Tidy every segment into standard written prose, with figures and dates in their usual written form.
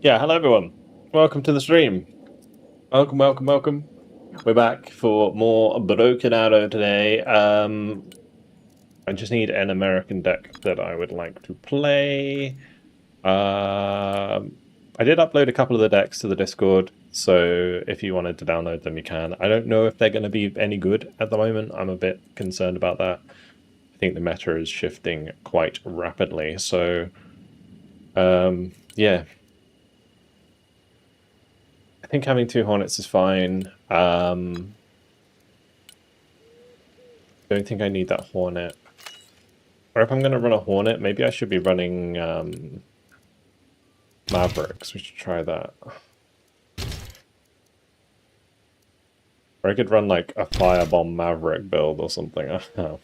Yeah, hello everyone. Welcome to the stream. Welcome, welcome, welcome. We're back for more Broken Arrow today. I just need an American deck that I would like to play. I did upload a couple of the decks to the Discord, so if you wanted to download them, you can. I don't know if they're going to be any good at the moment. I'm a bit concerned about that. I think the meta is shifting quite rapidly, so yeah. I think having 2 Hornets is fine. Don't think I need that Hornet. Or if I'm going to run a Hornet, maybe I should be running Mavericks. We should try that. Or I could run like a Firebomb Maverick build or something. I don't know.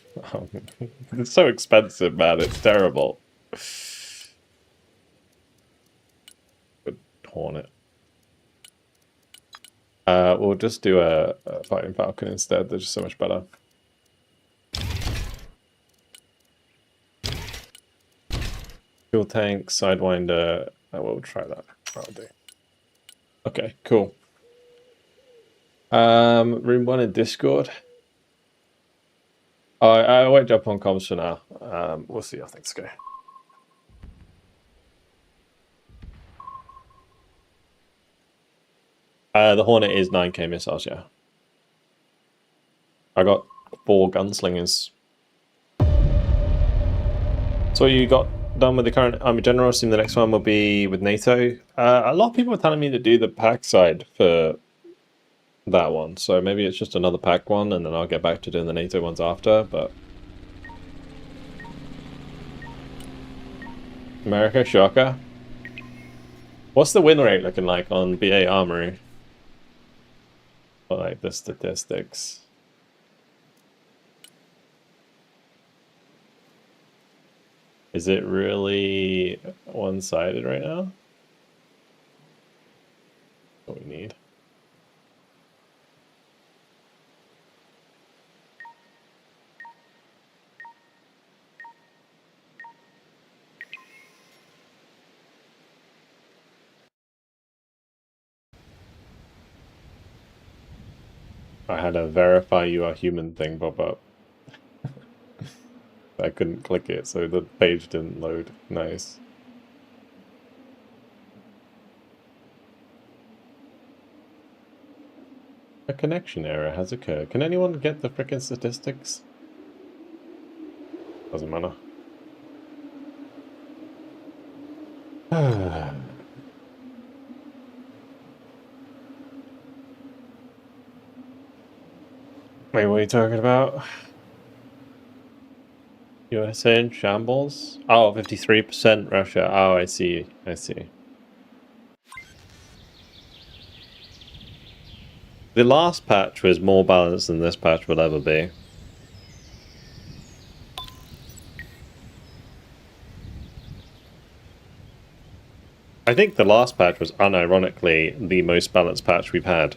It's so expensive, man. It's terrible. Good Hornet. We'll just do a Fighting Falcon instead. They're just so much better. Fuel tank, Sidewinder. We'll try that. That'll do. Okay, cool. Room 1 in Discord. I won't jump on comms for now. We'll see how things go. The Hornet is 9k missiles, yeah. I got 4 gunslingers. So you got done with the current Army General. Assume the next one will be with NATO. A lot of people are telling me to do the pack side for that one, so maybe it's just another pack one, and then I'll get back to doing the NATO ones after, but... America, shocker. What's the win rate looking like on BA Armory? Or like the statistics? Is it really one-sided right now? What we need. I had a verify you are human thing pop up. I couldn't click it, so the page didn't load. Nice. A connection error has occurred. Can anyone get the frickin' statistics? Doesn't matter. Wait, what are you talking about? USA in shambles? Oh, 53% Russia. Oh, I see. I see. The last patch was more balanced than this patch will ever be. I think the last patch was unironically the most balanced patch we've had.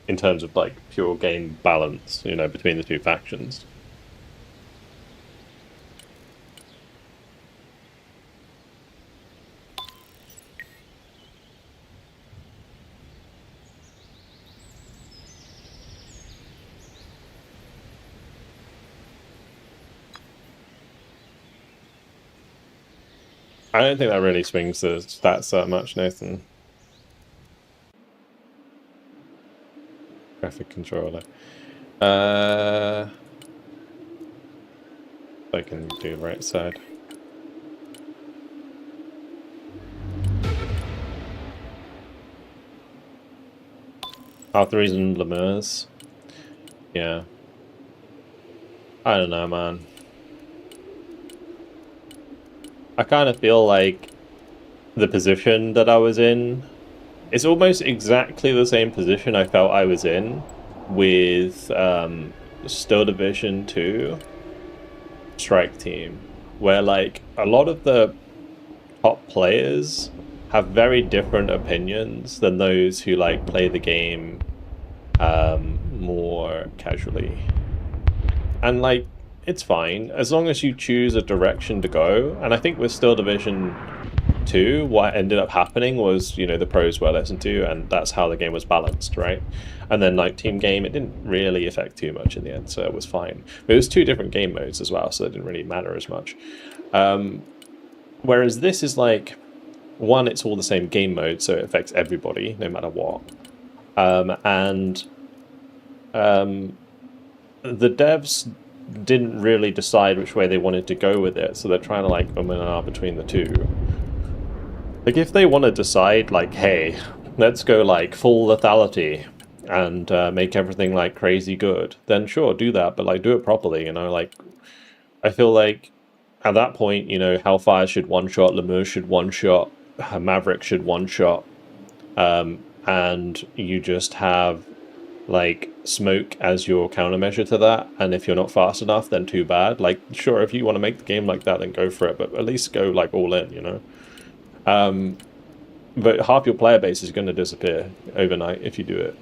In terms of like pure game balance, you know, between the two factions. I don't think that really swings the stats that much, Nathan. Graphic controller. I can do right side. Arthur and Lemurs. Yeah. I don't know, man. I kind of feel like the position that I was in is almost exactly the same position I felt I was in with Still Division 2 Strike Team, where like a lot of the top players have very different opinions than those who like play the game more casually. And like, it's fine as long as you choose a direction to go. And I think with Still Division 2, what ended up happening was, you know, the pros were listened to, and that's how the game was balanced, right? And then like team game, it didn't really affect too much in the end, so it was fine. But it was 2 different game modes as well, so it didn't really matter as much. Whereas this is like, one, it's all the same game mode, so it affects everybody, no matter what. The devs didn't really decide which way they wanted to go with it, so they're trying to like and ah between the two. Like if they want to decide like, hey, let's go like full lethality and make everything like crazy good, then sure, do that, but like do it properly, you know. Like I feel like at that point, you know, Hellfire should one-shot, Lemur should one-shot, Maverick should one-shot, and you just have like smoke as your countermeasure to that, and if you're not fast enough, then too bad. Like sure, if you want to make the game like that, then go for it, but at least go like all in, you know. But half your player base is going to disappear overnight if you do it.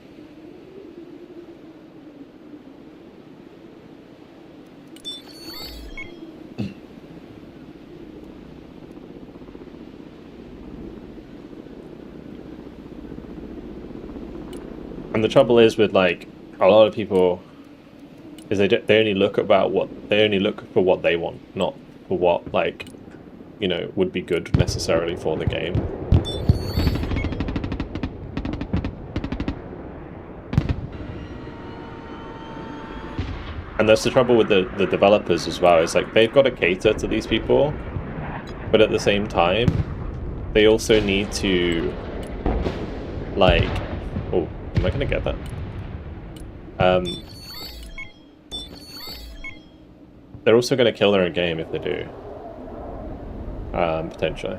And the trouble is with like a lot of people is they only look about what they only look for what they want, not for what like, you know, would be good necessarily for the game. And that's the trouble with the developers as well. It's like they've got to cater to these people, but at the same time, they also need to like, oh, am I gonna get that? They're also going to kill their own game if they do. Potentially.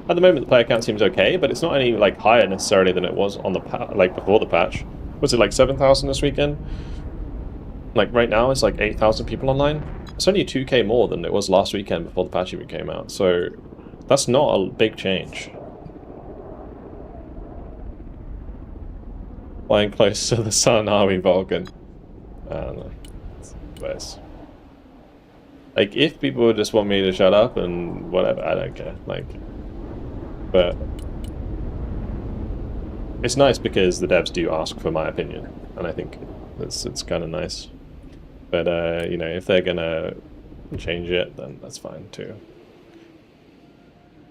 At the moment, the player count seems okay, but it's not any like higher necessarily than it was on the like before the patch. Was it like 7,000 this weekend? Like right now, it's like 8,000 people online. It's only 2K more than it was last weekend before the patch even came out. So that's not a big change. Flying close to the sun, are we, Vulcan? I don't know. It's like, if people just want me to shut up and whatever, I don't care. Like, but it's nice because the devs do ask for my opinion, and I think it's kind of nice. But you know, if they're gonna change it, then that's fine too.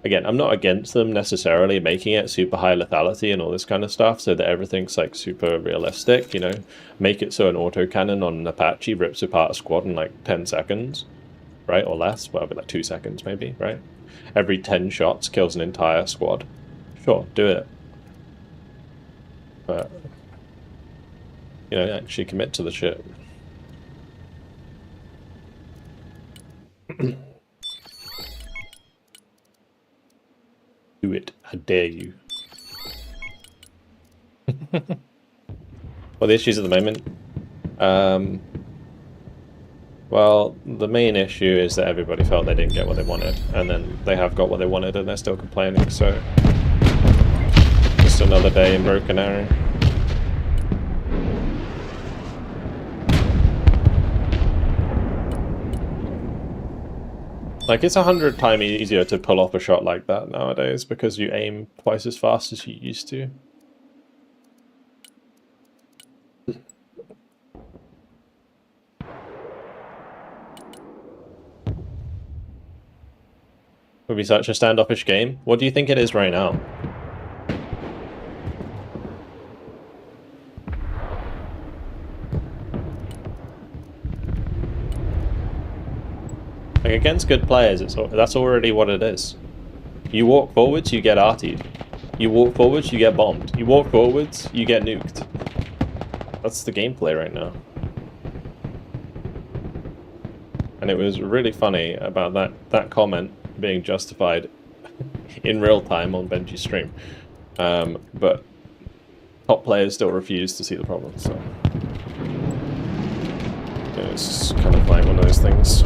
Again, I'm not against them necessarily making it super high lethality and all this kind of stuff so that everything's like super realistic, you know. Make it so an autocannon on an Apache rips apart a squad in like 10 seconds, right? Or less, well, like 2 seconds maybe, right? Every 10 shots kills an entire squad. Sure, do it. But, you know, actually commit to the shit. Do it. I dare you. Well, the issues at the moment. Well, the main issue is that everybody felt they didn't get what they wanted, and then they have got what they wanted, and they're still complaining. So, just another day in Broken Arrow. Like, it's 100 times easier to pull off a shot like that nowadays because you aim twice as fast as you used to. Would be such a standoffish game. What do you think it is right now? Like, against good players, that's already what it is. You walk forwards, you get artied. You walk forwards, you get bombed. You walk forwards, you get nuked. That's the gameplay right now. And it was really funny about that comment being justified in real time on Benji's stream. But top players still refuse to see the problem, so... yeah, it's kind of like one of those things.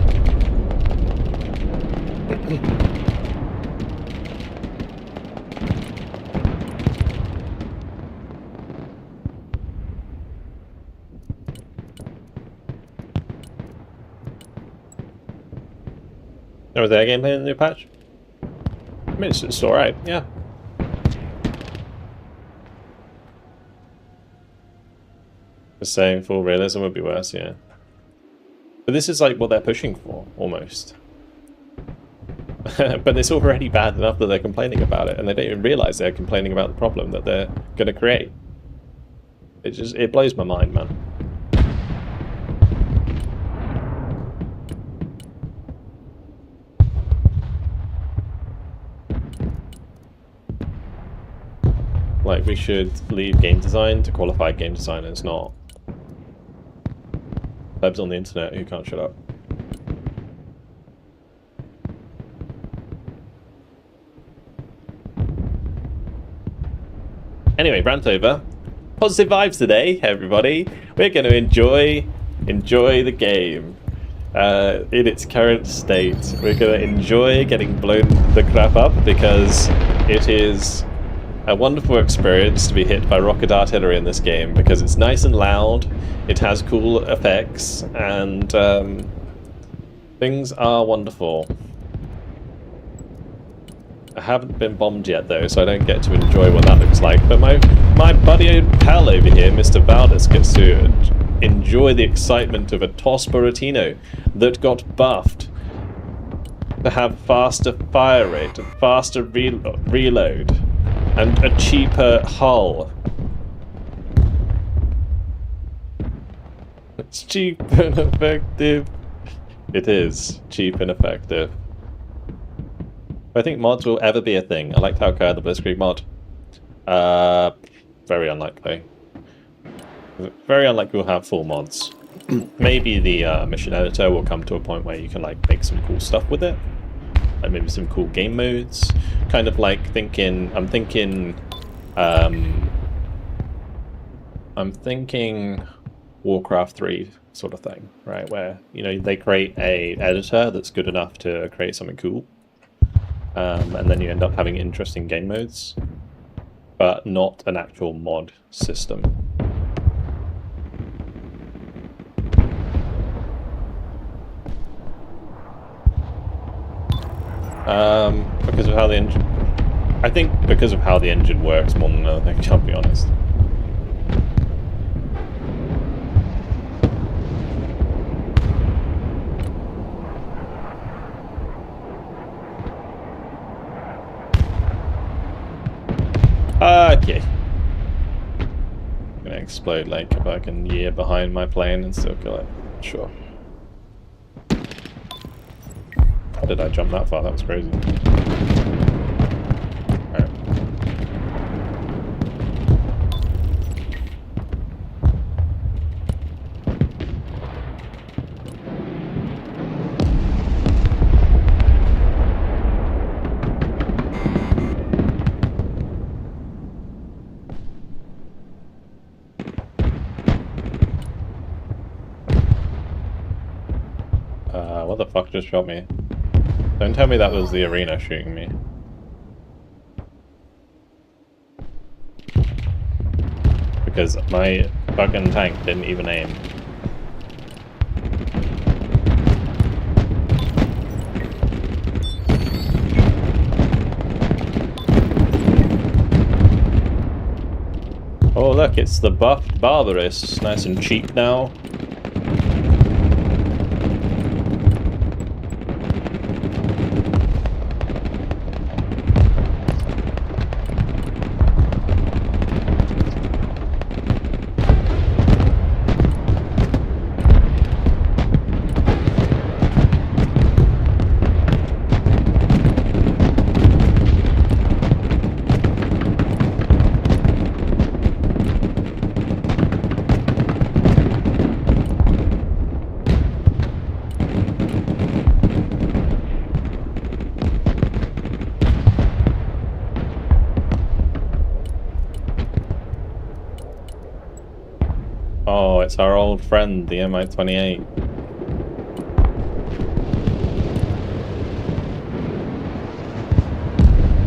Oh, was there gameplay in the new patch? mean, it's alright, yeah. Just saying full realism would be worse, yeah. But this is like what they're pushing for, almost. But it's already bad enough that they're complaining about it, and they don't even realize they're complaining about the problem that they're going to create. It blows my mind, man. Like, we should leave game design to qualified game designers, not plebs on the internet who can't shut up. Anyway, rant over. Positive vibes today, everybody. We're going to enjoy the game in its current state. We're going to enjoy getting blown the crap up because it is a wonderful experience to be hit by rocket artillery in this game because it's nice and loud, it has cool effects, and things are wonderful. I haven't been bombed yet though, so I don't get to enjoy what that looks like, but my buddy pal over here, Mr. Valdez, gets to enjoy the excitement of a TOS Buratino that got buffed to have faster fire rate, and faster reload, and a cheaper hull. It's cheap and effective. It is cheap and effective. I think mods will ever be a thing. I liked how the Blitzkrieg mod. Very unlikely. Very unlikely we'll have full mods. Maybe the mission editor will come to a point where you can like make some cool stuff with it. Like maybe some cool game modes. Kind of like thinking, I'm thinking Warcraft 3 sort of thing, right? Where, you know, they create a editor that's good enough to create something cool. And then you end up having interesting game modes, but not an actual mod system. Because of how the engine... I think because of how the engine works more than another thing, I'll be honest. Okay. I'm gonna explode like a fucking year behind my plane and still kill it. Sure. How did I jump that far? That was crazy. Alright. What the fuck just shot me? Don't tell me that was the arena shooting me. Because my fucking tank didn't even aim. Oh look, it's the buffed Barbarous. Nice and cheap now. Oh, it's our old friend, the Mi-28.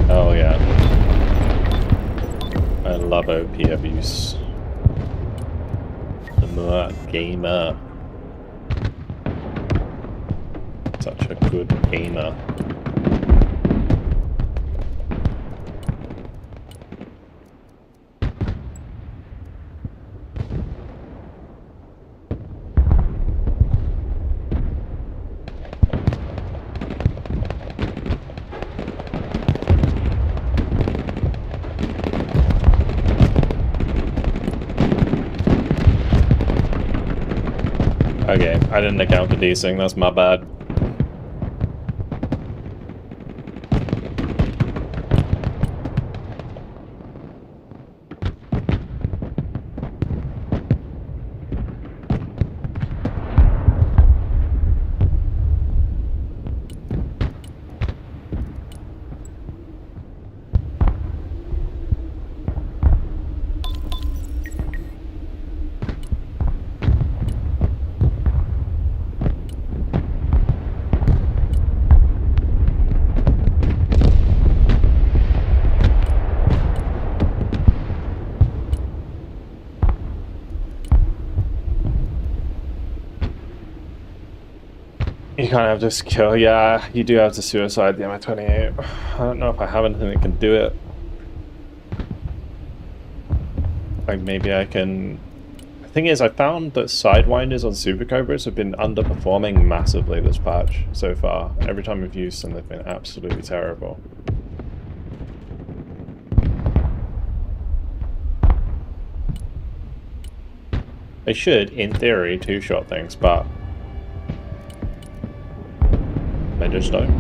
Oh yeah. I love OP abuse. The gamer. Such a good gamer. Okay, I didn't account for desync, that's my bad. You can't have this kill. Yeah, you do have to suicide the MI-28. I don't know if I have anything that can do it. Like maybe I can... The thing is, I found that Sidewinders on Super Cobras have been underperforming massively this patch so far. Every time we've used them, they've been absolutely terrible. They should, in theory, two-shot things, but... they just don't.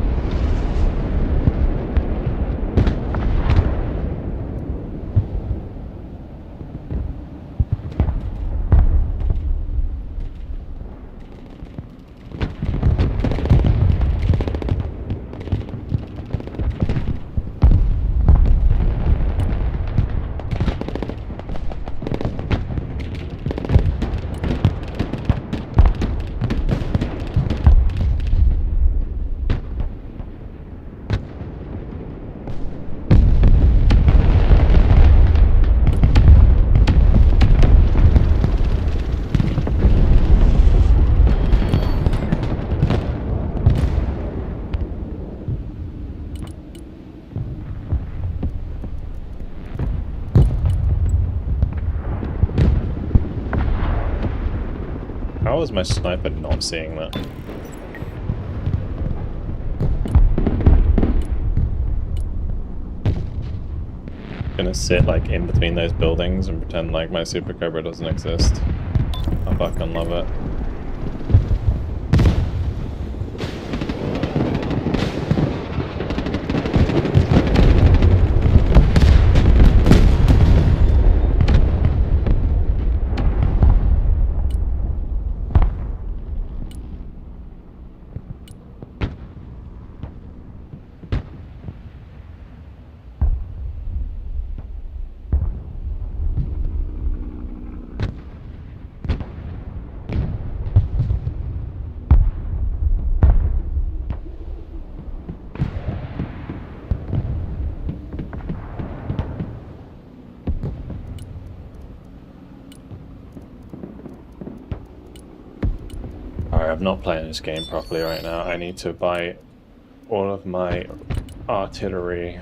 How is my sniper not seeing that? Gonna sit like in between those buildings and pretend like my Super Cobra doesn't exist. I fucking love it. I'm not playing this game properly right now. I need to buy all of my artillery.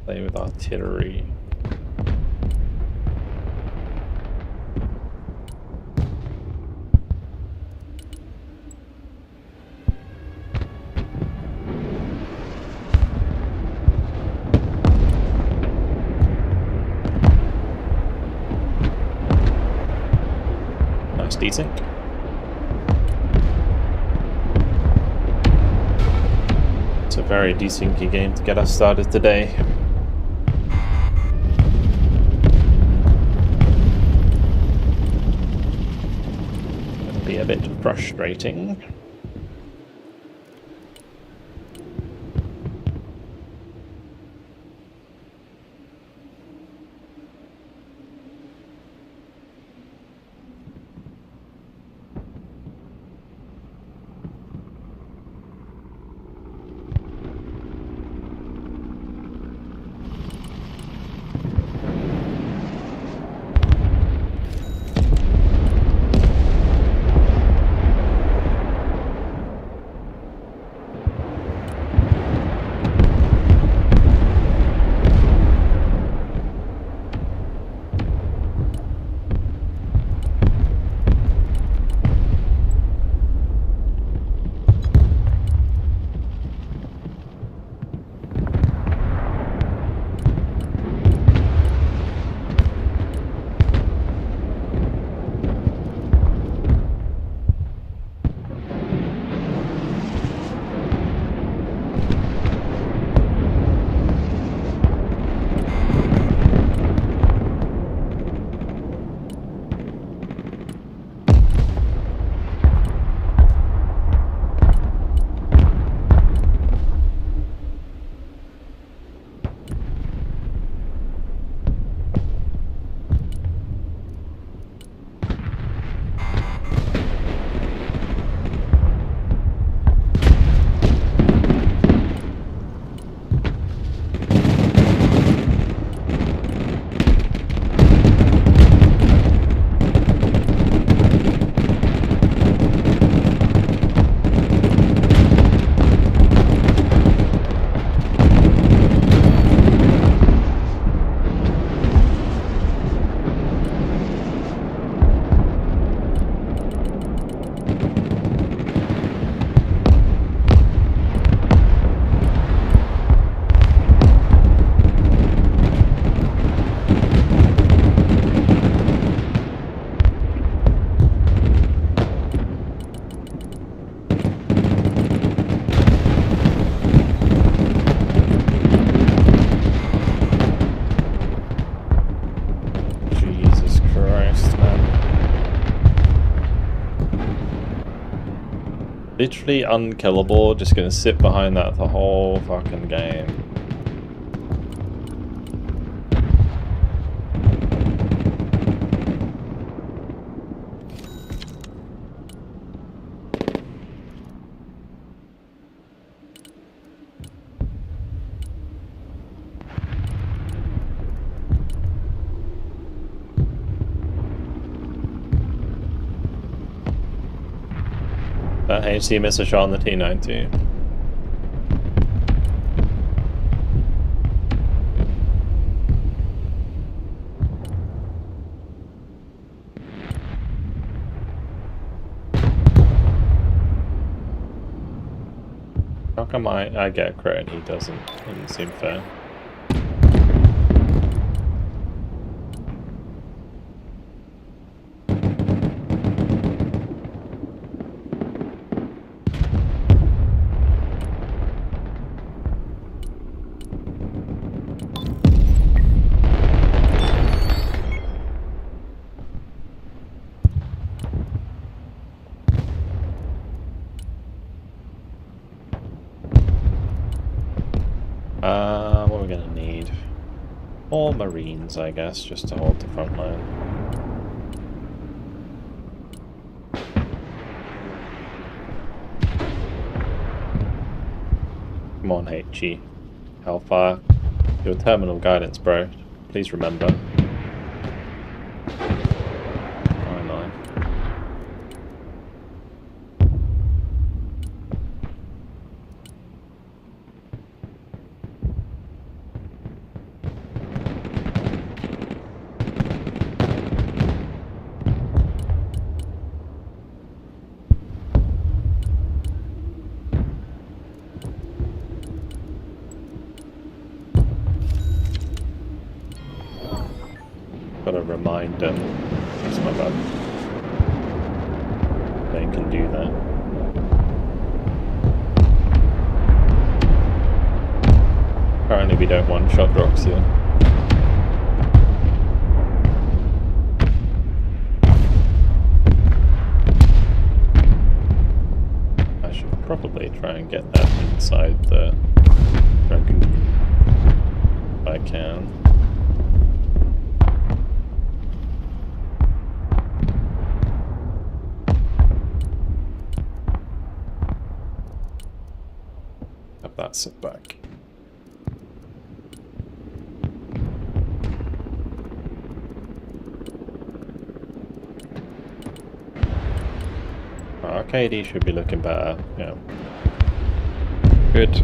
Play with artillery. Decent. It's a very decent game to get us started today. It'll be a bit frustrating. Literally unkillable, just gonna sit behind that the whole fucking game. That HC missed a shot on the T90. How come I get a crit and he doesn't? Doesn't seem fair. What are we gonna need? More Marines, I guess, just to hold the front line. Come on, HG. Hellfire. Your terminal guidance, bro. Please remember. Gotta remind them. It's my bad. They can do that. Apparently we don't one-shot rocks here. I should probably try and get that inside the dragon if I can. That sit back. KD should be looking better, yeah. Good.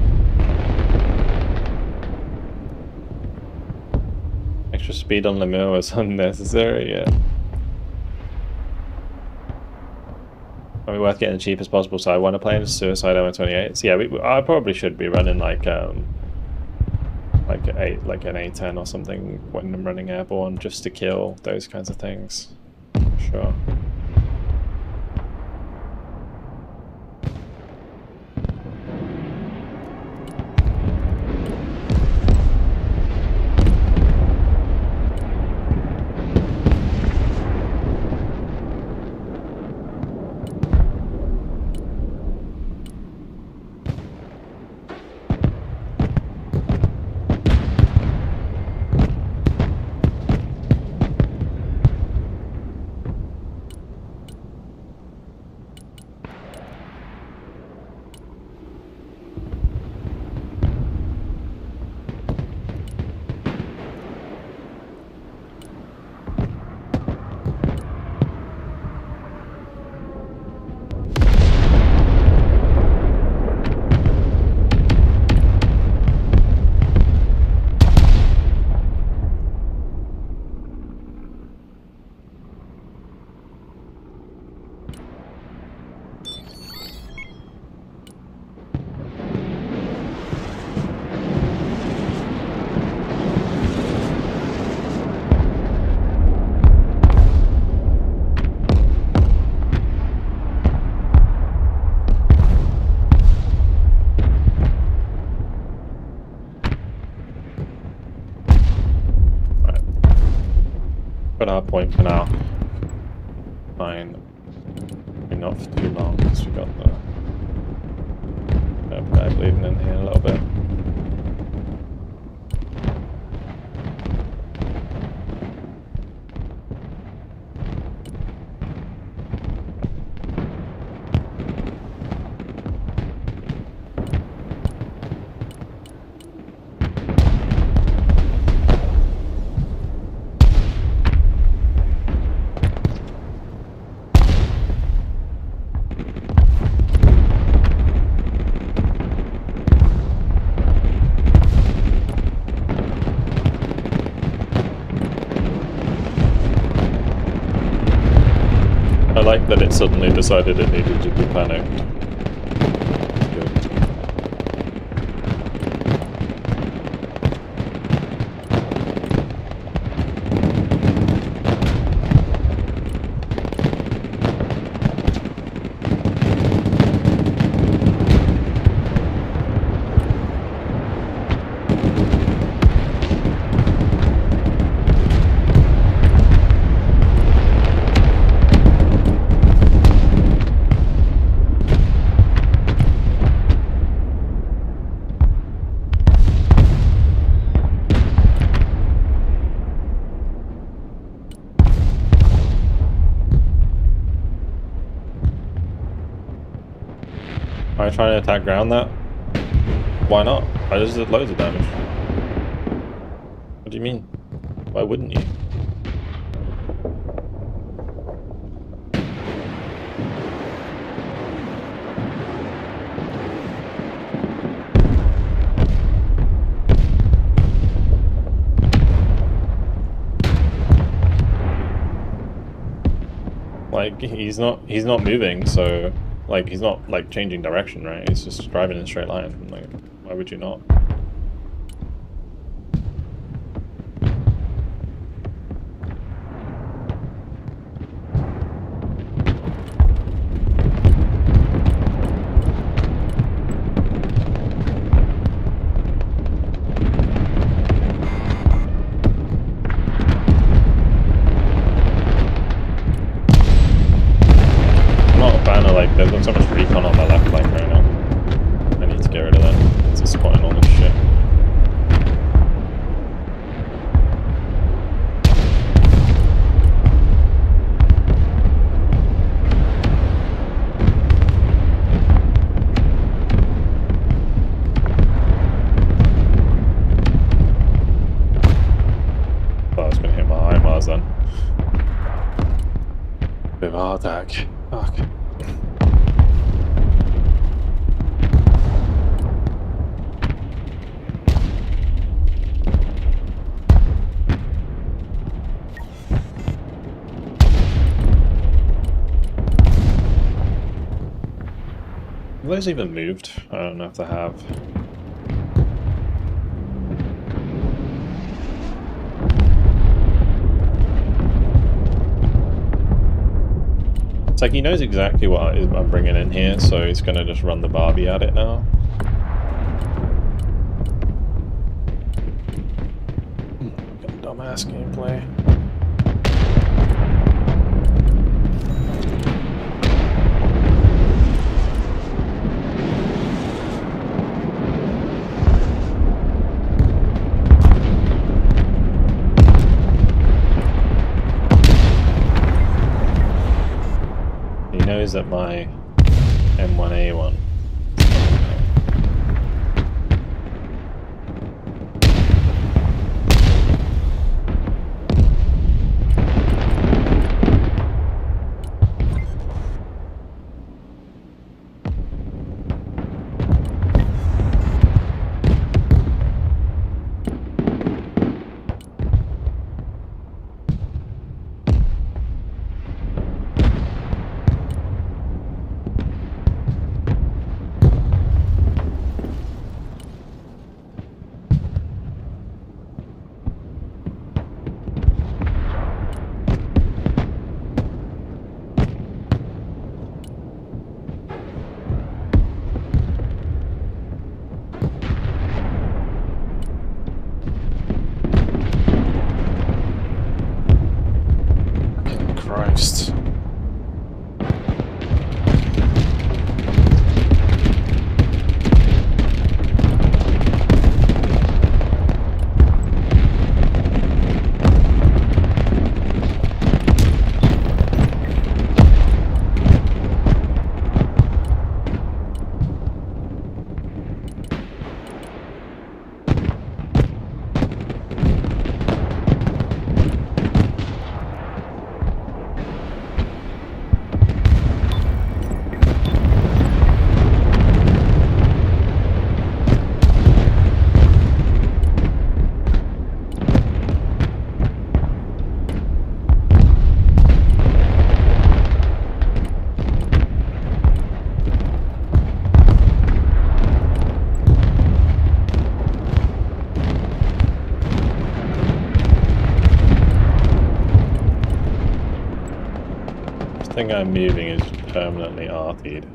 Extra speed on the mill is unnecessary, yeah. Probably worth getting the cheapest possible, so I want to play in Suicide MO28. So yeah, I probably should be running like an A10 or something when I'm running airborne, just to kill those kinds of things. Sure. Our point for now. Fine. Maybe not for too long because we got the sniper guy bleeding in here a little bit. I like that it suddenly decided it needed to be panicked. Good. Am I trying to attack ground that? Why not? I just did loads of damage. What do you mean? Why wouldn't you? Like, he's not moving, so like he's not like changing direction, right? He's just driving in a straight line. Like, why would you not? Like, there's so much recon on my left flank right now. I need to get rid of that. It's just spotting all this shit. Thought I was gonna hit my high Mars then. Bit of a heart attack. Fuck. Have those even moved? I don't know if they have. It's like he knows exactly what I'm bringing in here, so he's gonna just run the Barbie at it now. Dumbass gameplay. Knows that my M1A1. Everything I'm moving is permanently RT'd.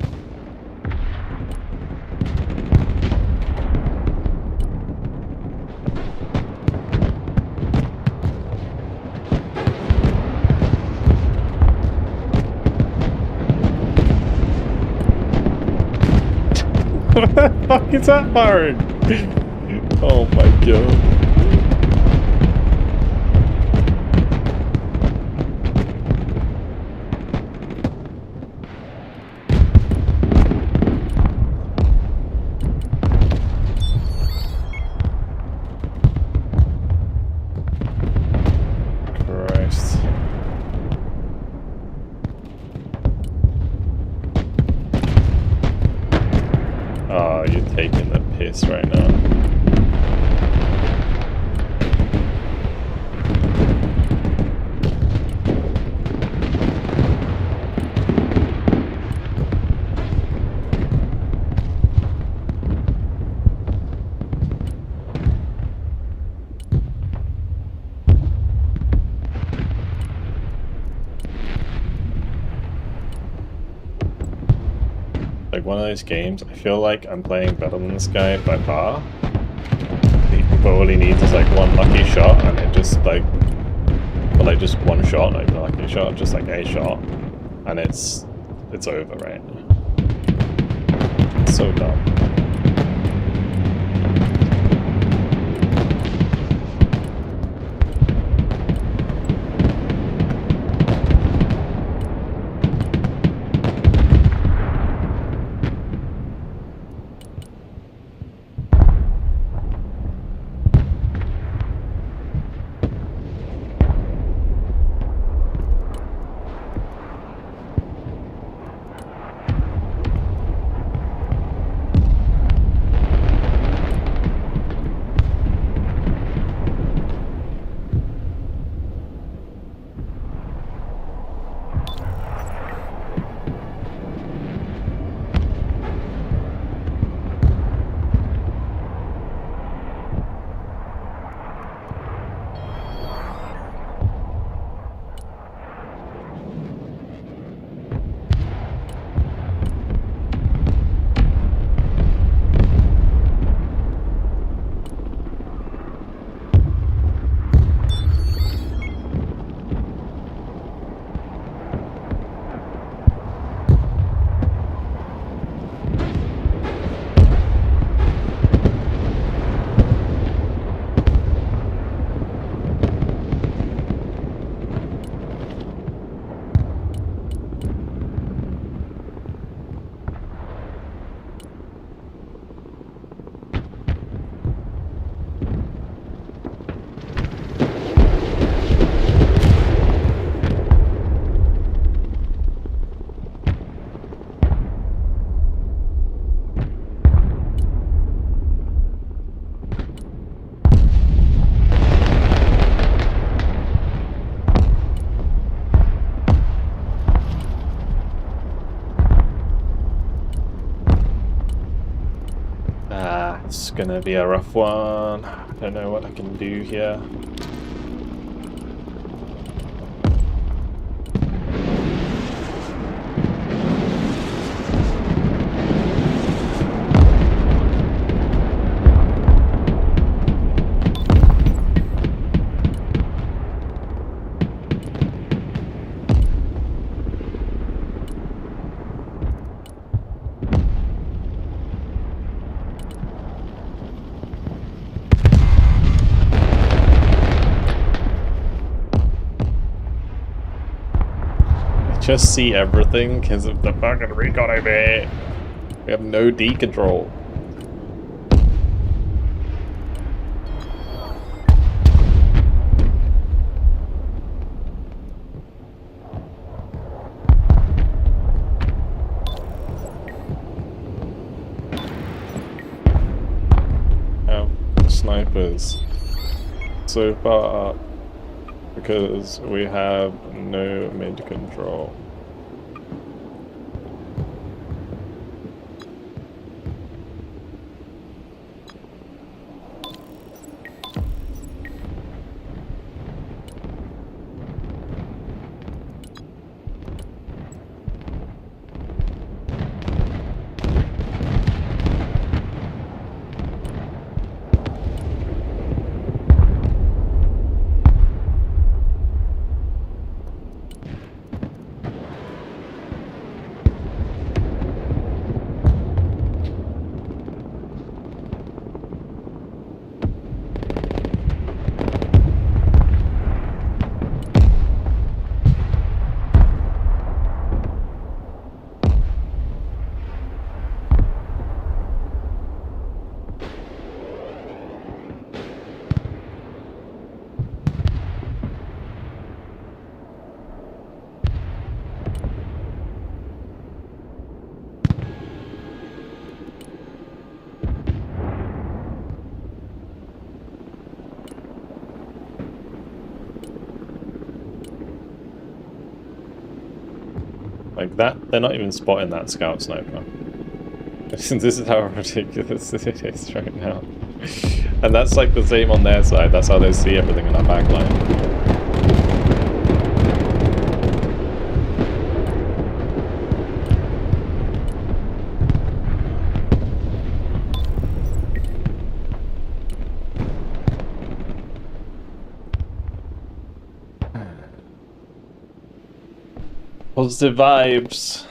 What the fuck is that firing? Oh my god. Christ. Oh, you're taking the piss right now. Like one of those games, I feel like I'm playing better than this guy by far. But all he needs is like one lucky shot and it just like, well, like just one shot, not even a lucky shot, just like a shot. And it's over, right? It's so dumb. It's gonna be a rough one. I don't know what I can do here. Just see everything because of the fucking recon over here. We have no D control. Have snipers so far up because we have no mid control. Like that, they're not even spotting that scout sniper. This is how ridiculous it is right now. And that's like the same on their side. That's how they see everything in our backline. Positive vibes.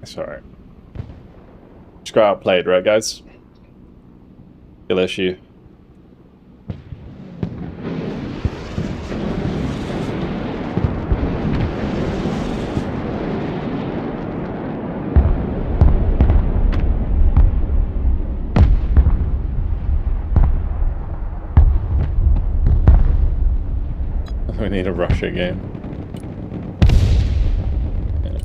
It's alright. Just got outplayed, right, guys? Real issue. We need a Russia game. Yeah.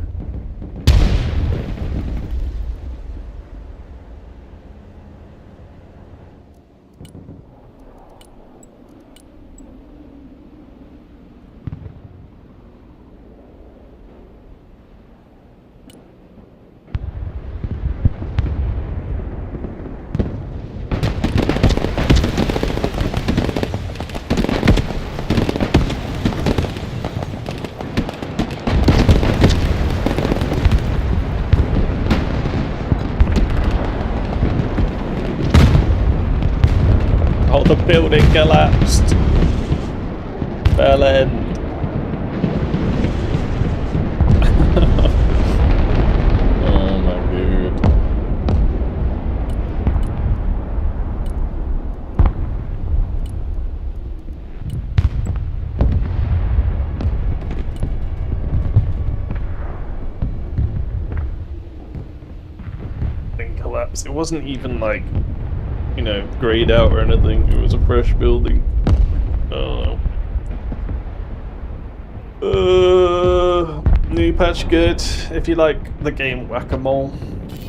Oh, the building collapsed. Fell in. Oh my god. Thing collapsed. It wasn't even like, you know, grayed out or anything. It was a fresh building. Oh. New patch good. If you like the game Whack-A-Mole,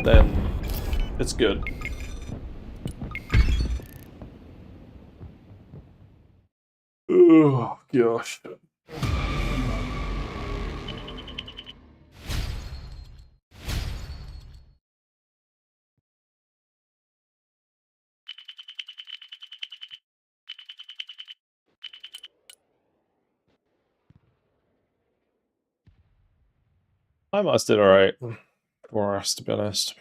then it's good. Oh gosh. I must did alright for us, to be honest.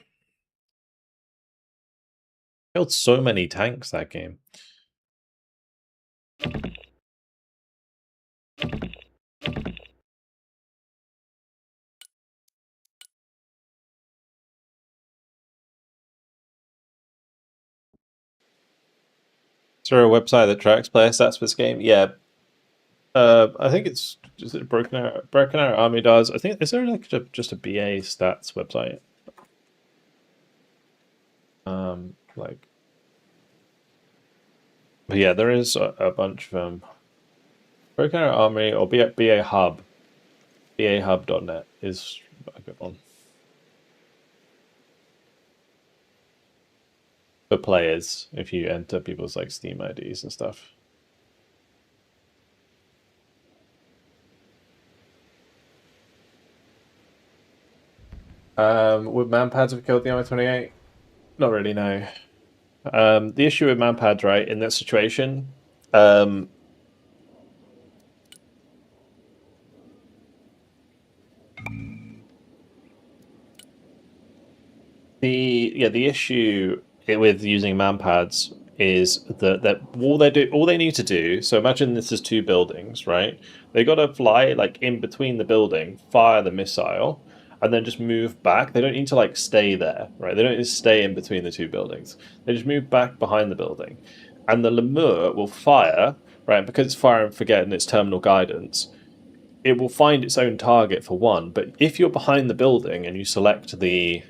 Killed so many tanks that game. Is there a website that tracks player stats for this game? Yeah. I think it's just Broken Arrow Army does. I think, is there like just a BA stats website? Like, but yeah, there is a bunch of them. Broken Arrow Army or BA Hub. BAHub.net is a good one. For players, if you enter people's like Steam IDs and stuff. Would manpads have killed the MI-28? Not really, no. The issue with manpads, right, in that situation, the issue with using manpads is that all they need to do. So imagine this is two buildings, right? They got to fly like in between the building, fire the missile, and then just move back. They don't need to like stay there, right? They don't need to stay in between the two buildings. They just move back behind the building, and the lemur will fire, right? Because it's fire and forget and it's terminal guidance. It will find its own target for one, but if you're behind the building and you select the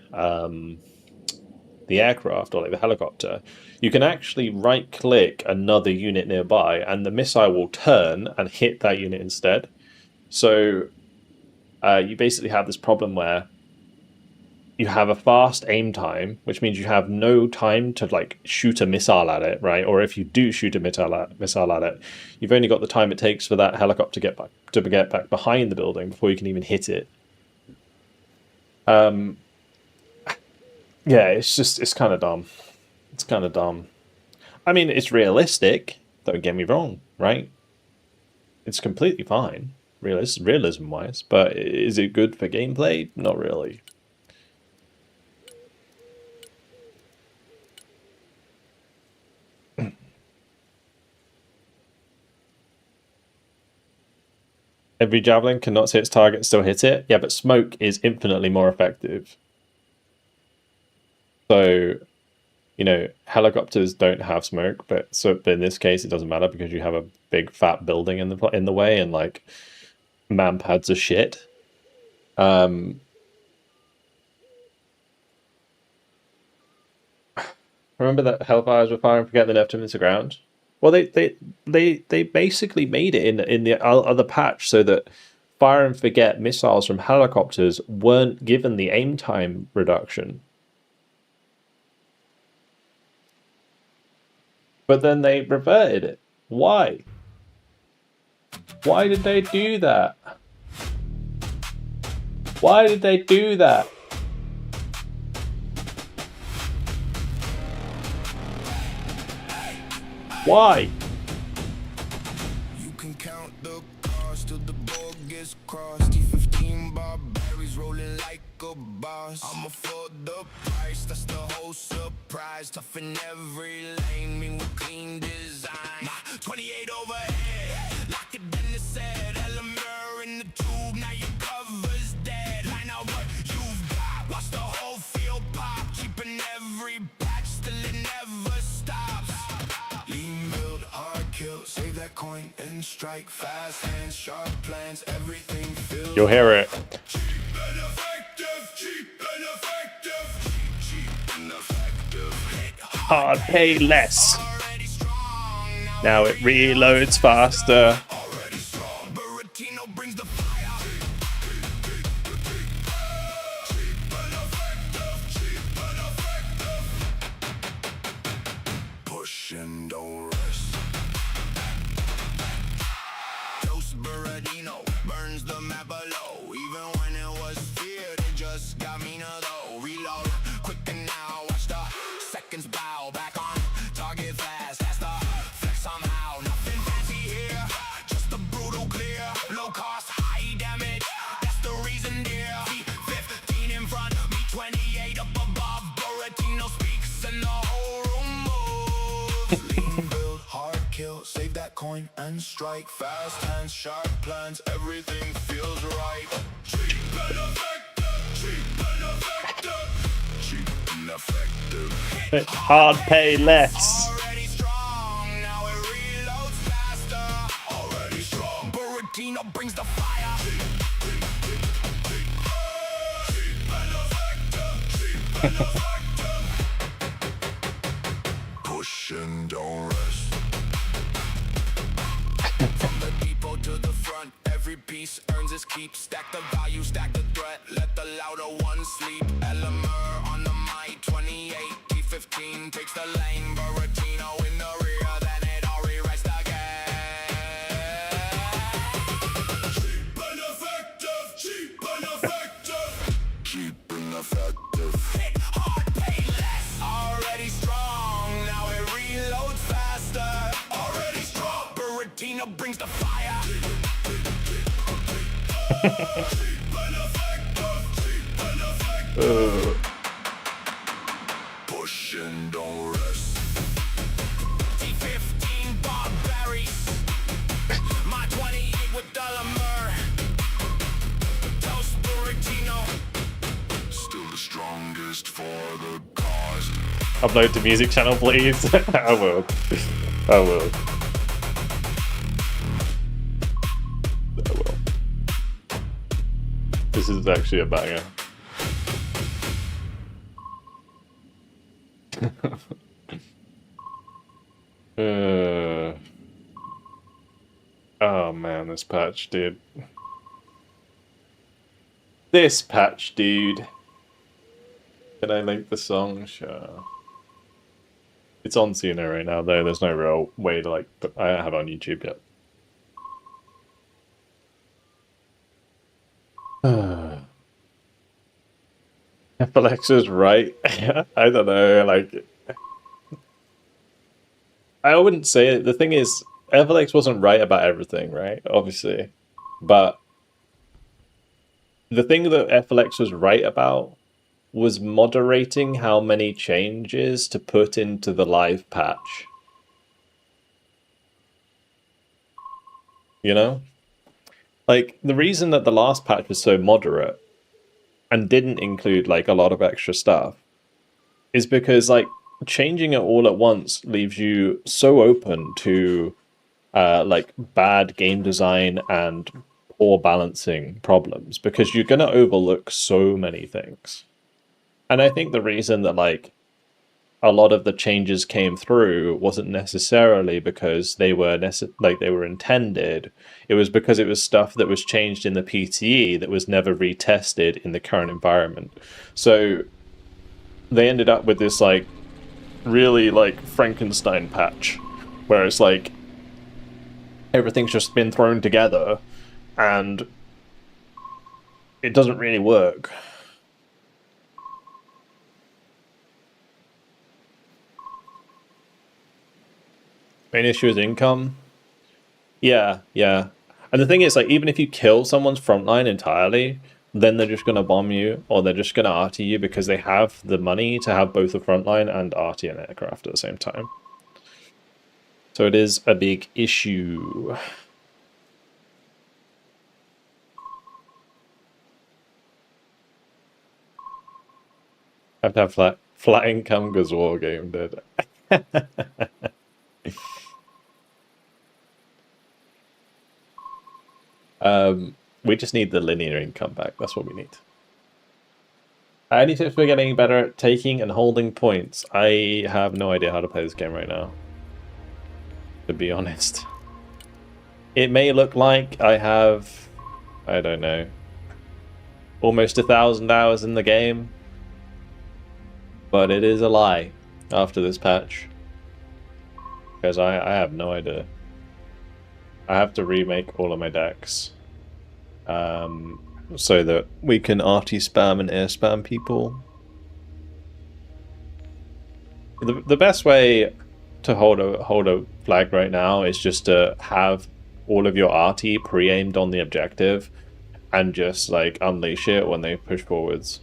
aircraft or like the helicopter, you can actually right-click another unit nearby, and the missile will turn and hit that unit instead. So you basically have this problem where you have a fast aim time, which means you have no time to like shoot a missile at it, right? Or if you do shoot a missile at it, you've only got the time it takes for that helicopter to get back behind the building before you can even hit it. Yeah, it's kind of dumb. It's kind of dumb. I mean, it's realistic. Don't get me wrong, right? It's completely fine, realism-wise. But is it good for gameplay? Not really. Every javelin cannot see its target and still hit it. Yeah, but smoke is infinitely more effective. So, you know, helicopters don't have smoke, but in this case it doesn't matter because you have a big fat building in the way, and like manpads are shit. Remember that Hellfires were firing, forget they left him into the ground? Well, they basically made it in the other patch so that fire and forget missiles from helicopters weren't given the aim time reduction. But then they reverted it. Why? Why did they do that? Why did they do that? Why? You can count the cars till the ball gets crossed. T15 barbarians rolling like a boss. I'm afford the price, that's the whole surprise. Tough in every lane, mean with clean design. 28 overhead, lock it in the set. Elemer in the tube, now your cover's dead. Line out what you've got, watch the whole field pop. Keeping every patch, still it never stops. Lean build, hard kill, save that coin and strike. Fast hands, sharp plans, everything feels. You'll hear it. Cheap and effective, cheap and effective. Cheap and effective. Hard pay less. Now it reloads faster. Already strong, Buratino brings the fire. Cheap and effective, cheap and effective. Push and don't rest. Toast Buratino burns the map below. Even when it was feared, it just got meaner though. Reload quicker now, watch the seconds bow. Back on target fast, that's the flex somehow. Nothing fancy here, just a brutal clear. Low cost, high damage, that's the reason dear. 15 in front, me 28 up above. Buratino speaks and the whole room moves. Lean build, hard kill, save that coin and strike. Fast hands, sharp plans, everything feels right. Cheap and effective, cheap and effective. Cheap and effective. Hard pay less. Already strong, now it reloads faster. Already strong, Buratino brings the fire. Cheap and effective, cheap and effective. Push and don't rest. From the depot to the front, every piece earns its keep. Stack the value, stack the threat, let the louder one sleep. Elemer on the mic, 28, T15 takes the lane. Buratino in the rear, then it all rewrites the game. Cheap and effective, cheap and effective. Cheap and effective. Hit hard, pay less. Already strong, now it reloads faster. Already strong, Buratino brings the fire. Cheap and effective, cheap and effective. Push and don't rest. T15 barbarians. My 28 with Elemer. Toast Buratino. Still the strongest for the cause. Upload to music channel, please. I will. I will. I will. This is actually a banger. Oh man, this patch, dude. This patch, dude. Can I link the song? Sure. It's on Suno right now, though. There's no real way to, like, I don't have it on YouTube yet. FLX is right. I don't know, like... I wouldn't say it. The thing is, FLX wasn't right about everything, right? Obviously. But the thing that FLX was right about was moderating how many changes to put into the live patch. You know? Like, the reason that the last patch was so moderate and didn't include, like, a lot of extra stuff is because, like, changing it all at once leaves you so open to, like, bad game design and poor balancing problems, because you're going to overlook so many things. And I think the reason that, like, a lot of the changes came through wasn't necessarily because they were they were intended. It was because it was stuff that was changed in the PTE that was never retested in the current environment. So they ended up with this, like, really, like, Frankenstein patch, where it's like everything's just been thrown together and it doesn't really work. Main issue is income. Yeah. And the thing is, like, even if you kill someone's frontline entirely, then they're just going to bomb you, or they're just going to arty you because they have the money to have both the frontline and arty and aircraft at the same time. So it is a big issue. Have to have flat income because war game did. We just need the linear income back. That's what we need. Any tips for getting better at taking and holding points? I have no idea how to play this game right now, to be honest. It may look like I have, I don't know, almost 1,000 hours in the game, but it is a lie after this patch, because I have no idea. I have to remake all of my decks so that we can arty spam and air spam people. The best way to hold a flag right now is just to have all of your arty pre-aimed on the objective and just, like, unleash it when they push forwards.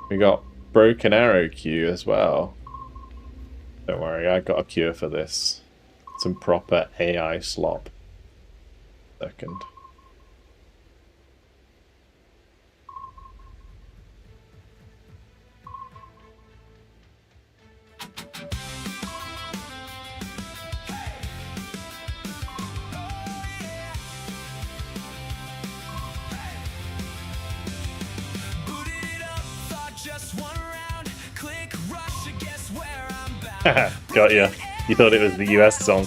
We got broken arrow queue as well. Don't worry, I got a cure for this. Some proper AI slop. Second. Got ya. You thought it was the US song.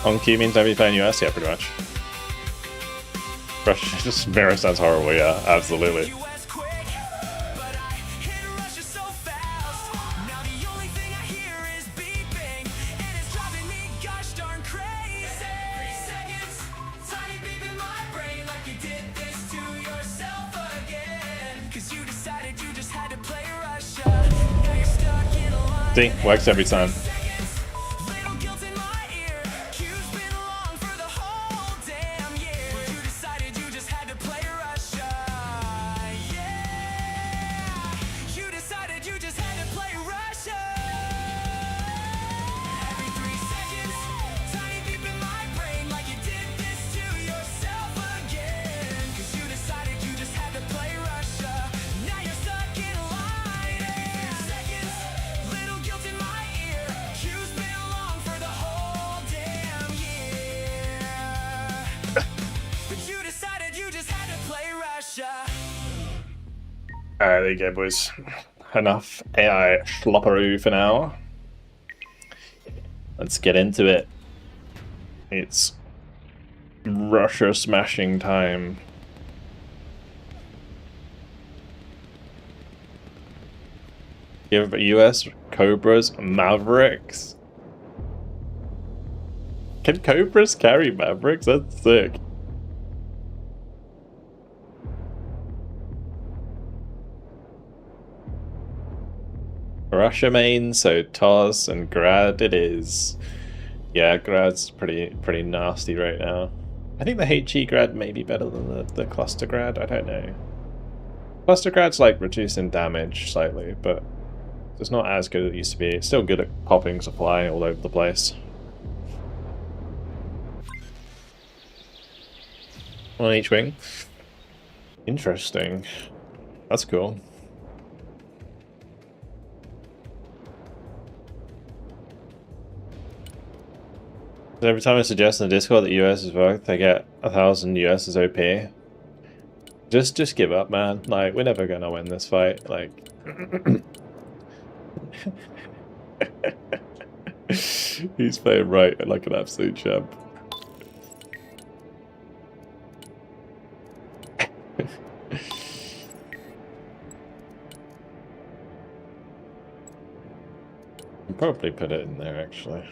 On key means every fan US? Yeah, pretty much. Rush, just mirror sounds horrible, yeah, absolutely. See, works every time. Alright, there you go, boys. Enough AI schlopperoo for now. Let's get into it. It's Russia smashing time. Give US Cobras Mavericks. Can Cobras carry Mavericks? That's sick. Russia main, so Tars and Grad it is. Yeah, Grad's pretty nasty right now. I think the HE Grad may be better than the Cluster Grad, I don't know. Cluster Grad's like reducing damage slightly, but it's not as good as it used to be. It's still good at popping supply all over the place. On each wing. Interesting. That's cool. Every time I suggest in the Discord that US is worth, they get 1,000 US as OP. Just give up, man. Like, we're never gonna win this fight. Like, he's playing right like an absolute champ. I'll probably put it in there actually.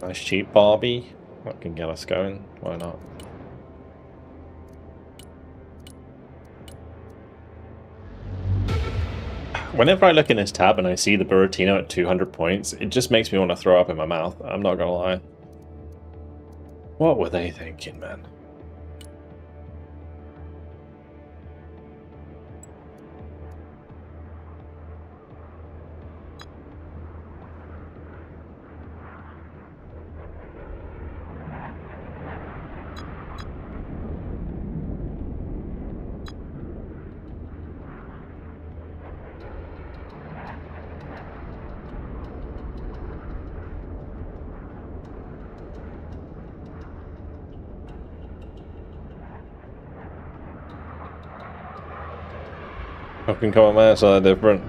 Nice cheap Barbie. That can get us going. Why not? Whenever I look in this tab and I see the Buratino at 200 points, it just makes me want to throw up in my mouth. I'm not gonna lie. What were they thinking, man? Fucking come on, man, it's not that different.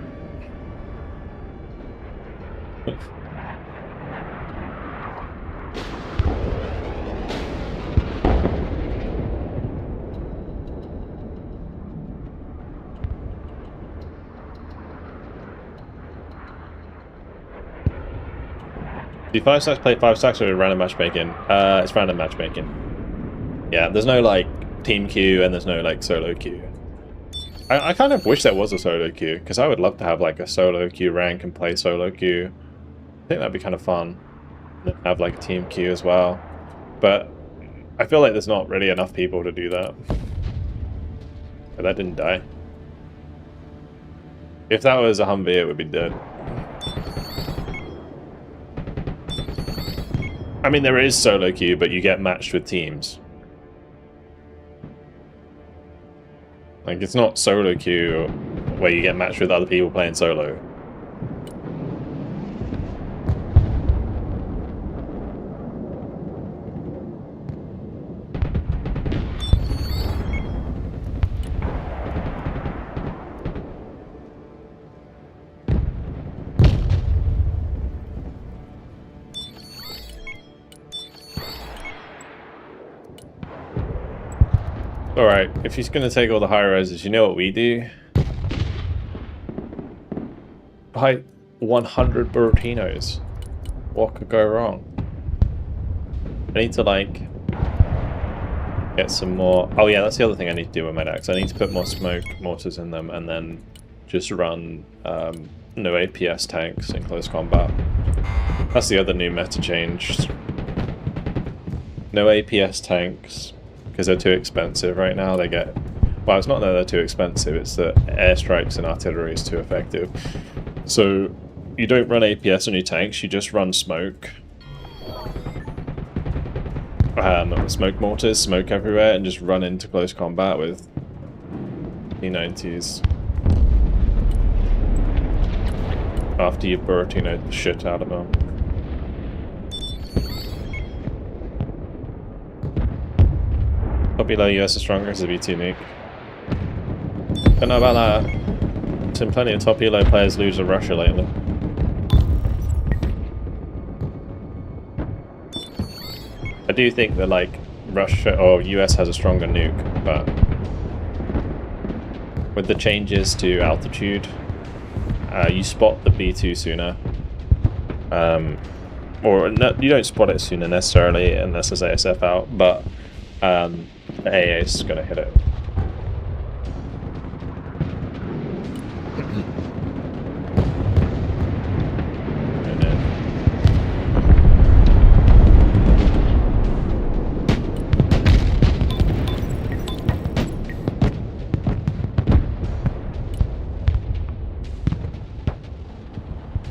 Do 5 stacks play 5 stacks or random matchmaking? It's random matchmaking. Yeah, there's no like team queue and there's no like solo queue. I kind of wish there was a solo queue, because I would love to have like a solo queue rank and play solo queue. I think that'd be kind of fun. And have like a team queue as well. But I feel like there's not really enough people to do that. But that didn't die. If that was a Humvee, it would be dead. I mean, there is solo queue, but you get matched with teams. Like, it's not solo queue where you get matched with other people playing solo. Alright, if he's going to take all the high rises, you know what we do? Buy 100 Buratinos. What could go wrong? I need to, like, Get some more... Oh yeah, that's the other thing I need to do with my decks. I need to put more smoke mortars in them and then just run no APS tanks in close combat. That's the other new meta change. No APS tanks, because they're too expensive right now. They get... Well, it's not that they're too expensive, it's that airstrikes and artillery is too effective. So you don't run APS on your tanks, you just run smoke. Smoke mortars, smoke everywhere, and just run into close combat with P90s. After you've Buratino'd the shit out of them. Top elo US is stronger as a V2 nuke. Don't know about that. I've seen plenty of top elo players lose to Russia lately. I do think that like Russia or US has a stronger nuke, but with the changes to altitude, you spot the B2 sooner. Or no, you don't spot it sooner necessarily unless there's ASF out, but the AA is going to hit it.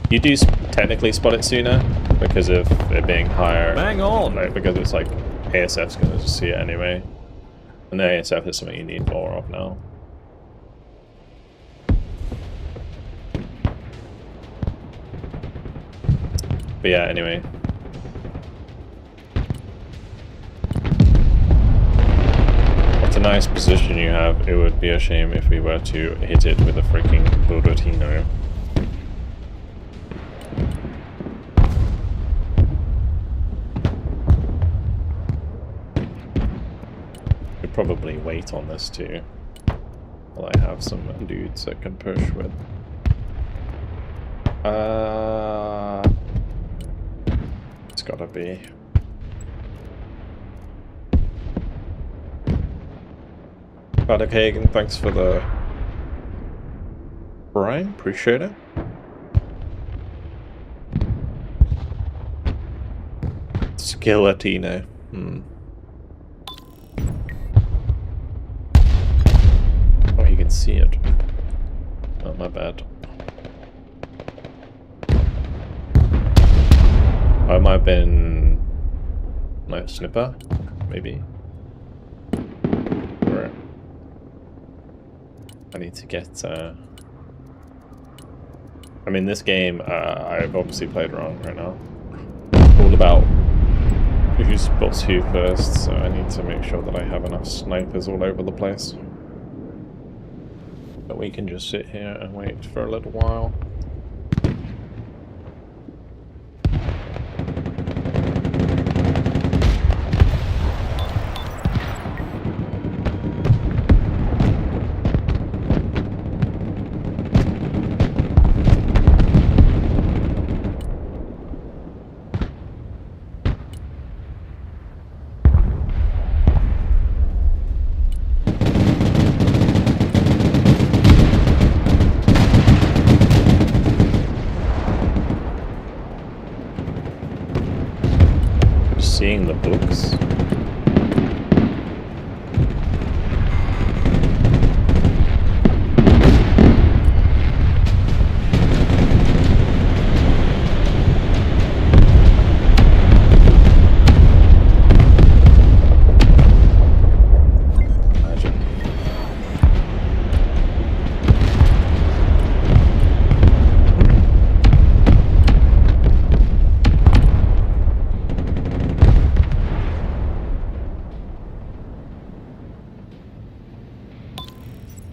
You do technically spot it sooner because of it being higher. Bang on! Like, because it's like ASF's going to just see it anyway. And the ASF is something you need more of now. But yeah, anyway. What a nice position you have. It would be a shame if we were to hit it with a freaking Buratino. Probably wait on this too, while I have some dudes that can push with. It's gotta be. VulcanHDGaming, thanks for the Brian, appreciate it. Skillatino. You can see it. Oh, my bad. I might have been... No, snipper? Maybe? Or... I need to get... I mean, this game, I've obviously played wrong right now. All about who spots who first, so I need to make sure that I have enough snipers all over the place. But we can just sit here and wait for a little while. Seeing the books.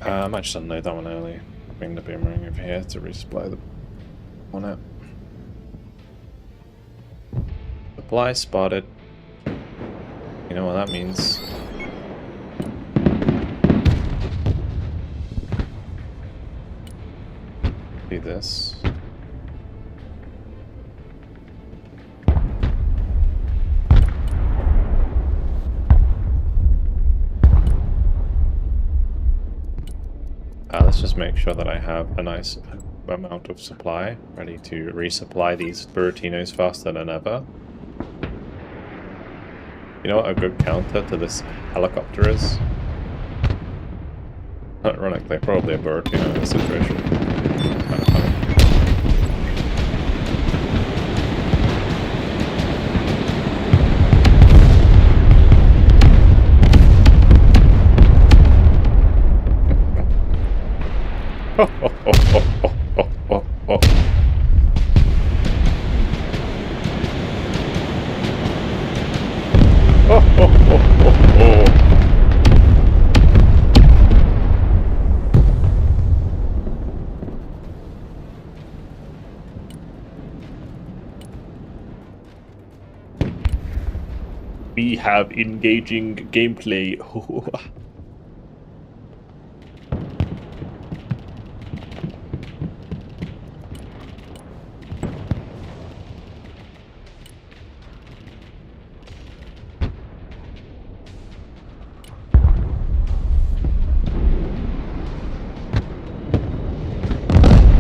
I might just unload that one early. Bring the boomerang over here to resupply on it. Supply spotted. You know what that means. Do this. Let's just make sure that I have a nice amount of supply, ready to resupply these Buratinos faster than ever. You know what a good counter to this helicopter is? Ironically, probably a Buratino in this situation. Kind of funny. We have engaging gameplay.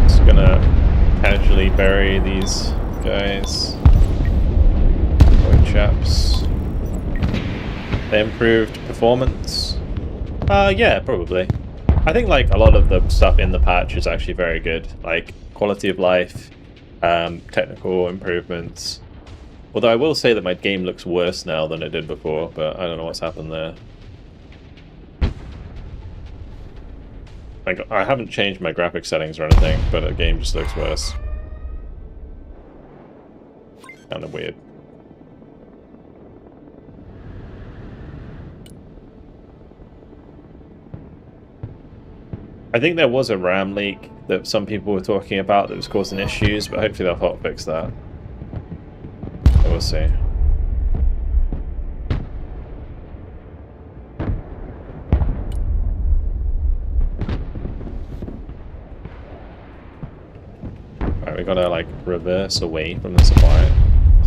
Just gonna casually bury these guys. Poor chaps. They improved performance? Yeah, probably. I think like a lot of the stuff in the patch is actually very good. Like quality of life, technical improvements. Although I will say that my game looks worse now than it did before, but I don't know what's happened there. Like I haven't changed my graphics settings or anything, but the game just looks worse. Kind of weird. I think there was a RAM leak that some people were talking about that was causing issues, but hopefully they'll hotfix that. So we'll see. Alright, we gotta like reverse away from the supply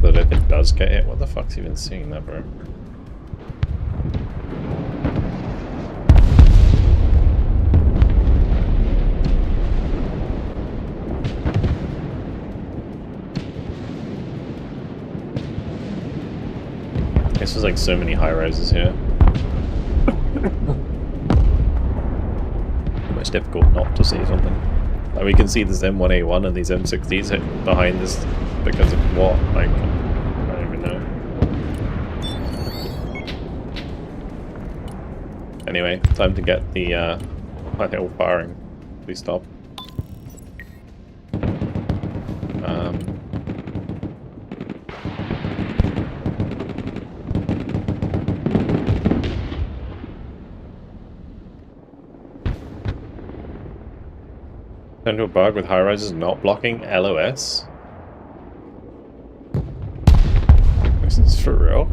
so that if it does get hit, what the fuck's even seeing that, bro? This is like so many high rises here. Almost difficult not to see something. Like we can see this M1A1 and these M60s hit behind this because of what? Like, I don't even know. Anyway, time to get the I think all firing. Please stop. Potential bug with high-rises not blocking LOS? This is for real?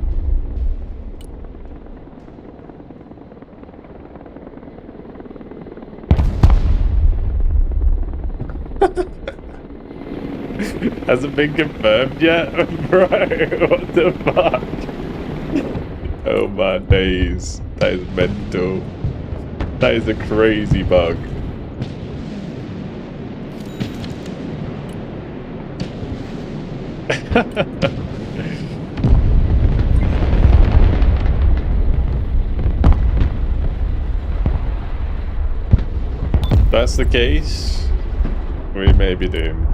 Hasn't been confirmed yet? Bro, what the fuck? Oh my days. That is mental. That is a crazy bug. That's the case, we may be doomed.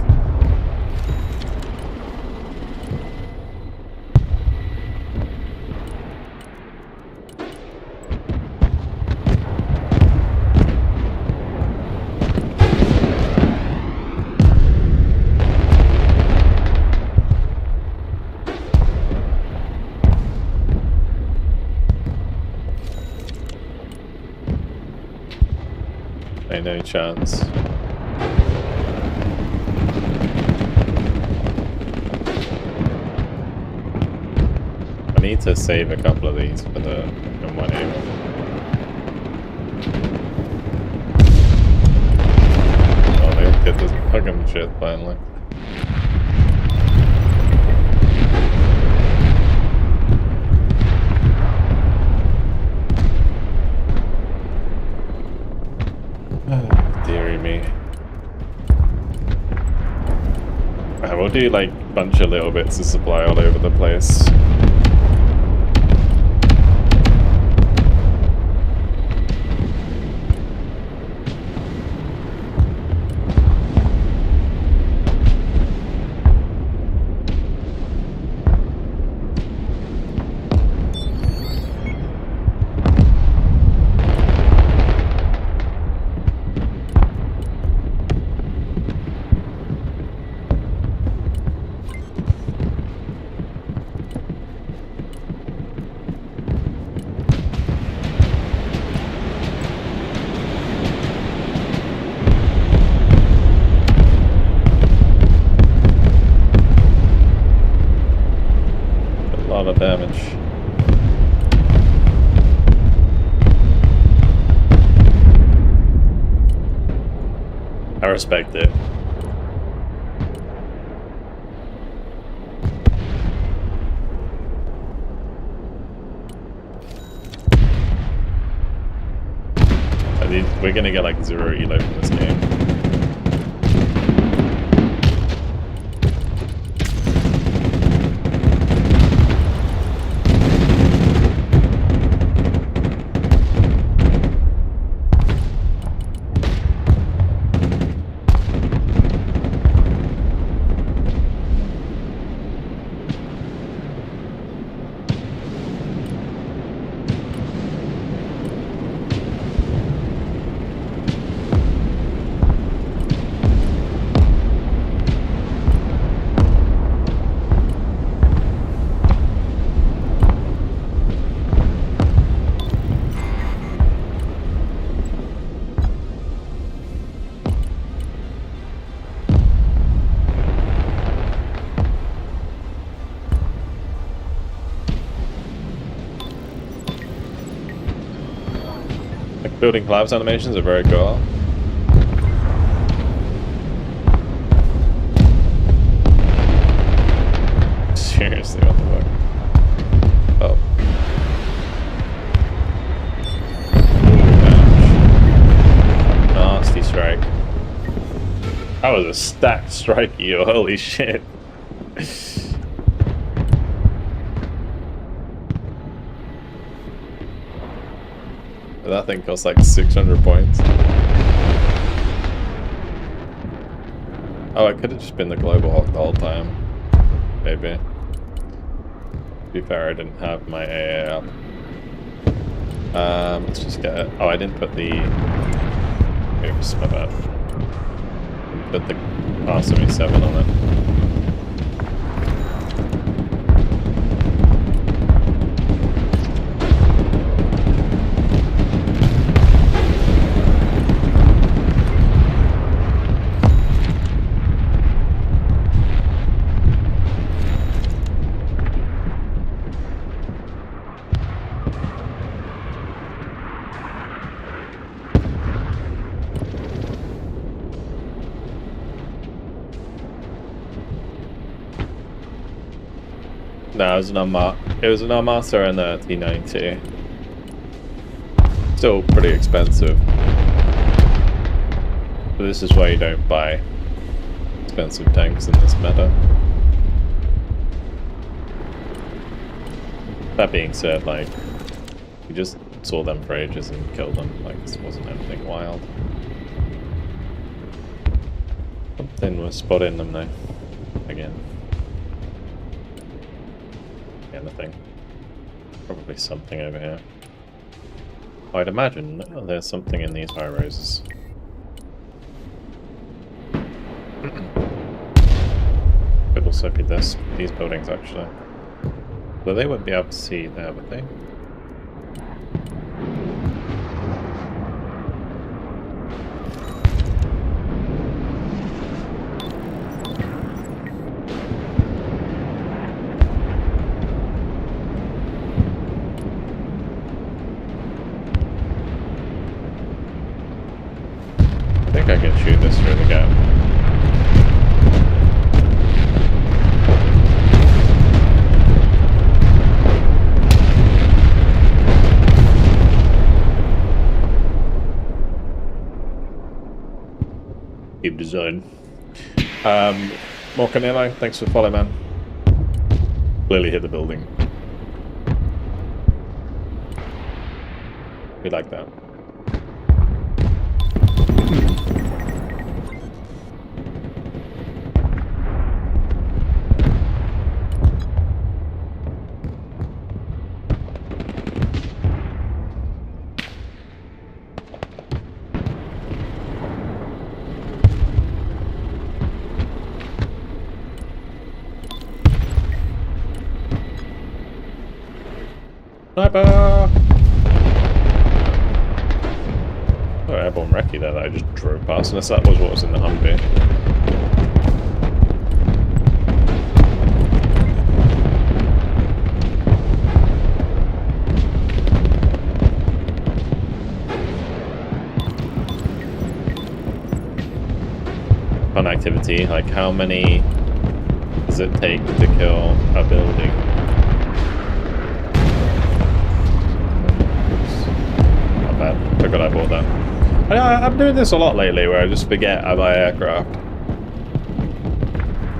Ain't no chance. I need to save a couple of these for the M1A1. Oh, they get this fucking shit finally. roomy. We'll do like a bunch of little bits of supply all over the place. Of damage. I respect it. We're gonna get like 0 elo from this game. Building collapse animations are very cool. Seriously, what the fuck? Oh. Nasty strike. That was a stacked strike, you holy shit. That thing costs like 600 points. Oh, it could have just been the global hawk the whole time. Maybe. To be fair, I didn't have my AA up. Let's just get it. Oh, I didn't put the... Oops, my bad. Put the R77 on it. No, it was an Armata and a T90. Still pretty expensive. But this is why you don't buy expensive tanks in this meta. That being said, like, we just saw them for ages and killed them. Like, this wasn't anything wild. Something was spotting them now. Again. Anything. Probably something over here. I'd imagine there's something in these high rises. Could also be these buildings actually. Though they wouldn't be able to see there, would they? I can shoot this through the gap. Game design. Morcanello, thanks for the follow, man. Clearly hit the building. We like that. Sniper! Oh, airborne recce there that I just drove past, unless that was what was in the Humvee. Fun activity, like how many does it take to kill a building? Forgot I bought that. I'm doing this a lot lately where I just forget I buy aircraft.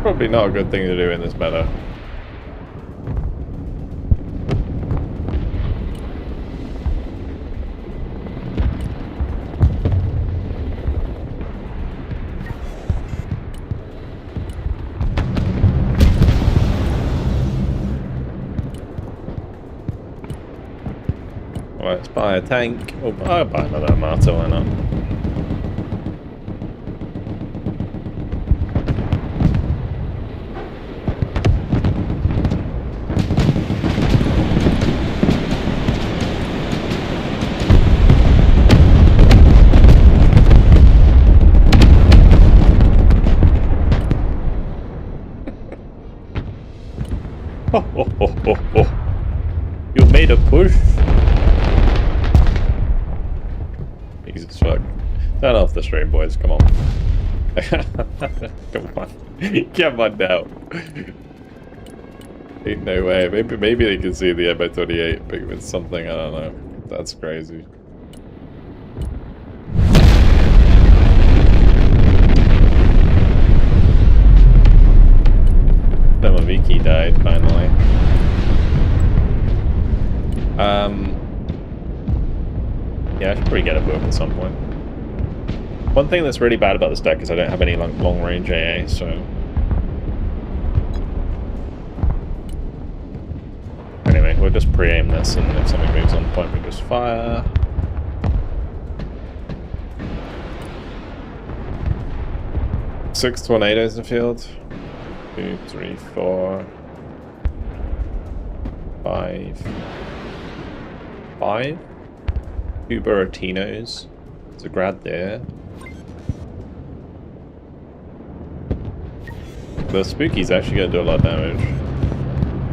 Probably not a good thing to do in this meta. Let's buy a tank. Oh, I'll buy another Armata, why not? Oh. You made a push? Jesus fuck. Turn off the stream, boys. Come on. Come on. Come on now. Ain't no way. Maybe they can see the MO28 big with something. I don't know. That's crazy. Viki died finally. Yeah, I should probably get a book at some point. One thing that's really bad about this deck is I don't have any long range AA, so. Anyway, we'll just pre-aim this, and if something moves on point, we just fire. Six tornadoes in the field. 2, 3, 4, 5. 5? 2 Buratinos. There's a grad there. The Spooky's actually gonna do a lot of damage.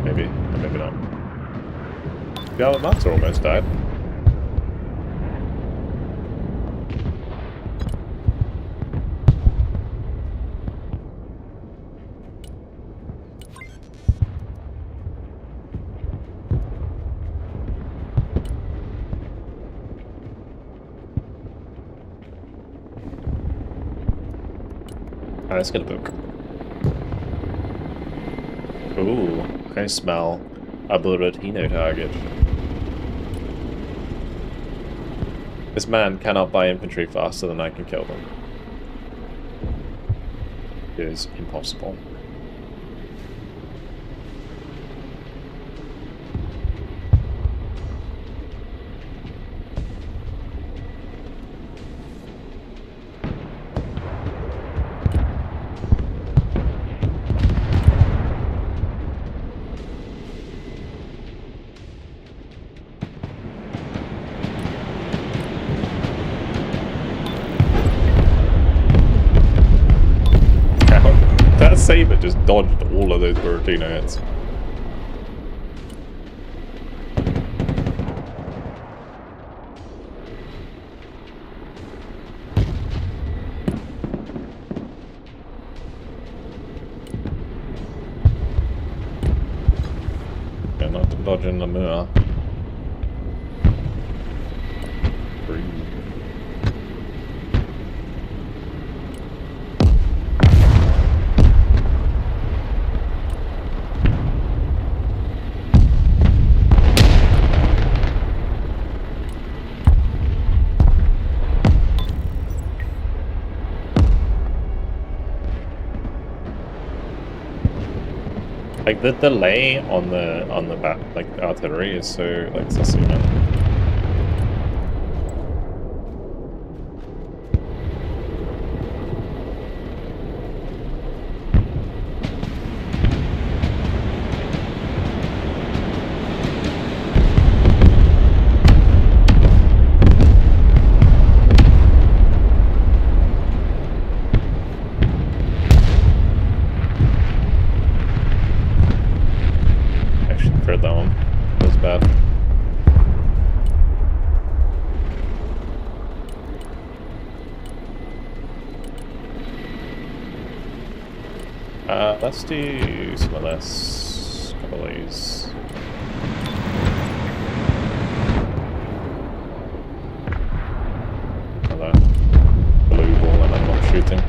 Maybe, or maybe not. The other Master almost died. Let's get a book. Ooh, I smell a Buratino target. This man cannot buy infantry faster than I can kill them. It is impossible. Saber just dodged all of those Buratino hits. Yeah, not dodging the Moor. Like the delay on the back, like artillery is so like sussy, man. That one was bad. Let's do some of this. Couple of these. Another blue ball and I'm not shooting.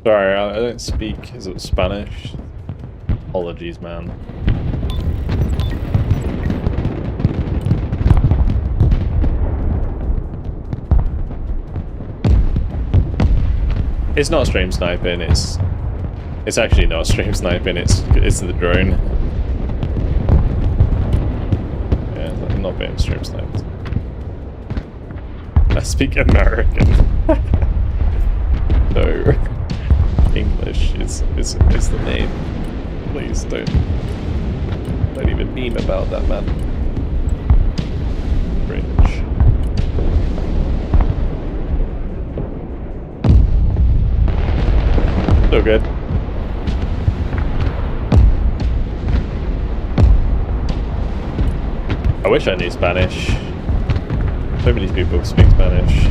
Sorry, I don't speak. Is it Spanish? Apologies, man. It's not stream sniping. It's actually not stream sniping. It's the drone. Yeah, I'm not being stream sniped. I speak American. No. English is the name. Please don't even meme about that, man. Cringe. So good. I wish I knew Spanish. So many people speak Spanish.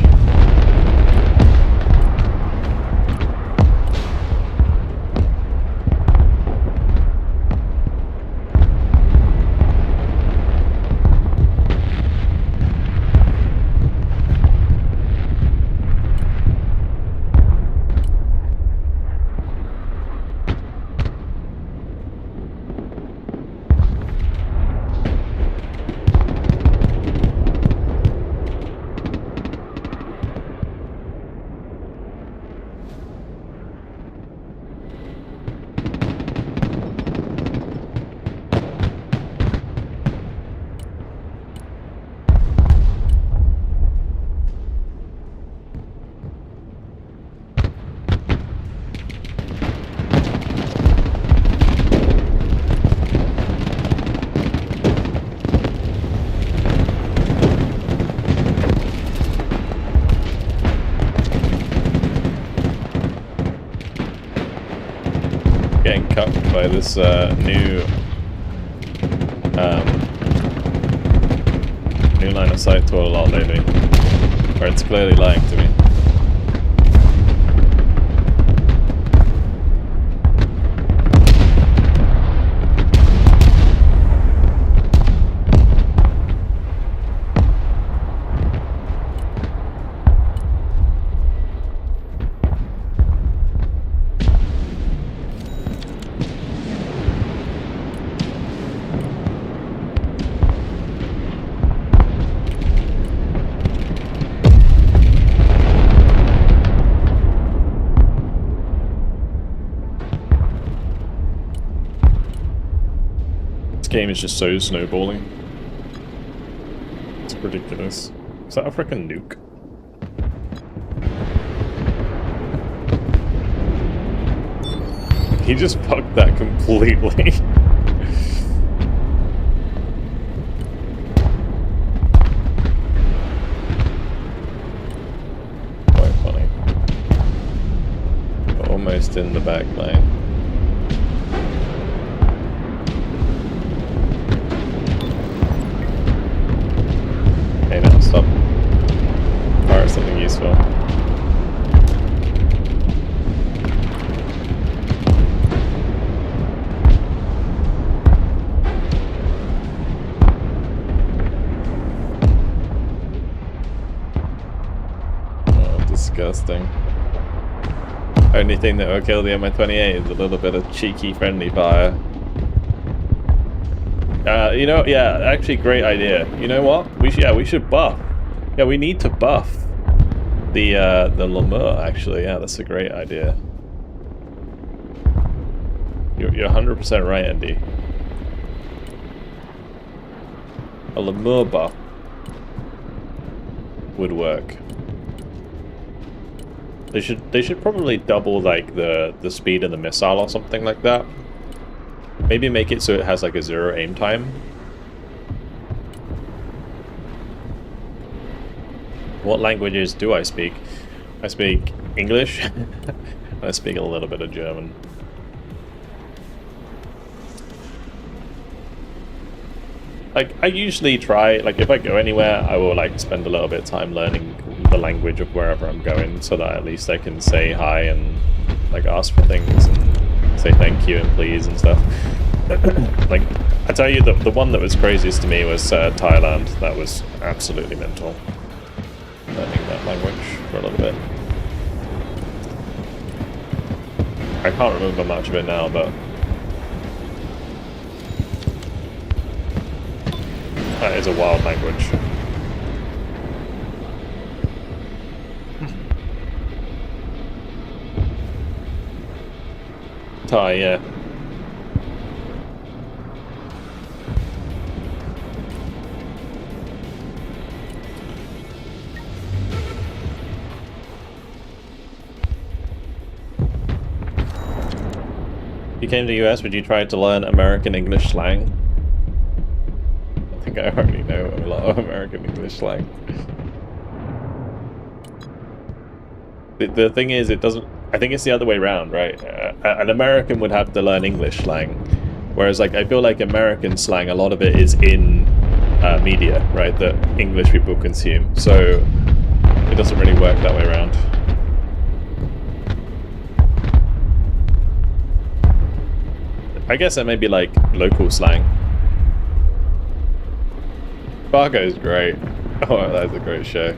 Getting cucked by this new line of sight tool a lot lately, where it's clearly lying to me. Game is just so snowballing. It's ridiculous. Is that a frickin' nuke? He just bugged that completely. Quite funny. almost in the back line. Okay, now stop. Fire something useful. Oh, disgusting. Only thing that will kill the Mi-28 is a little bit of cheeky friendly fire. You know, yeah, actually, great idea. You know what? We should buff. Yeah, we need to buff the Lemur. Actually, yeah, that's a great idea. You're 100% right, Andy. A Lemur buff would work. They should probably double like the speed of the missile or something like that. Maybe make it so it has like a 0 aim time. What languages do I speak? I speak English. I speak a little bit of German. Like, I usually try, like, if I go anywhere, I will, like, spend a little bit of time learning the language of wherever I'm going, so that at least I can say hi and, like, ask for things and say thank you and please and stuff. Like, I tell you, the one that was craziest to me was Thailand. That was absolutely mental. Learning that language for a little bit. I can't remember much of it now, but that is a wild language. Thai, yeah. If you came to the US, would you try to learn American English slang? I think I already know a lot of American English slang. The thing is, it doesn't... I think it's the other way around, right? An American would have to learn English slang, whereas, like, I feel like American slang, a lot of it is in media, right, that English people consume, so it doesn't really work that way around. I guess that may be, like, local slang. Fargo's great. Oh, that's a great show.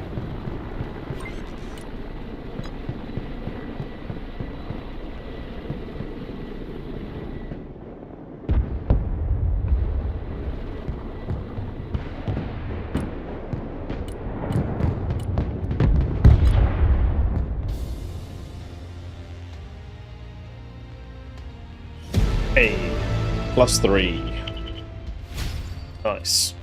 Hey, +3. Nice.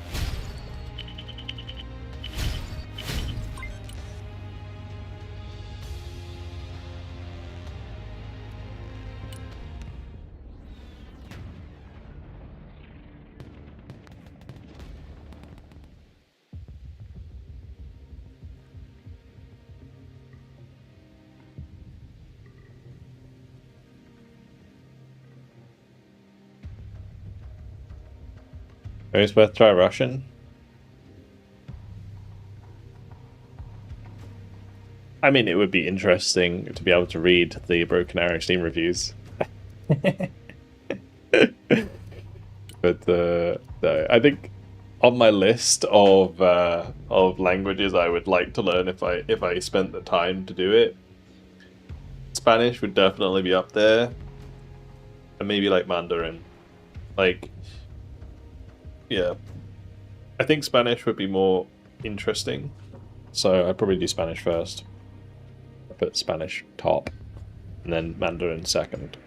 Maybe it's worth try Russian. I mean, it would be interesting to be able to read the Broken Arrow Steam reviews. But no, I think on my list of languages I would like to learn if I spent the time to do it, Spanish would definitely be up there, and maybe like Mandarin. Like, yeah, I think Spanish would be more interesting, so I'd probably do Spanish first. I put Spanish top, and then Mandarin second.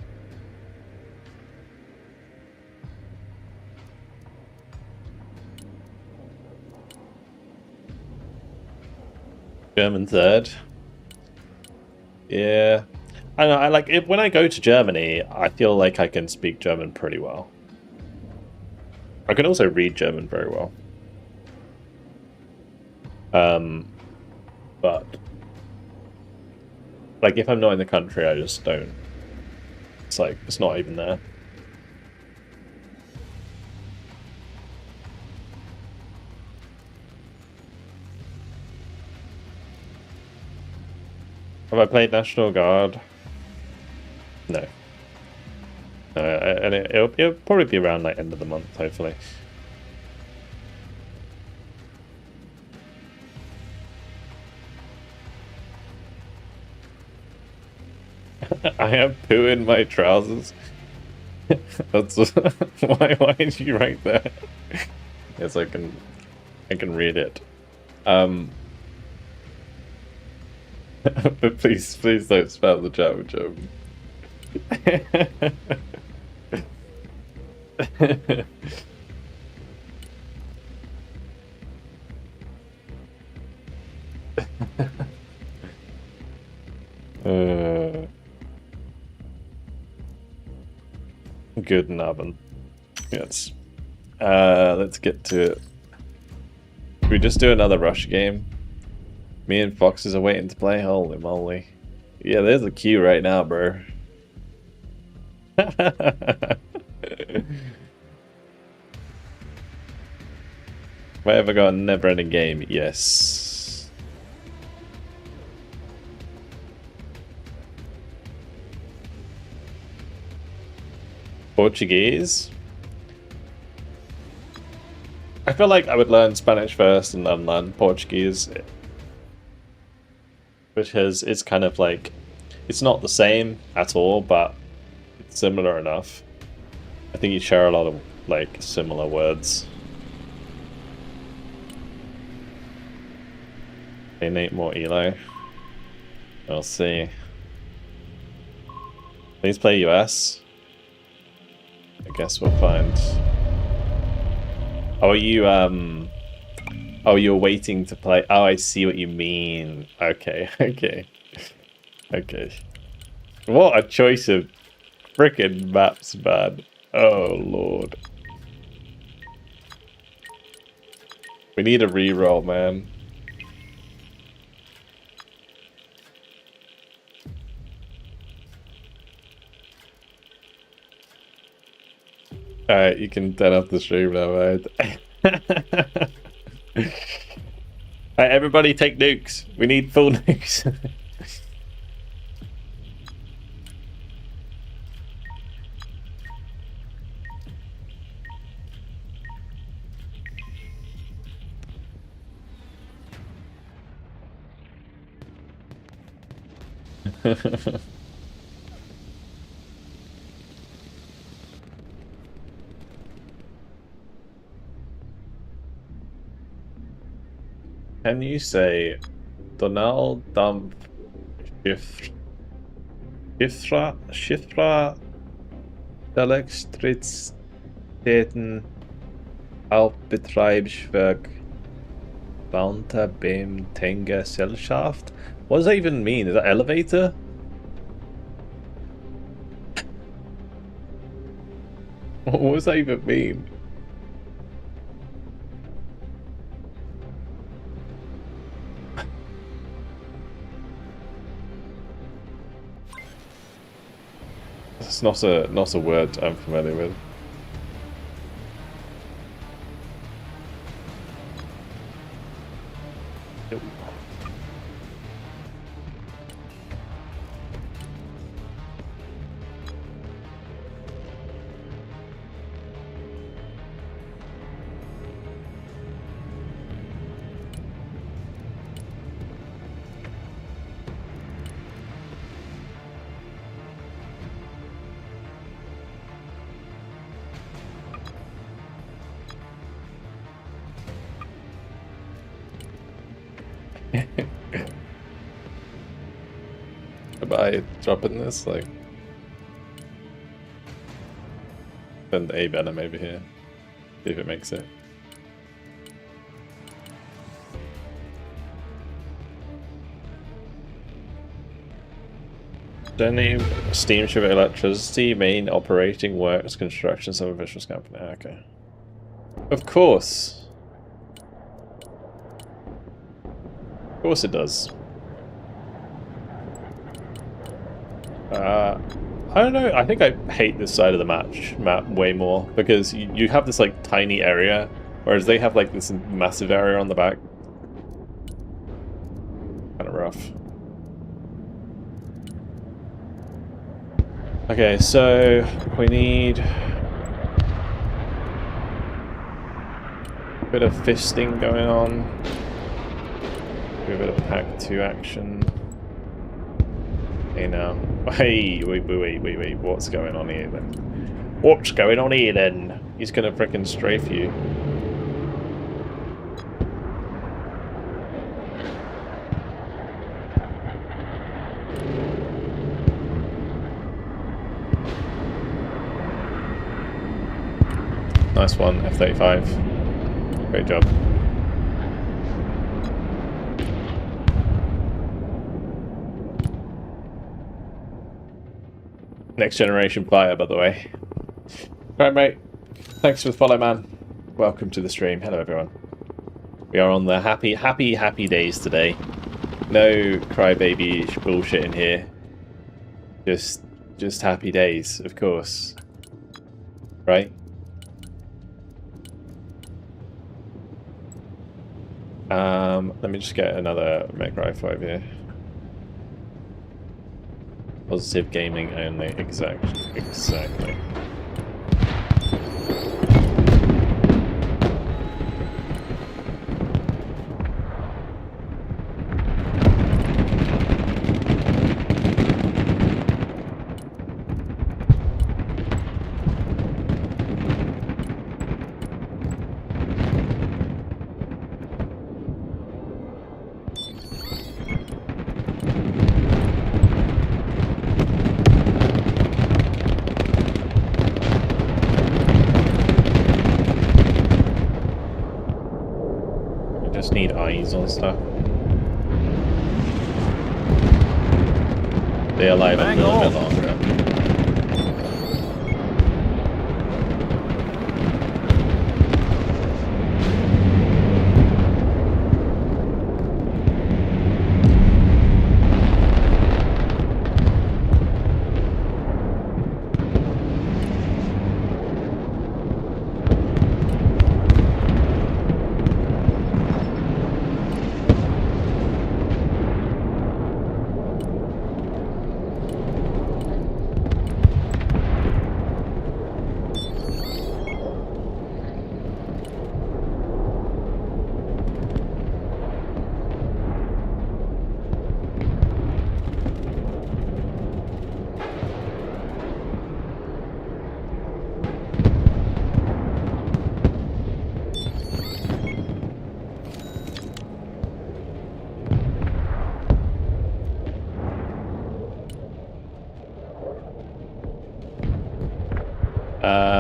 German third. Yeah, I know. I like it when I go to Germany. I feel like I can speak German pretty well. I can also read German very well. But like if I'm not in the country, I just don't It's like, it's not even there. Have I played National Guard? No. And it'll probably be around like end of the month, hopefully. I have poo in my trousers. That's why did you write that? Yes, I can read it. But please don't spell the Java joke. Good oven. Yes. Let's get to it. Should we just do another rush game? Me and Foxes are waiting to play. Holy moly. Yeah, there's a queue right now, bro. Have I ever got a never-ending game? Yes. Portuguese? I feel like I would learn Spanish first and then learn Portuguese. Because it's kind of like, it's not the same at all, but it's similar enough. I think you share a lot of like similar words. They need more Elo. We'll see. Please play US. I guess we'll find. Oh, are you oh, you're waiting to play. Oh, I see what you mean. Okay, okay. Okay. What a choice of frickin' maps, man. Oh, Lord. We need a reroll, man. Alright, you can turn off the stream now, right? Alright, everybody take nukes. We need full nukes. Can you say Donald Dump Schifra Elektrizitäten Hauptbetriebswerk Bounter beim Tengesellschaft? What does that even mean? Is that elevator? What does that even mean? It's not a word I'm familiar with. By dropping this, like, send a venom over here, see if it makes it. Any steamship electricity, main operating works, construction, some officials company. Okay. Of course. Of course it does. I don't know. I think I hate this side of the map way more because you have this like tiny area, whereas they have like this massive area on the back. Kind of rough. Okay, so we need a bit of fisting going on. A bit of Pack 2 action. Hey now. Hey, wait, what's going on here then? What's going on here then? He's gonna frickin' strafe you. Nice one, F-35. Great job. Next generation player, by the way. Right, mate. Thanks for the follow, man. Welcome to the stream. Hello, everyone. We are on the happy days today. No crybaby bullshit in here. Just happy days, of course. Right? Let me just get another mech rifle over here. Positive gaming only, exactly. Need eyes on stuff. They are alive a little bit longer.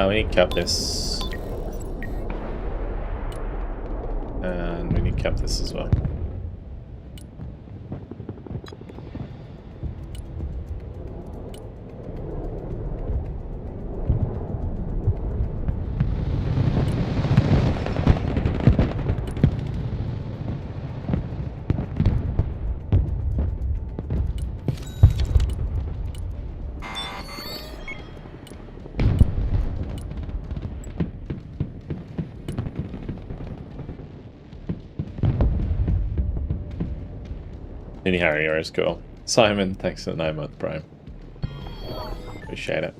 We need to cap this. And we need to cap this as well. Any Harry is cool. Simon, thanks for the 9-month Prime. Appreciate it.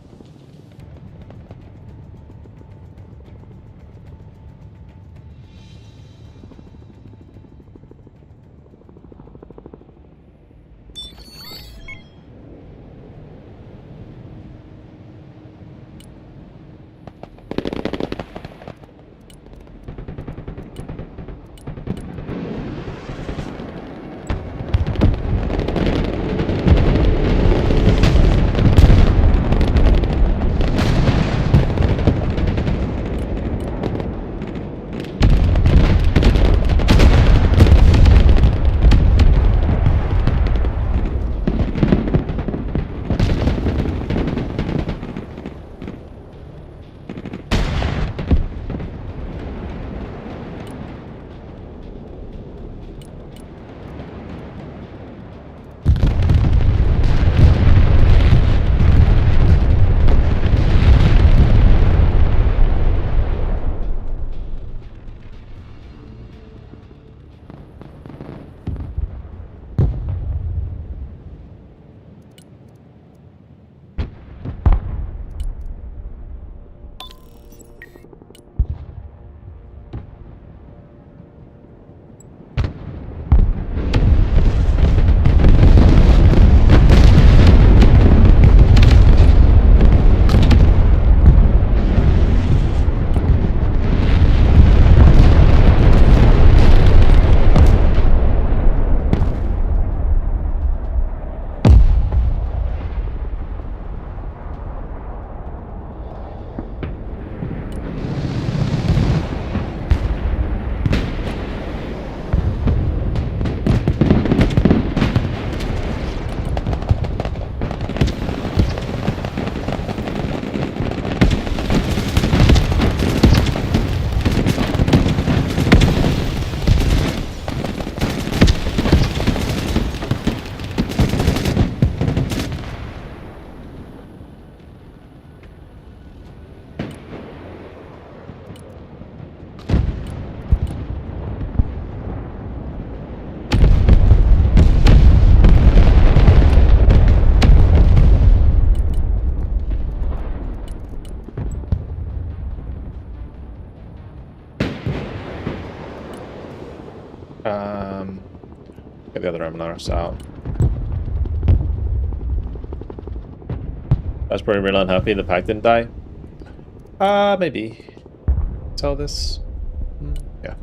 Get the other MLS out. That's probably real unhappy the pack didn't die. Maybe. Sell this. Yeah.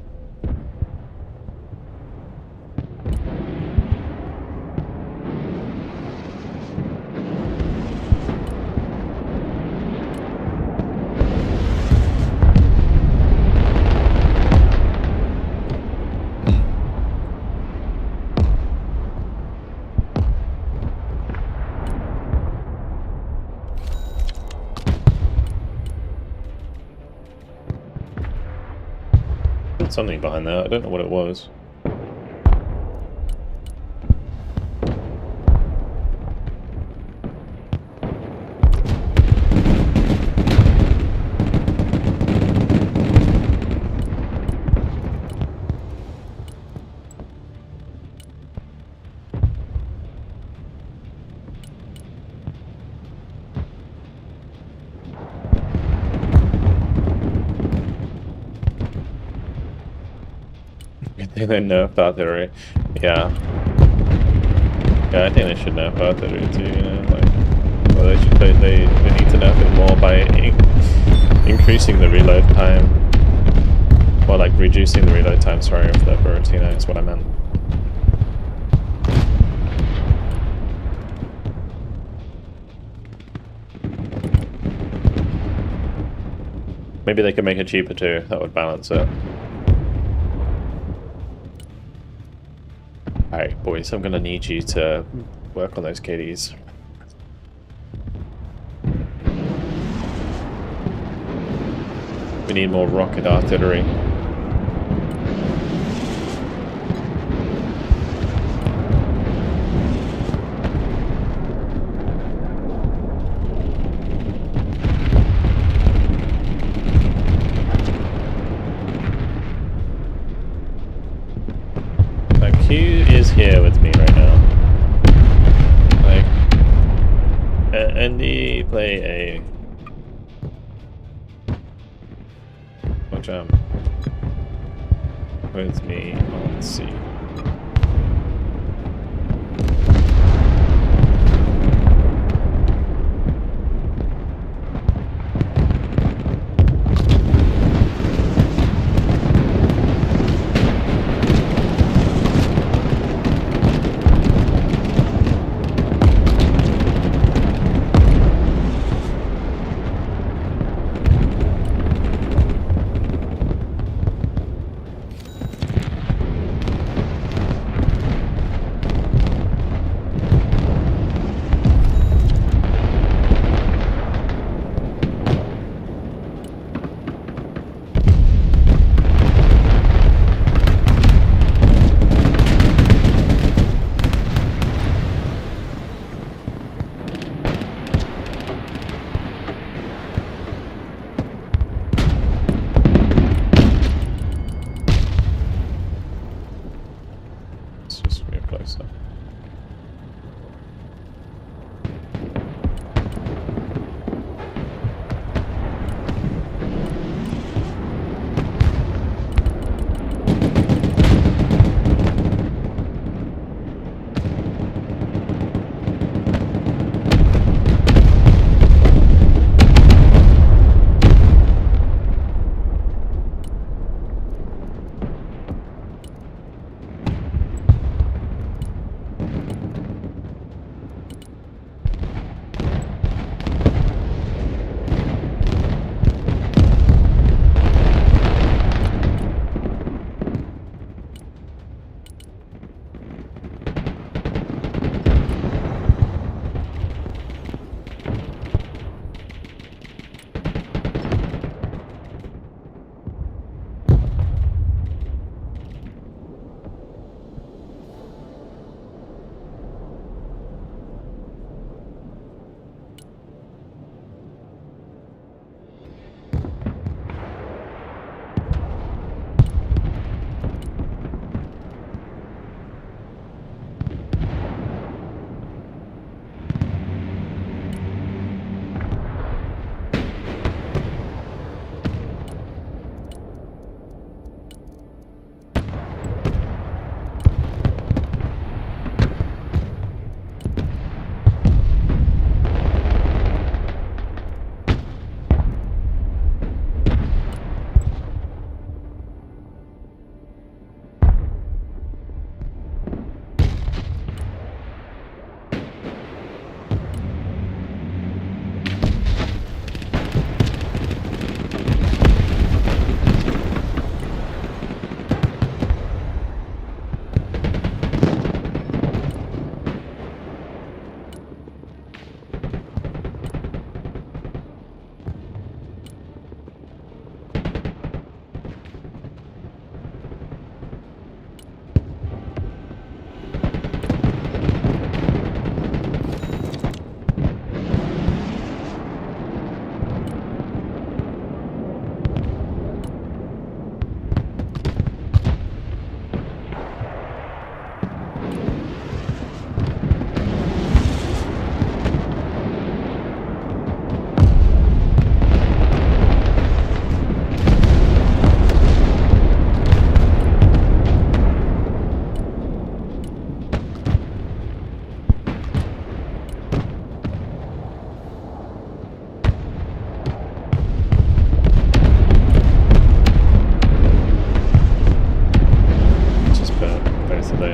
Something behind there. I don't know what it was. They nerfed artillery. Yeah. Yeah, I think they should nerf artillery too, you know, like, well, they need to nerf it more by increasing the reload time. Or like reducing the reload time, sorry, of the Buratino is what I meant. Maybe they could make it cheaper too, that would balance it. Alright, boys, I'm gonna need you to work on those KDs. We need more rocket artillery. Q is here with me right now. Like, Andy, play a... jump with me on C.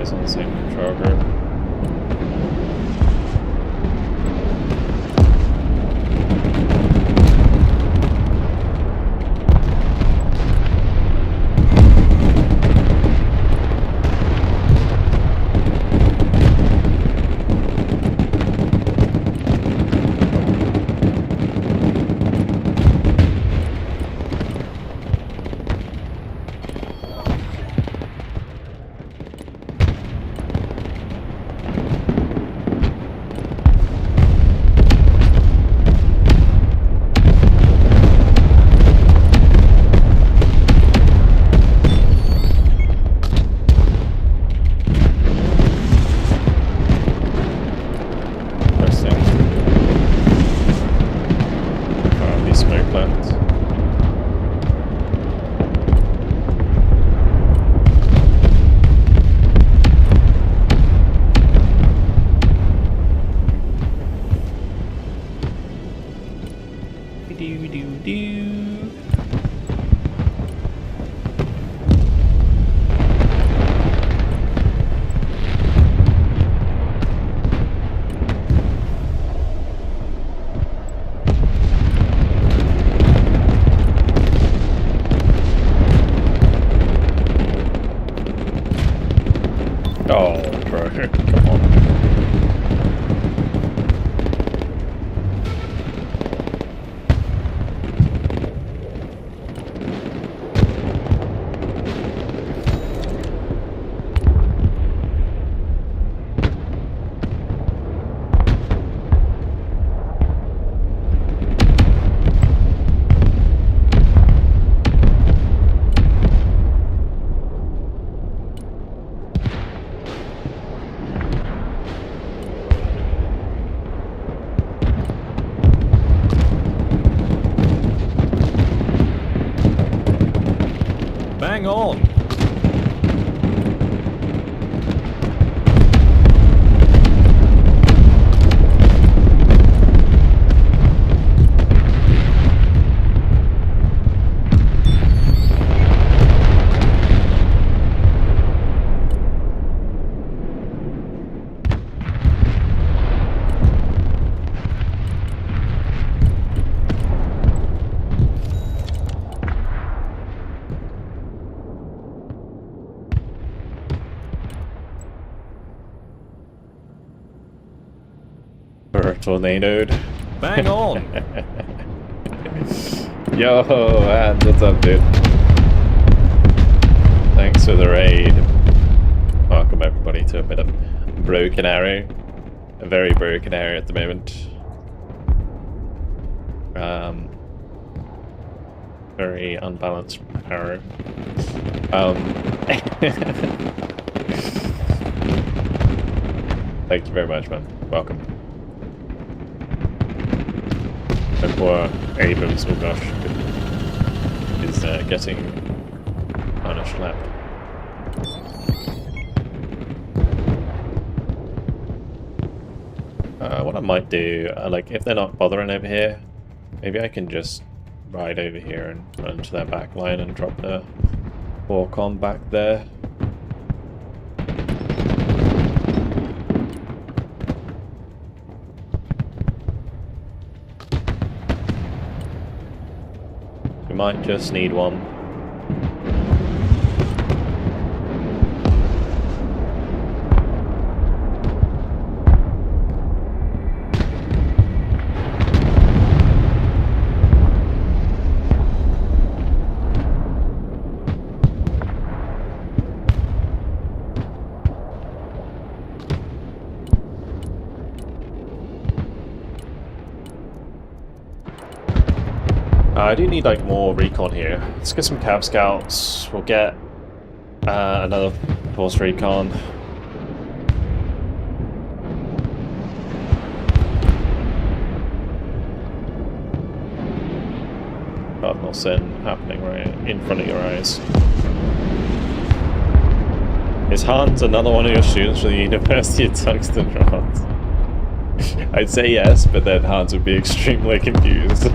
guys on the same control group. Oh, bro, come on. Bang on! Tornadoed. Bang on! Yo, man, what's up, dude? Thanks for the raid. Welcome everybody to a bit of broken arrow. A very broken area at the moment. Very unbalanced arrow. Thank you very much, man. Welcome. My poor Abrams, oh gosh, is getting on a schlep. What I might do, like, if they're not bothering over here, maybe I can just ride over here and run to their back line and drop the Vulcan back there. We might just need one. I do need like more recon here. Let's get some Cav Scouts. We'll get another Force Recon. Cardinal Sin happening right in front of your eyes. Is Hans another one of your students from the University of Tungsten Rods? I'd say yes, but then Hans would be extremely confused.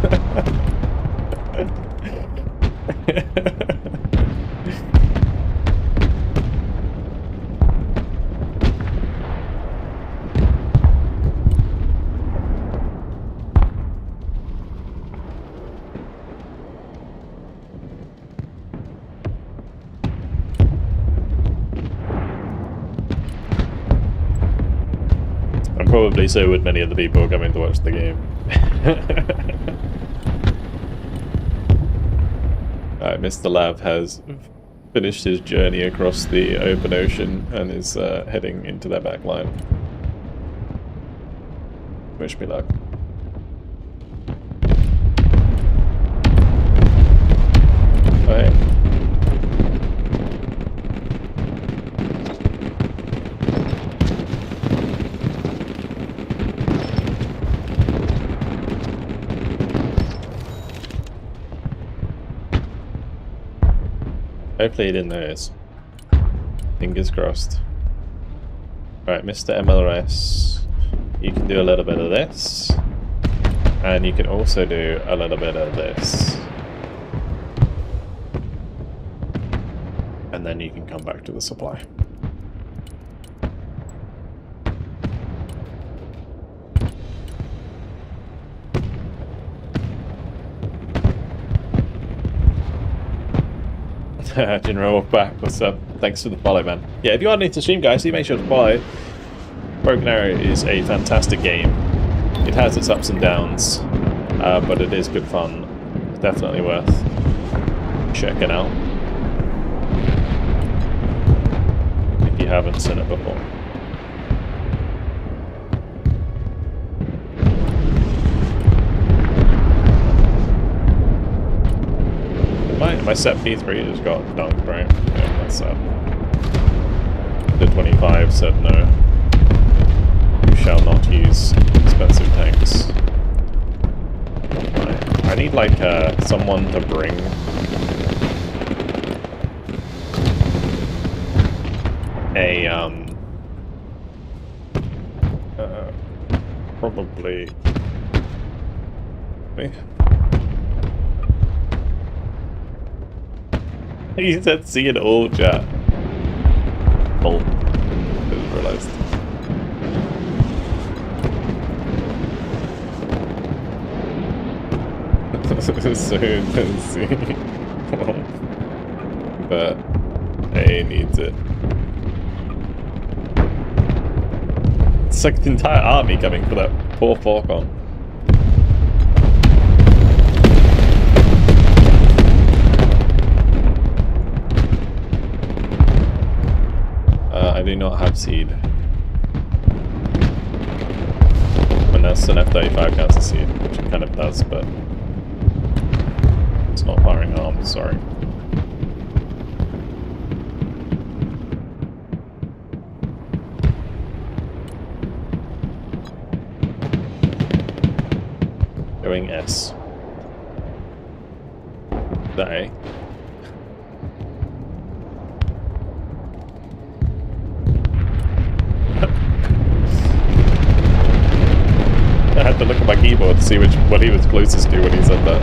probably so would many of the people coming to watch the game. Alright, Mr. Lav has finished his journey across the open ocean and is heading into their back line. Wish me luck. Alright. Hopefully he didn't notice. Fingers crossed. Alright, Mr. MLRS, you can do a little bit of this. And you can also do a little bit of this. And then you can come back to the supply. General back, what's up? Thanks for the follow, man. Yeah, if you are new to stream, guys, you make sure to follow. Broken Arrow is a fantastic game. It has its ups and downs, but it is good fun. It's definitely worth checking out if you haven't seen it before. My set P3 just got dunked, right? Yeah, that's sad. The 25 said no. You shall not use expensive tanks. I need like someone to bring a probably me. He said see it all, chat. Oh, just realized. Soon to see. But A needs it. It's like the entire army coming for that poor Falcon. I do not have seed. Unless an F-35 counts as seed, which it kind of does, but it's not firing arms, sorry. Going S. Is that A? I had to look at my keyboard to see what he was closest to when he said that.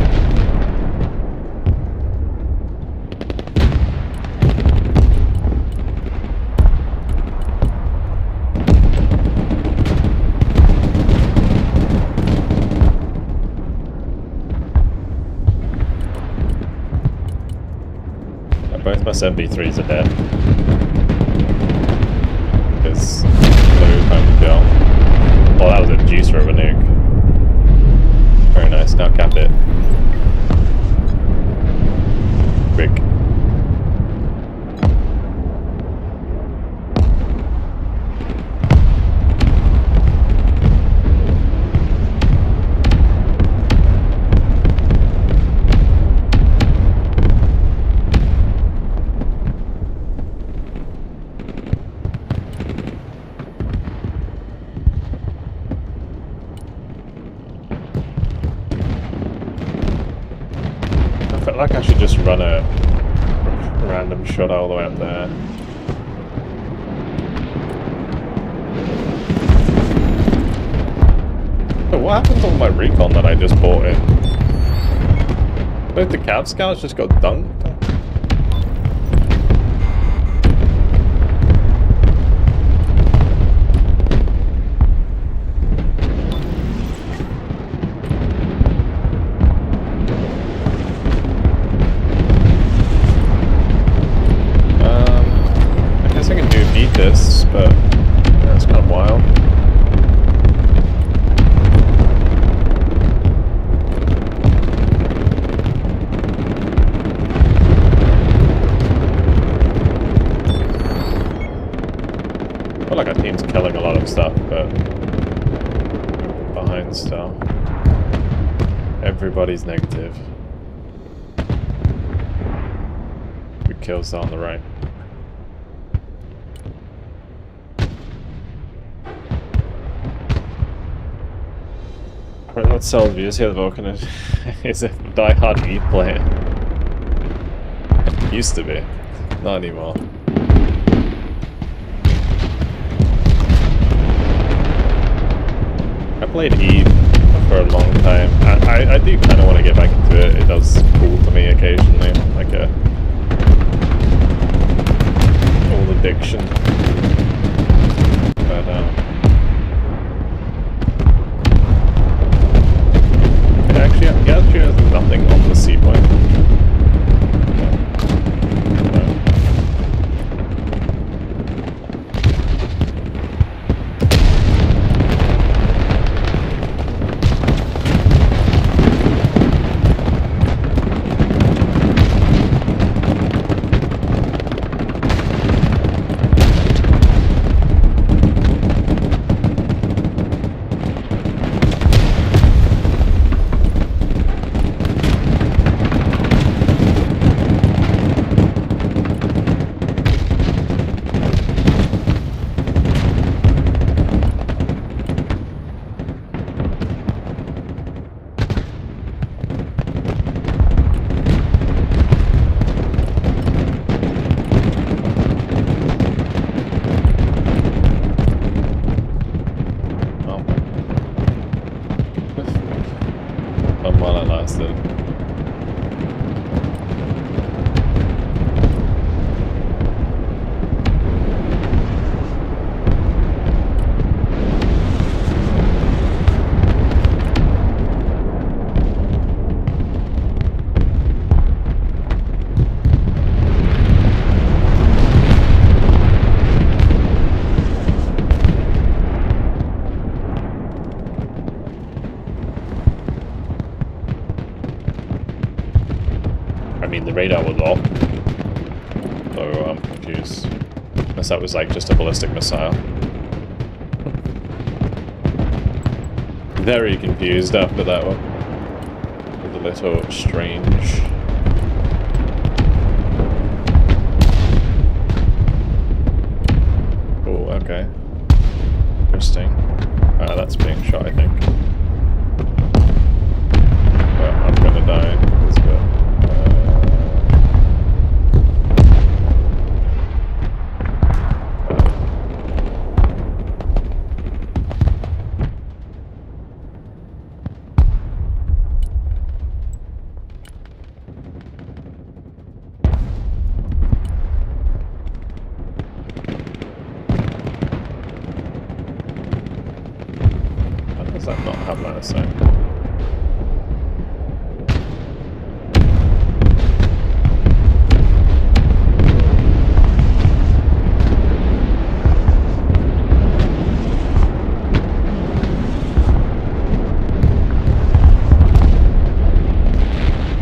Both my 73s are dead. It's low time to kill. Oh, that was a juice for a nuke. Very nice, now cap it. Quick. I felt like I should just run a random shot all the way up there. But what happened to all my recon that I just bought in? Both the Cav Scouts just got dunked? I guess I can do this, but that's kind of wild. I feel like our team's killing a lot of stuff, but behind still. Everybody's negative. Good kills on the right. Right, let's sell views here. The Vulcan is a die-hard Eve player. Used to be, not anymore. I played Eve for a long time. I do kind of want to get back into it. It does cool to me occasionally, like a old addiction. But actually, there's nothing on the sea point. While it lasted. I mean, the radar was off, so I'm confused. Unless that was like just a ballistic missile. Very confused after that one. It was a little strange. Oh, okay. Interesting. That's being shot, I think. Well, I'm gonna die. It's good. Does that not have line of sight?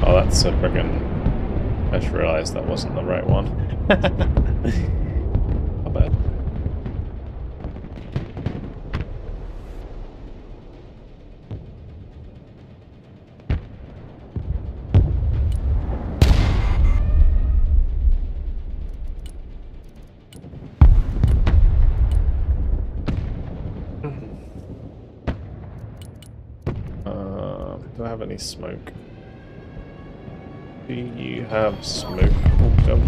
Oh, that's a friggin'... I just realised that wasn't the right one. Not bad. Do I have any smoke? Do you have smoke? Oh,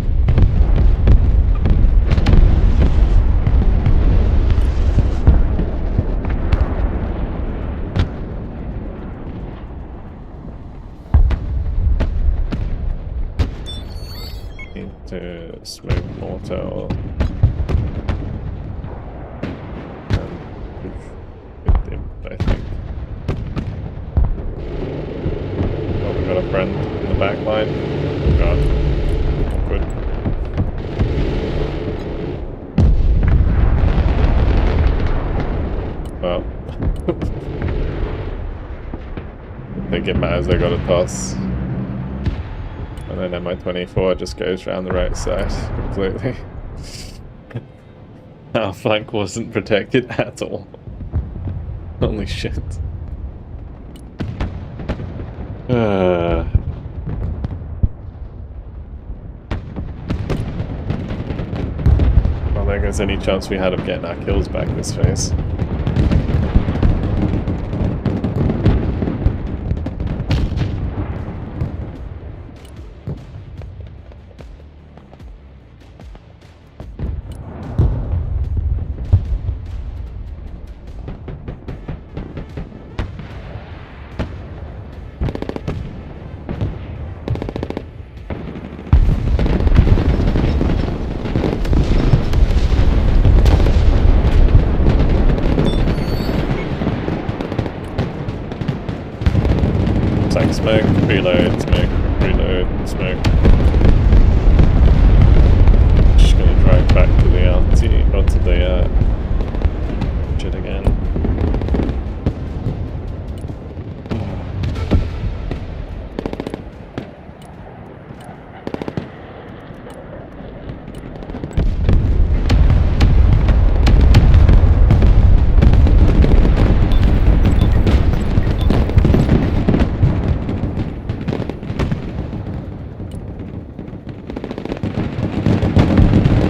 need to smoke mortar. I think. Got a friend in the back line. Oh god. Awkward. Well. They get mad as they got a toss. And then MI-24 just goes around the right side completely. Our flank wasn't protected at all. Holy shit. I don't think there's any chance we had of getting our kills back this phase. Smoke, reload, smoke, reload, smoke. Just gonna drive back to the RT, or to the shit again.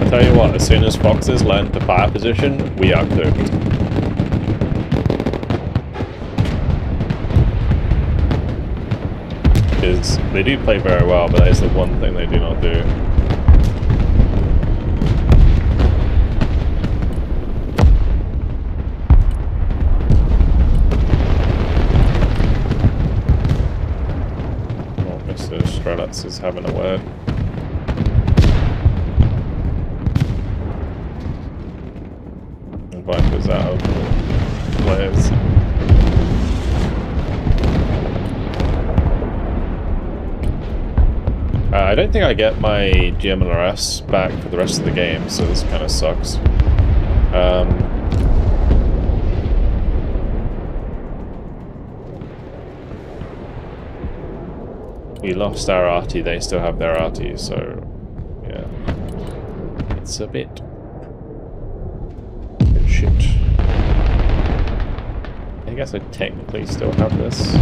Tell you what, as soon as foxes learn to fire position, we are cooked. Because they do play very well, but that is the one thing they do not do. Oh, Mr. Strelats is having a word. Vipers out of players. I don't think I get my GMLRS back for the rest of the game, so this kind of sucks. We lost our RT, they still have their RT, so yeah. It's a bit shit. I guess I technically still have this.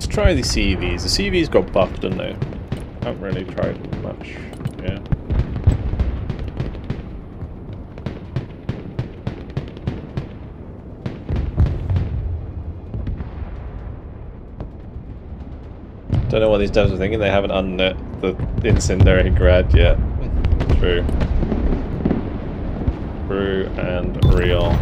Try the CVs. The CVs got buffed, didn't they? I haven't really tried much. Yeah. Don't know what these devs are thinking. They haven't unnet the incendiary grad yet. True. True and real.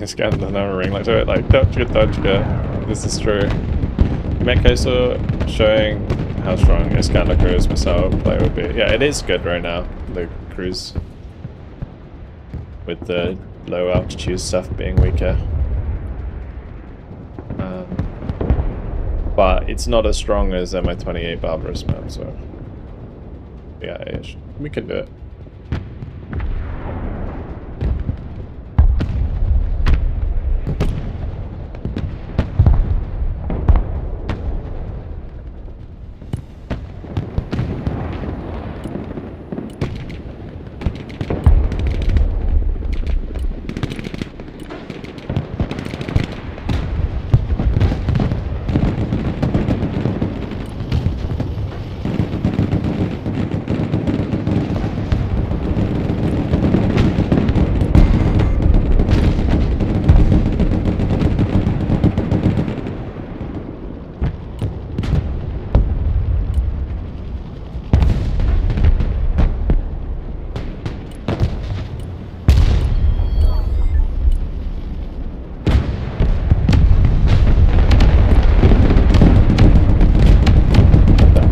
Scan the number ring, like touch it, this is true. Metcoso showing how strong Iskander cruise missile play would be. Yeah, it is good right now, the cruise. With the low altitude stuff being weaker. But it's not as strong as Mi-28 Barbarous, man, so... Yeah, we can do it.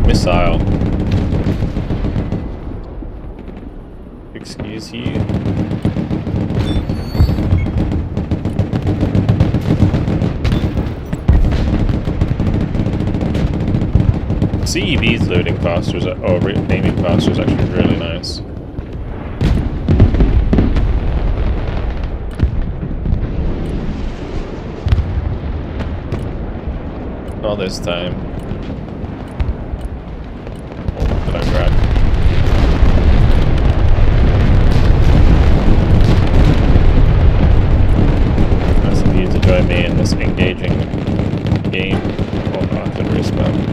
Missile. Excuse you. CEV's loading faster, or aiming faster is actually really nice. Not this time. Oh, did I grab? Nice of you to join me in this engaging game of artillery spam.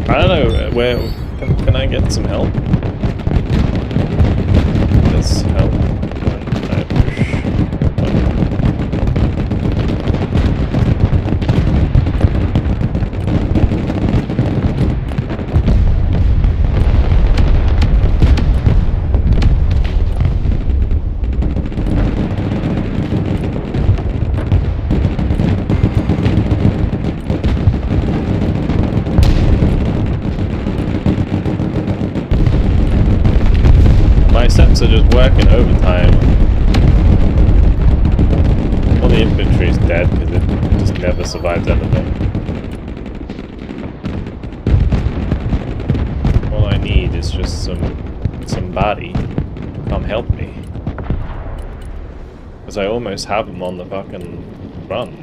I don't know, where can I get some help? Let's help. I push. My steps are just working overtime. All the infantry is dead because it just never survives anything. All I need is just somebody to come help me. Because I almost have them on the fucking run.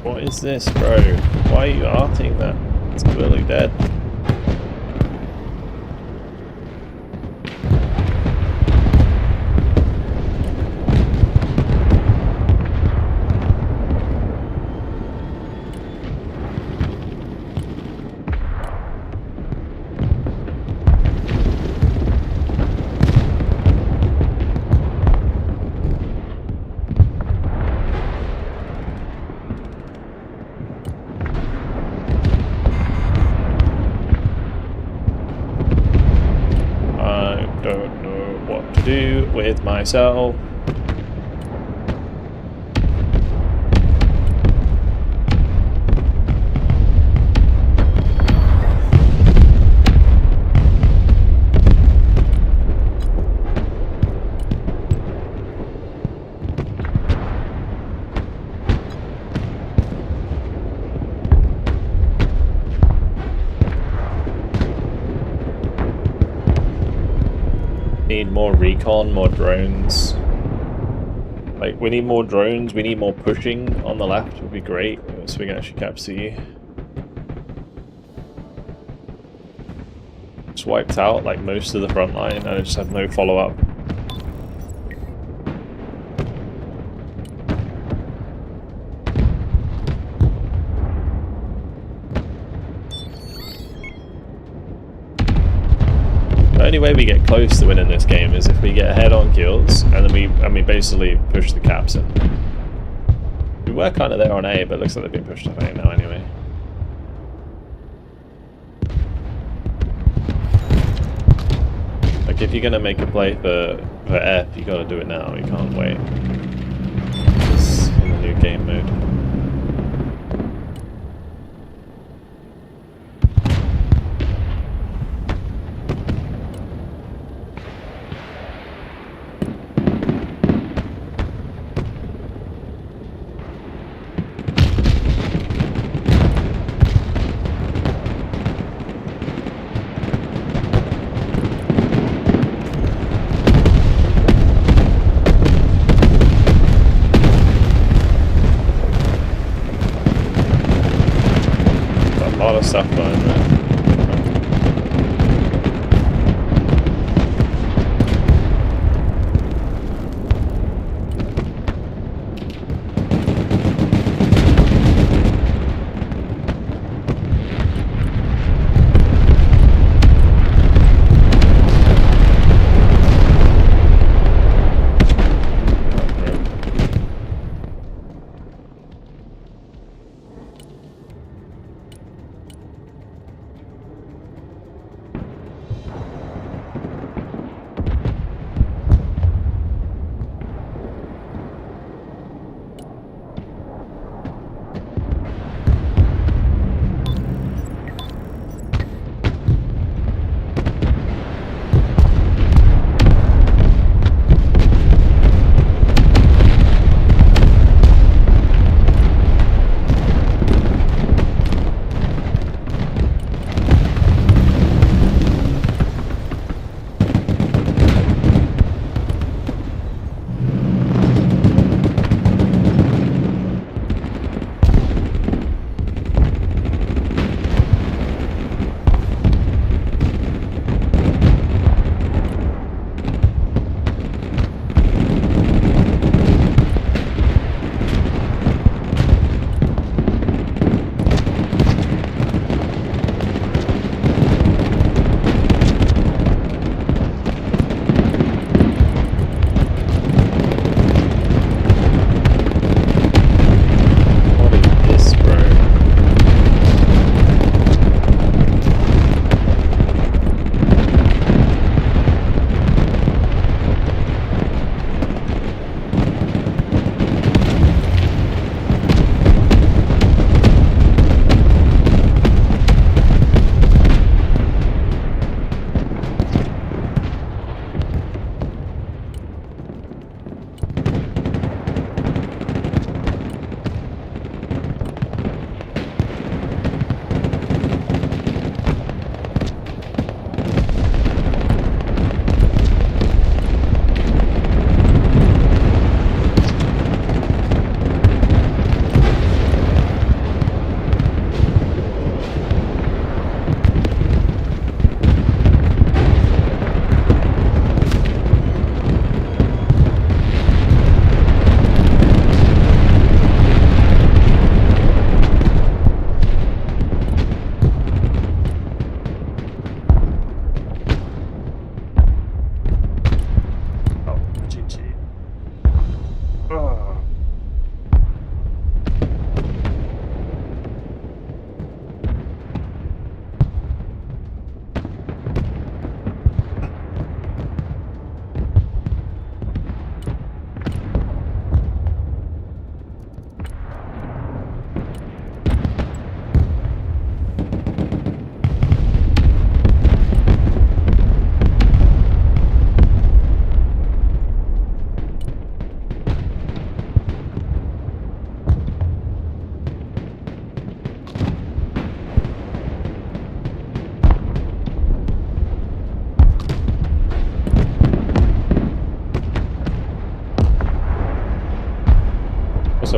What is this, bro? Why are you arting that? It's clearly dead. Don't know what to do with myself. Need more recon, more drones. Like, we need more drones, we need more pushing on the left would be great, so we can actually cap C. Just wiped out like most of the front line and I just have no follow-up. The only way we get close to winning this game is if we get head-on kills and then we basically push the caps in. We were kind of there on A, but it looks like they've been pushed off A now anyway. Like, if you're gonna make a play for F, you gotta do it now. You can't wait. It's in the new game mode.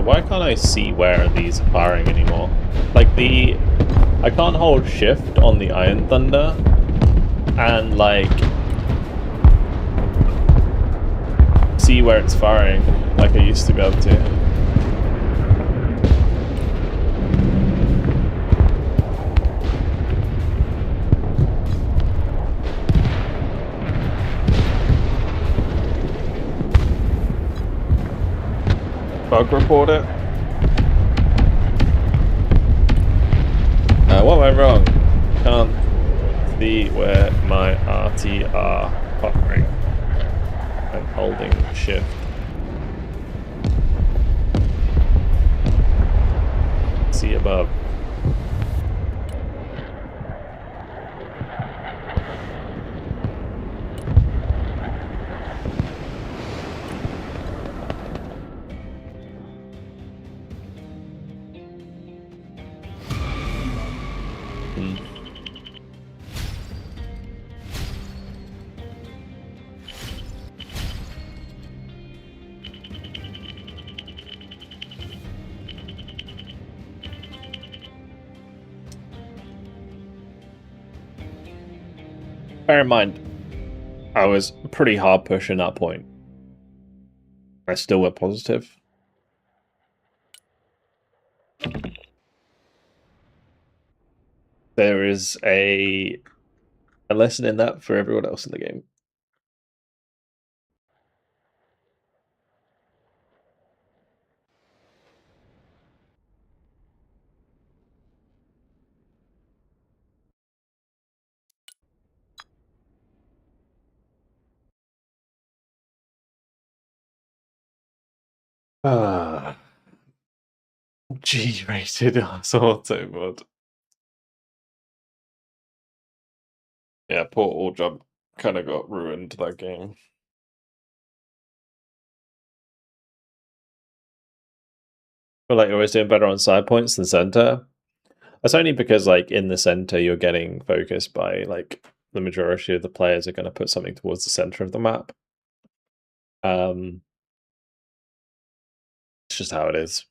So why can't I see where these are firing anymore? Like I can't hold shift on the Iron Thunder and like see where it's firing like I used to be able to. Bug report it. What am I wrong? Can't see where my RT are firing. I'm holding shift. See above. Bear in mind, I was pretty hard pushing that point. I still went positive. There is a lesson in that for everyone else in the game. G-rated auto mod. Yeah, poor all jump kind of got ruined that game. I feel like you're always doing better on side points than center. That's only because, like, in the center, you're getting focused by, like, the majority of the players are going to put something towards the center of the map. It's just how it is.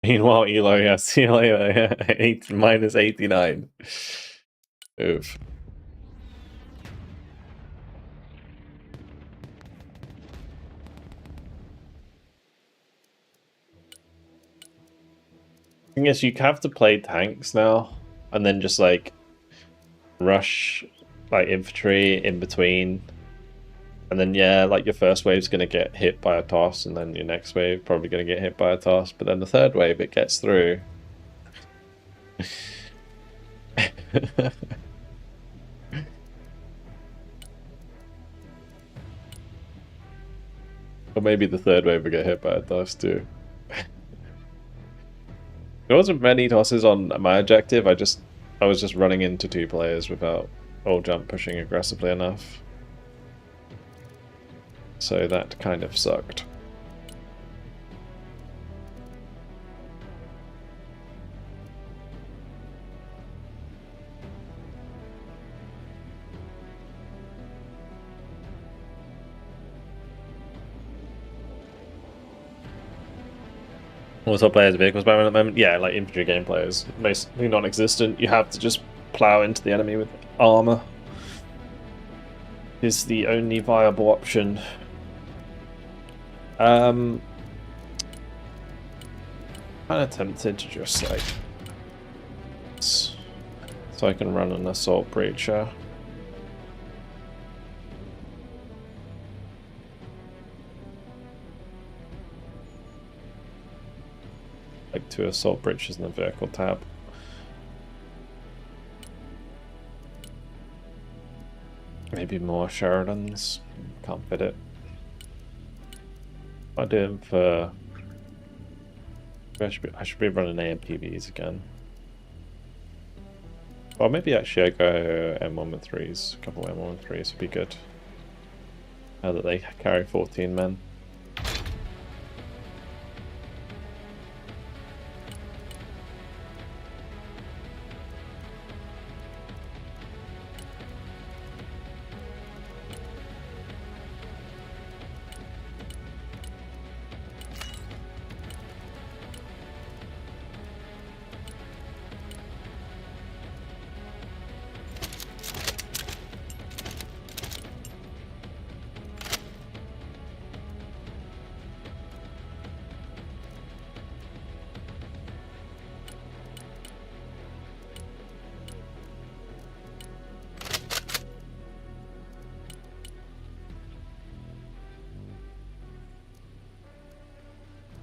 Meanwhile, Elo, yeah, see you later. Minus 89. Oof. I guess you have to play tanks now, and then just like rush like infantry in between, and then yeah, like your first wave's gonna get hit by a toss, and then your next wave probably gonna get hit by a toss, but then the third wave it gets through. Or maybe the third wave will get hit by a toss too. There wasn't many tosses on my objective. I was just running into two players without all jump pushing aggressively enough. So that kind of sucked. Also players vehicles at the moment? Yeah, like infantry game players. Basically non-existent. You have to just plow into the enemy with armor. Is the only viable option. Kind of tempted to just like so I can run an assault breacher. Like 2 assault breaches in the vehicle tab. Maybe more Sheridans. Can't fit it. I do them for. I should be running AMPVs again. Well, maybe actually I go M113s. A couple of M113s would be good. Now that they carry 14 men.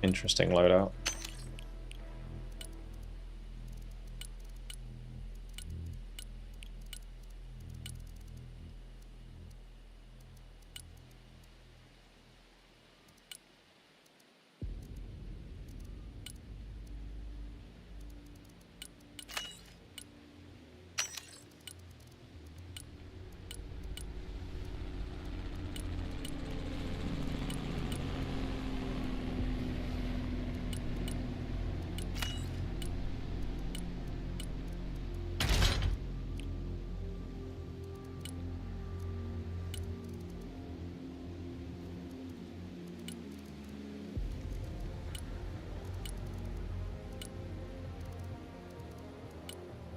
interesting loadout.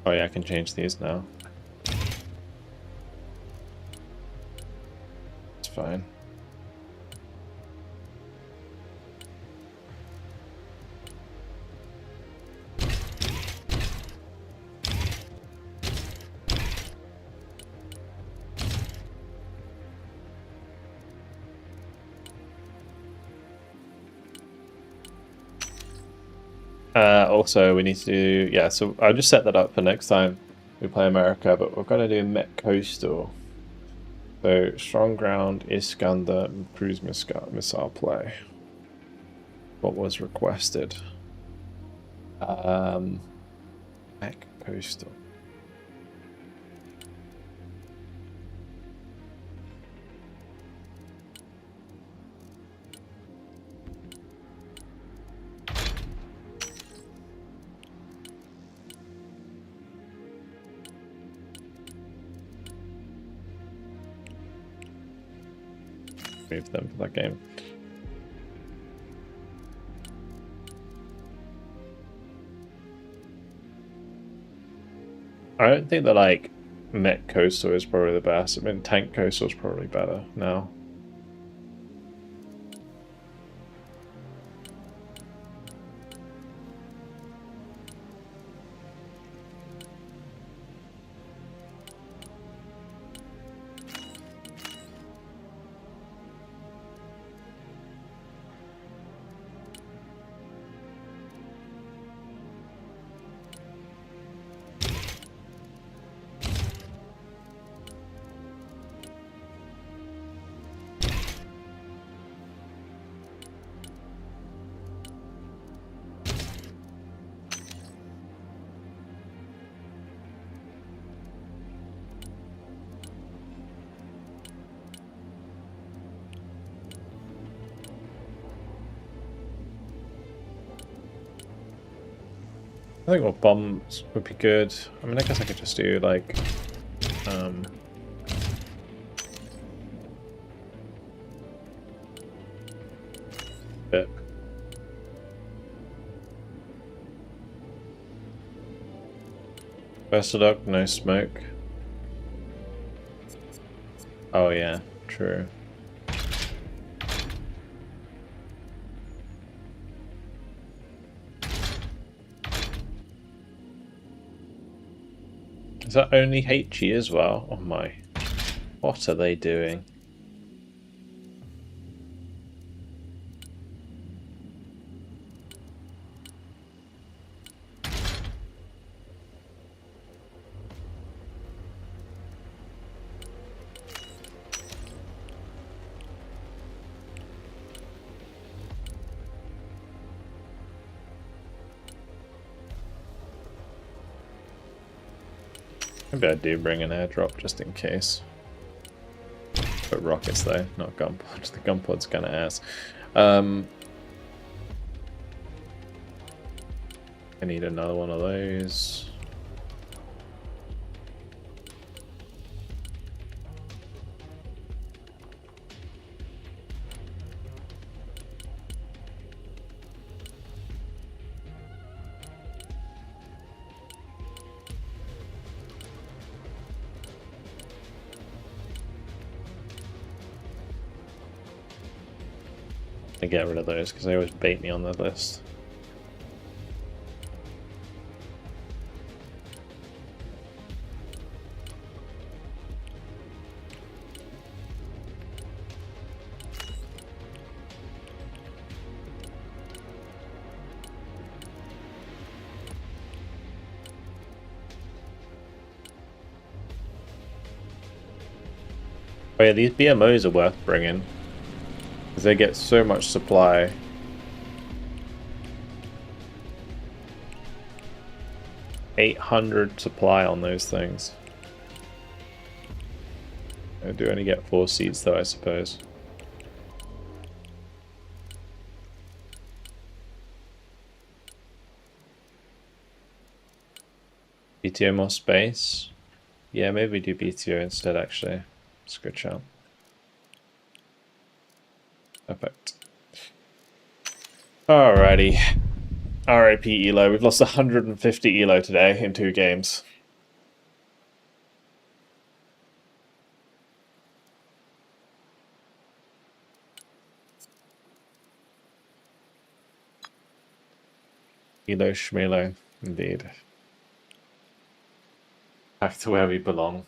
Oh yeah, I can change these now. It's fine. Also, we need to do, yeah, so I'll just set that up for next time we play America, but we're going to do Met Coastal. So, Strong Ground, Iskander, Cruise Missile play. What was requested? Met Coastal. Move them for that game. I don't think that like Met Coastal is probably the best. I mean, Tank Coastal is probably better now. I think what bombs would be good. I mean, I guess I could just do like, bit. Vestodoc, no smoke. Oh yeah, true. Is that only HE as well? Oh my. What are they doing? Maybe I do bring an airdrop just in case. But rockets though, not gun pod. The gun pod's kind of ass. I need another one of those. I get rid of those because they always bait me on the list. Oh yeah, these BMOs are worth bringing. Because they get so much supply. $800 supply on those things. I do only get 4 seeds though, I suppose. BTO more space? Yeah, maybe we do BTO instead actually. It's a good shout. Perfect. Alrighty. RIP Elo. We've lost 150 Elo today in 2 games. Elo Schmelo, indeed. Back to where we belong.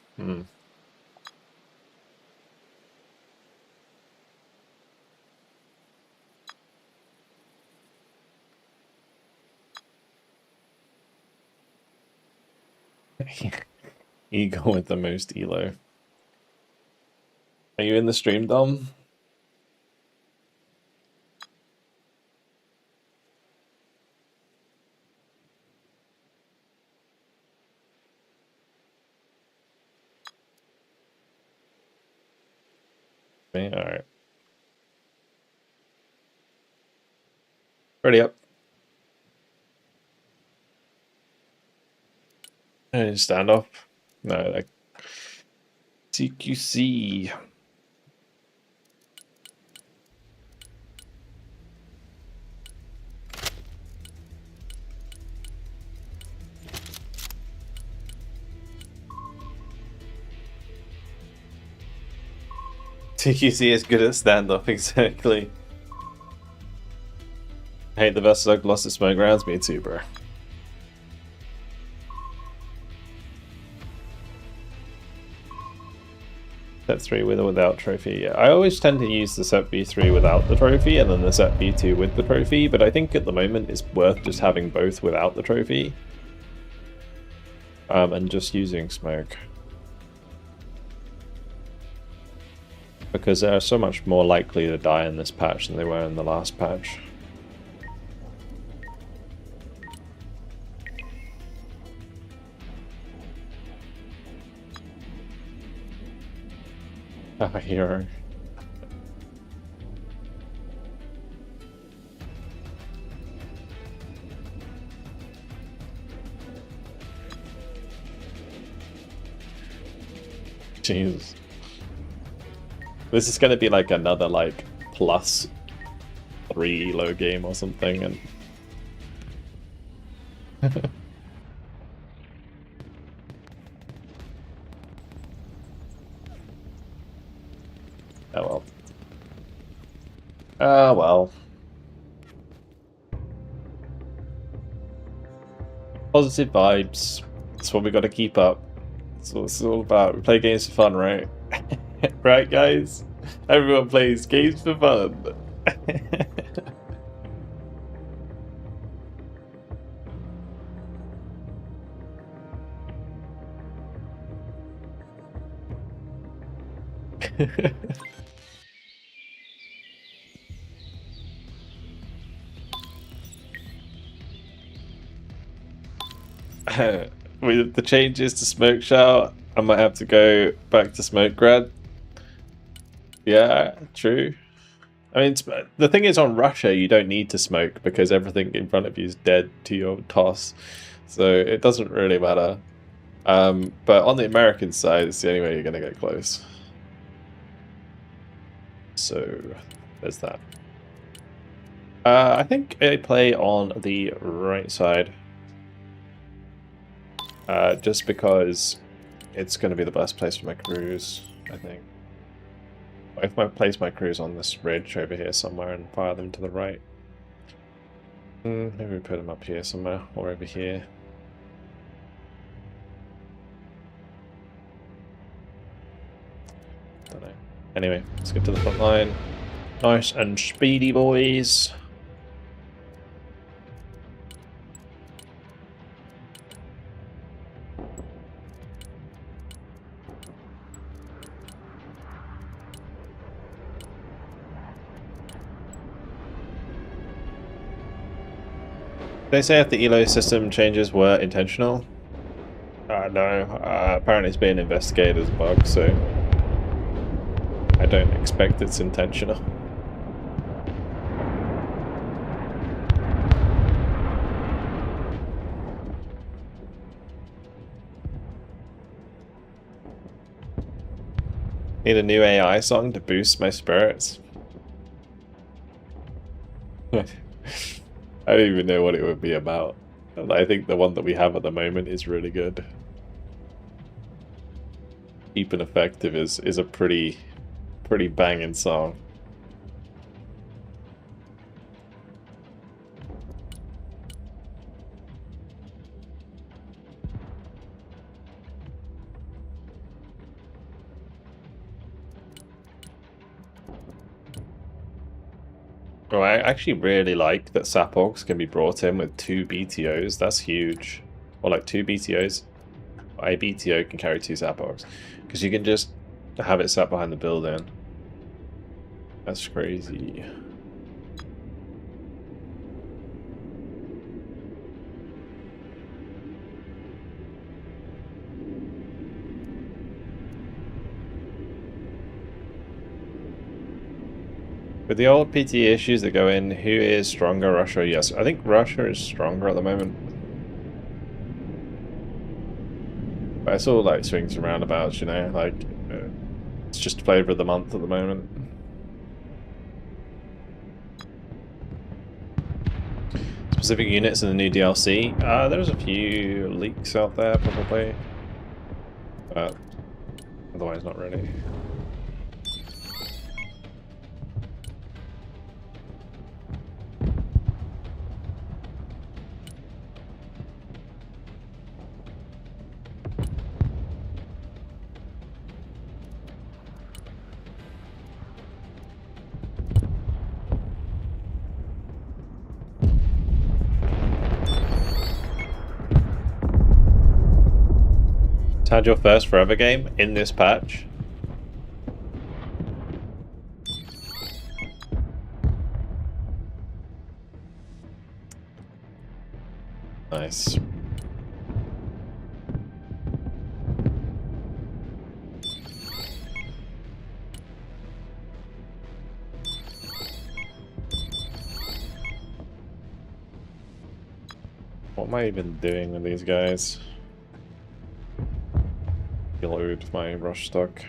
Ego with the most Elo. Are you in the stream, Dom? Me? Alright. Ready up. Standoff? No, like CQC. TQC is good at standoff, exactly. I hate the vessels I've lost at smoke rounds, me too, bro. Set 3 with or without trophy. Yeah, I always tend to use the set B3 without the trophy and then the set B2 with the trophy, but I think at the moment it's worth just having both without the trophy. And just using smoke. Because they are so much more likely to die in this patch than they were in the last patch. A hero. Jesus. This is gonna be like another like +3 elo game or something, and oh well. Ah well. Positive vibes. That's what we got to keep up. That's what it's all about. We play games for fun, right? Right, guys? Everyone plays games for fun. With the changes to Smoke Shout, I might have to go back to Smoke Grad. Yeah, true. I mean, the thing is, on Russia, you don't need to smoke because everything in front of you is dead to your toss. So it doesn't really matter. But on the American side, it's the only way you're going to get close. So there's that. I think I play on the right side. Just because it's going to be the best place for my crews, I think. If I place my crews on this ridge over here somewhere and fire them to the right. Maybe we put them up here somewhere, or over here. Don't know. Anyway, let's get to the front line. Nice and speedy, boys. They say if the ELO system changes were intentional. No, apparently it's being investigated as a bug, so I don't expect it's intentional. Need a new AI song to boost my spirits. I don't even know what it would be about. I think the one that we have at the moment is really good. Cheap and Effective is a pretty banging song. Oh, I actually really like that Saporgs can be brought in with 2 BTOs. That's huge. Or like 2 BTOs. A BTO can carry 2 Saporgs. Because you can just have it sat behind the building. That's crazy. With the old PT issues that go in, who is stronger, Russia or US? I think Russia is stronger at the moment. But it's all like swings and roundabouts, you know, like it's just flavor of the month at the moment. Specific units in the new DLC? There's a few leaks out there, probably. But otherwise not really. Had your first Forever game in this patch? Nice. What am I even doing with these guys? Reload my rush stock.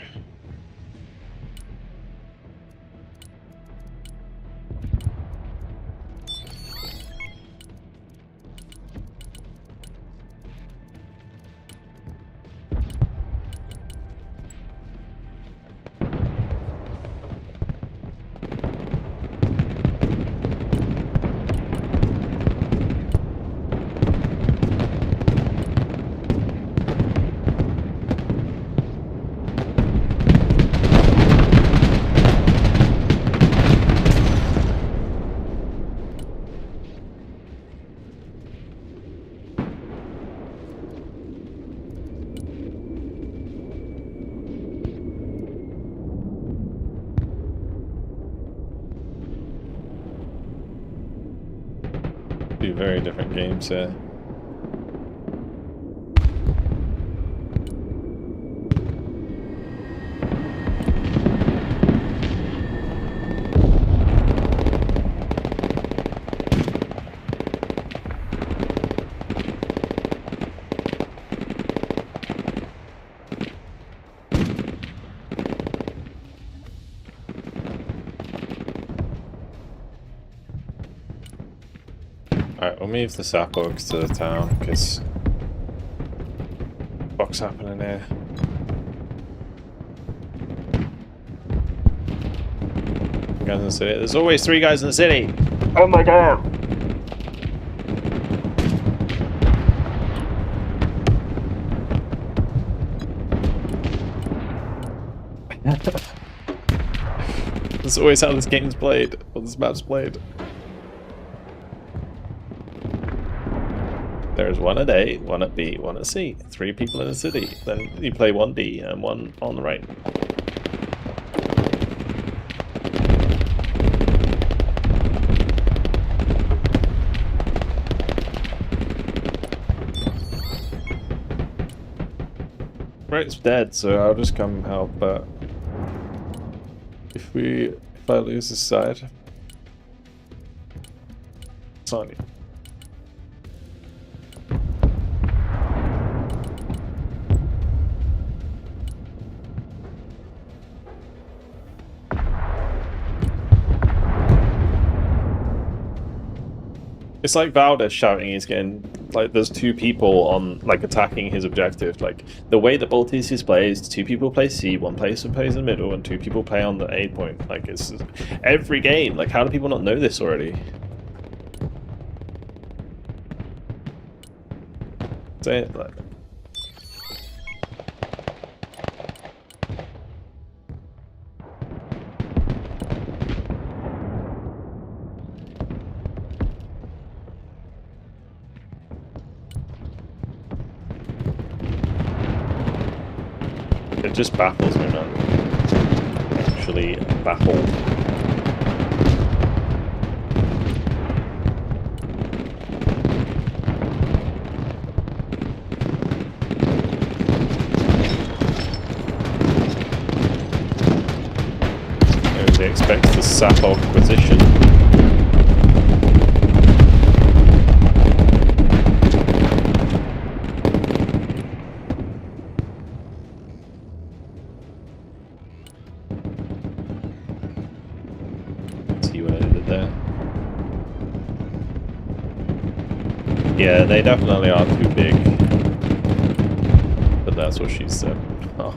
Two very different games here. Alright, we'll move the Saporgs to the town, because what's happening here? Guys in the city. There's always 3 guys in the city! Oh my god! That's always how this game's played, or this map's played. There's 1 at A, 1 at B, 1 at C. 3 people in the city. Then you play 1 D and 1 on the right. boat's dead, so I'll just come help, but if I lose this side, it's on you. It's like Valdez shouting he's getting, like, there's two people on, like, attacking his objective. Like, the way that Baltisius plays, two people play C, one plays in the middle, and two people play on the A point. Like, it's every game. Like, how do people not know this already? Say it, like... It just baffles me, not actually baffled. Nobody expects the sap acquisition. Yeah, they definitely are too big. But that's what she said. Fuck.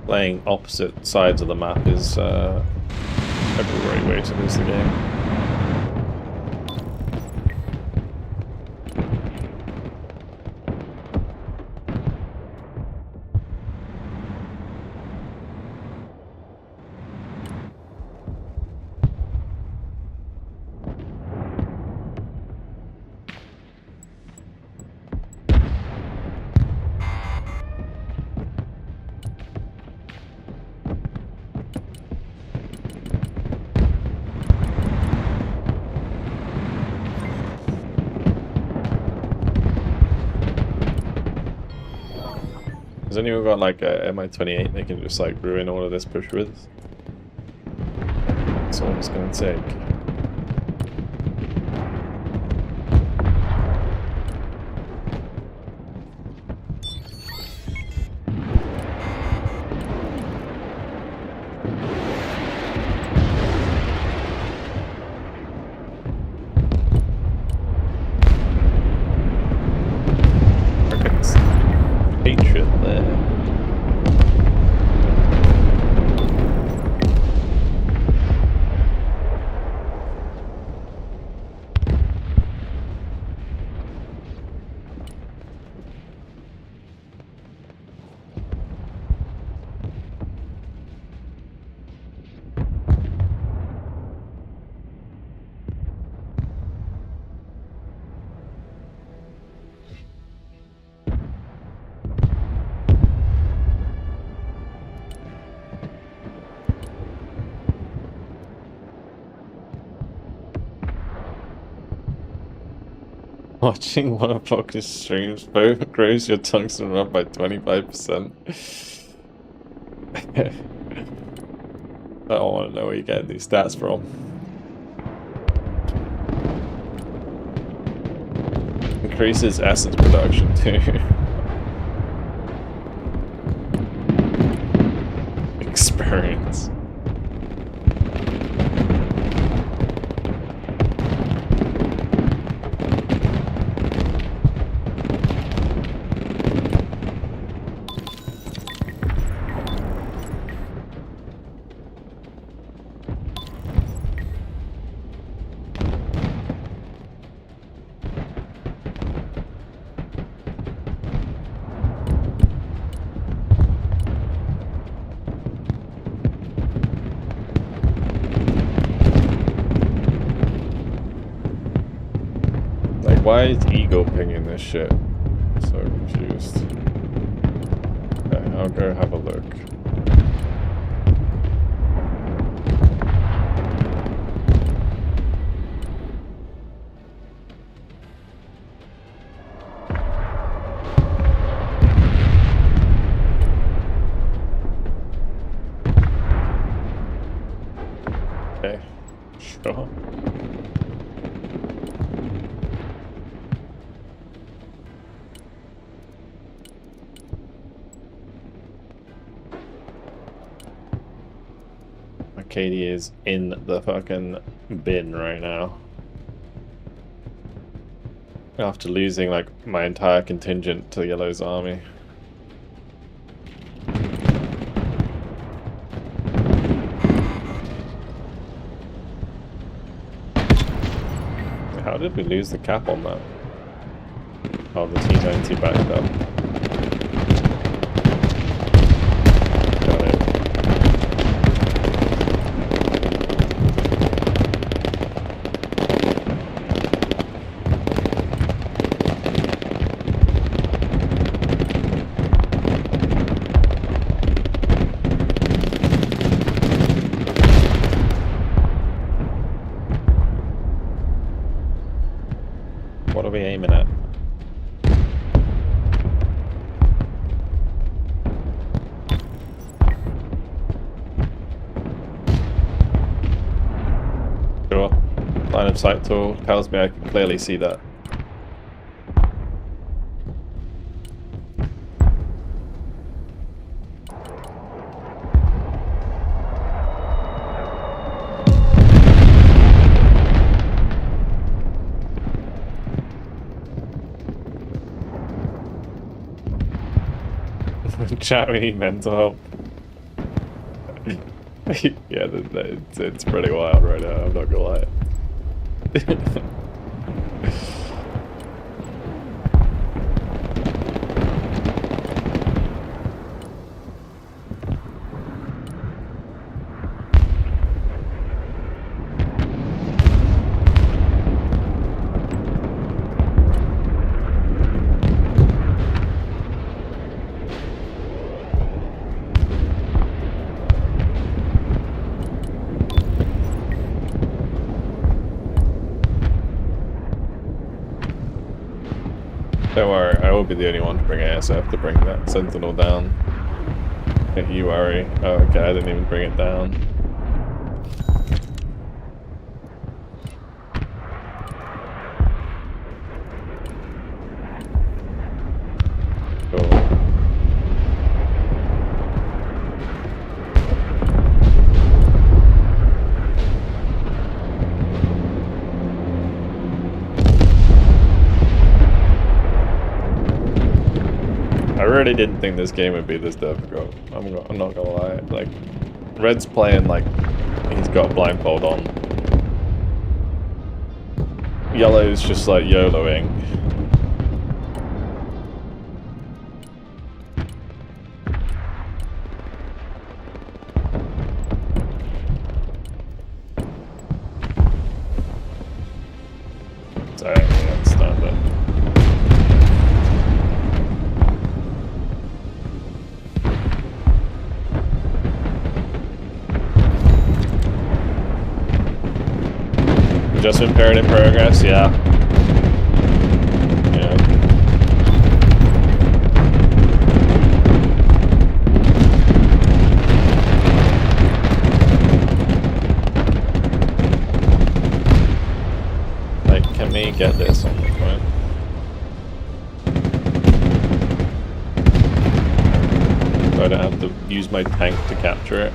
Playing opposite sides of the map is a great way to lose the game. Has anyone got like a MI-28 they can just like ruin all of this push with? That's all it's gonna take. Watching one of Block's streams both grows your tungsten up by 25%. I don't want to know where you're getting these stats from. Increases essence production too. Experience. Why is Eagle pinging this shit? I'm so confused. Okay, I'll go have a look. Okay, sure. Katie is in the fucking bin right now. After losing like my entire contingent to Yellow's army. How did we lose the cap on that? Oh, the T-90 backed up. Got it. What are we aiming at? Sure. Line of sight tool tells me I can clearly see that. Chat, we need mental help. Yeah, it's pretty wild right now, I'm not gonna lie. Don't worry, I will be the only one to bring ASF to bring that Sentinel down. Don't you worry. Oh, okay, I didn't even bring it down. Cool. I really didn't think this game would be this difficult. I'm not gonna lie. Like, Red's playing like he's got a blindfold on. Yellow's just like YOLOing. So I don't understand it. Adjustment period in progress, yeah. Yeah. Like, can we get this on the phone? So I don't have to use my tank to capture it.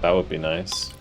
That would be nice.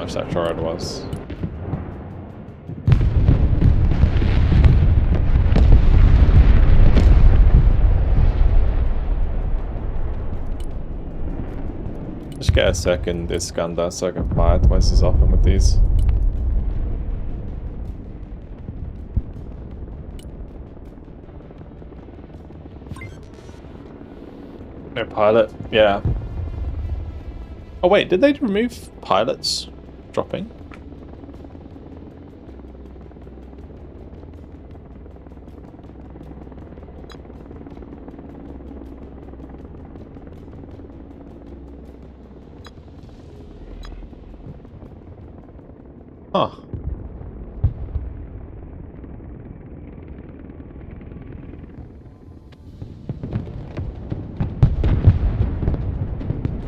life sector it was. Just get a second Iskander so I can fire twice as often with these. No pilot, yeah. Oh wait, did they remove pilots dropping? Huh.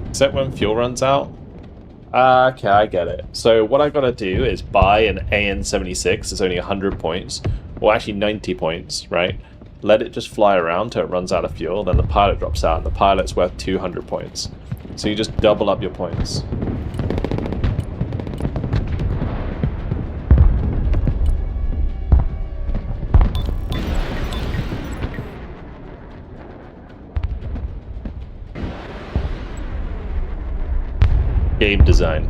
Except when fuel runs out? Okay, I get it. So what I gotta do is buy an AN-76, it's only 100 points, or actually 90 points, right? Let it just fly around till it runs out of fuel, then the pilot drops out, and the pilot's worth 200 points. So you just double up your points. Game design.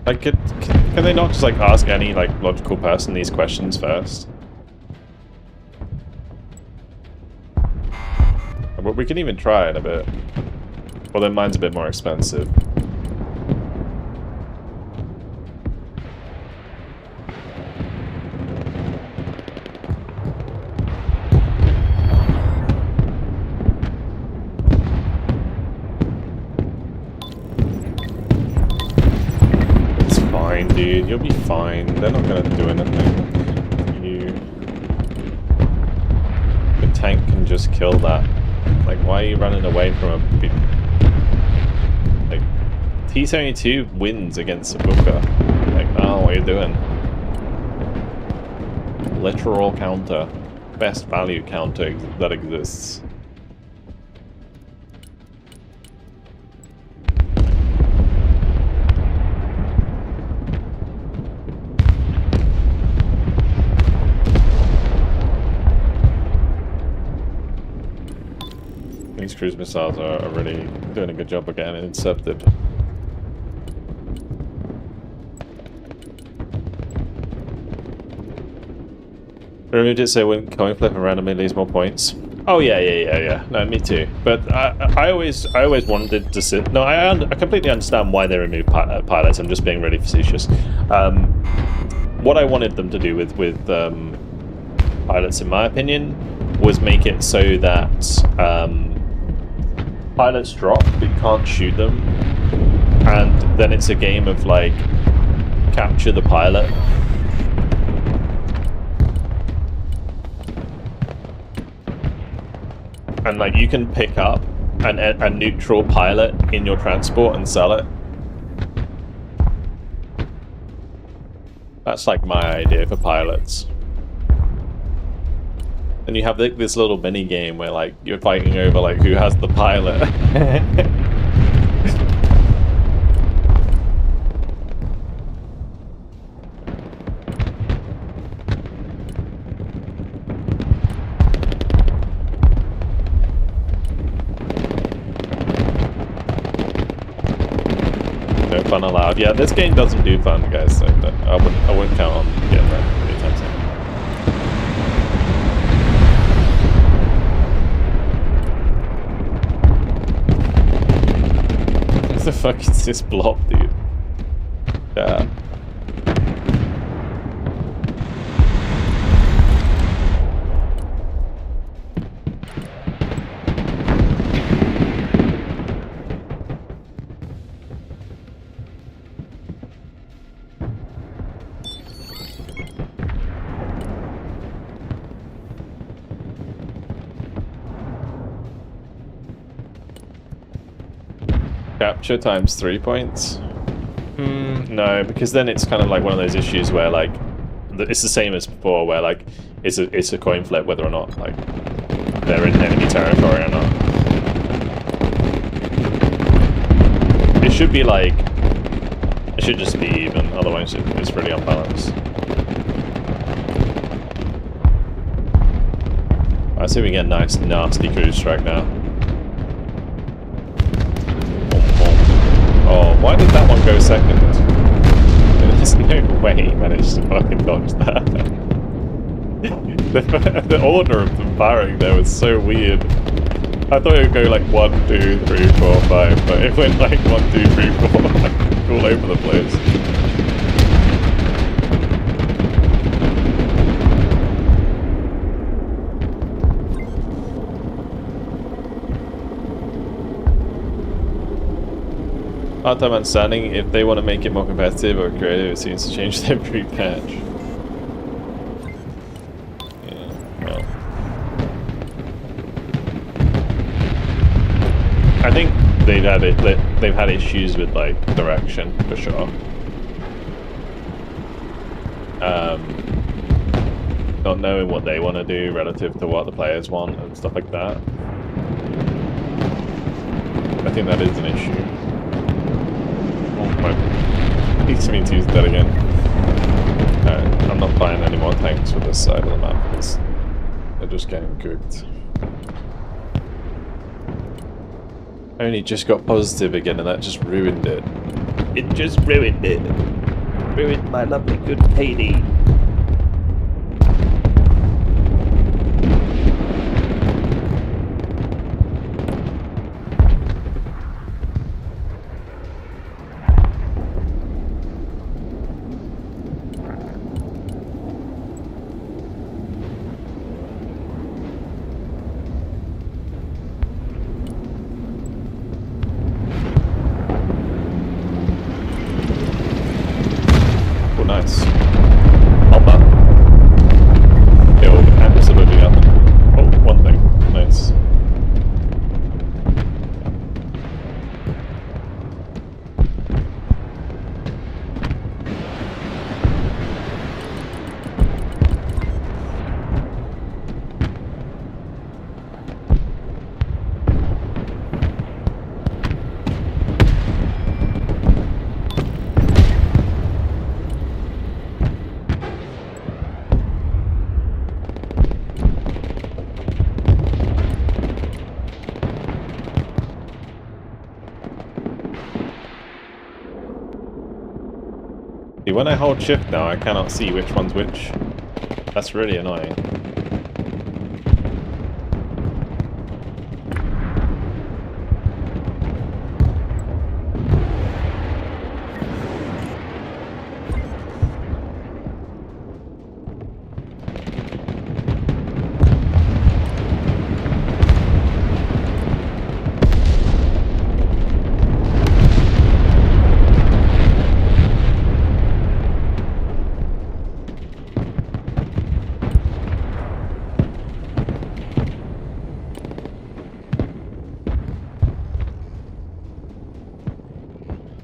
Like, can they not just like ask any like logical person these questions first? But we can even try it a bit. Well, then mine's a bit more expensive. Dude, you'll be fine. They're not gonna do anything. The tank can just kill that. Like, why are you running away from a big... Like, T-72 wins against a Booker. Like, oh, what are you doing? Literal counter. Best value counter that exists. These cruise missiles are really doing a good job of getting intercepted. Removed it so when coin flip and randomly lose more points. Oh yeah. No, me too. But I always wanted to sit. No, I completely understand why they removed pilots. I'm just being really facetious. What I wanted them to do with pilots, in my opinion, was make it so that pilots drop, but you can't shoot them, and then it's a game of like capture the pilot. And like you can pick up a neutral pilot in your transport and sell it. That's like my idea for pilots. And you have this little mini game where like you're fighting over like who has the pilot. No fun allowed. Yeah, this game doesn't do fun, guys. So I wouldn't count on getting that anytime soon. What the fuck is this blob, dude? Yeah. Capture times 3 points? No, because then it's kind of like one of those issues where like it's the same as before, where like it's a coin flip whether or not like they're in enemy territory or not. It should be like, it should just be even, otherwise it's really unbalanced. I see we get a nice nasty cruise strike now. Oh, why did that one go second? There's no way he managed to fucking dodge that. The order of them firing there was so weird. I thought it would go like 1, 2, 3, 4, 5, but it went like 1, 2, 3, 4, like all over the place. Hard time understanding if they want to make it more competitive or creative. It seems to change every patch. Yeah, well. I think they've had issues with like direction for sure. Not knowing what they want to do relative to what the players want and stuff like that. I think that is an issue. P-72's dead again. Alright, I'm not buying any more tanks for this side of the map because they're just getting cooked. I only just got positive again and that just ruined it. It just ruined it. Ruined my lovely good payday. Nice. Hold that. Killed absolutely nothing. Oh, one thing. Nice. When I hold shift now, I cannot see which one's which. That's really annoying.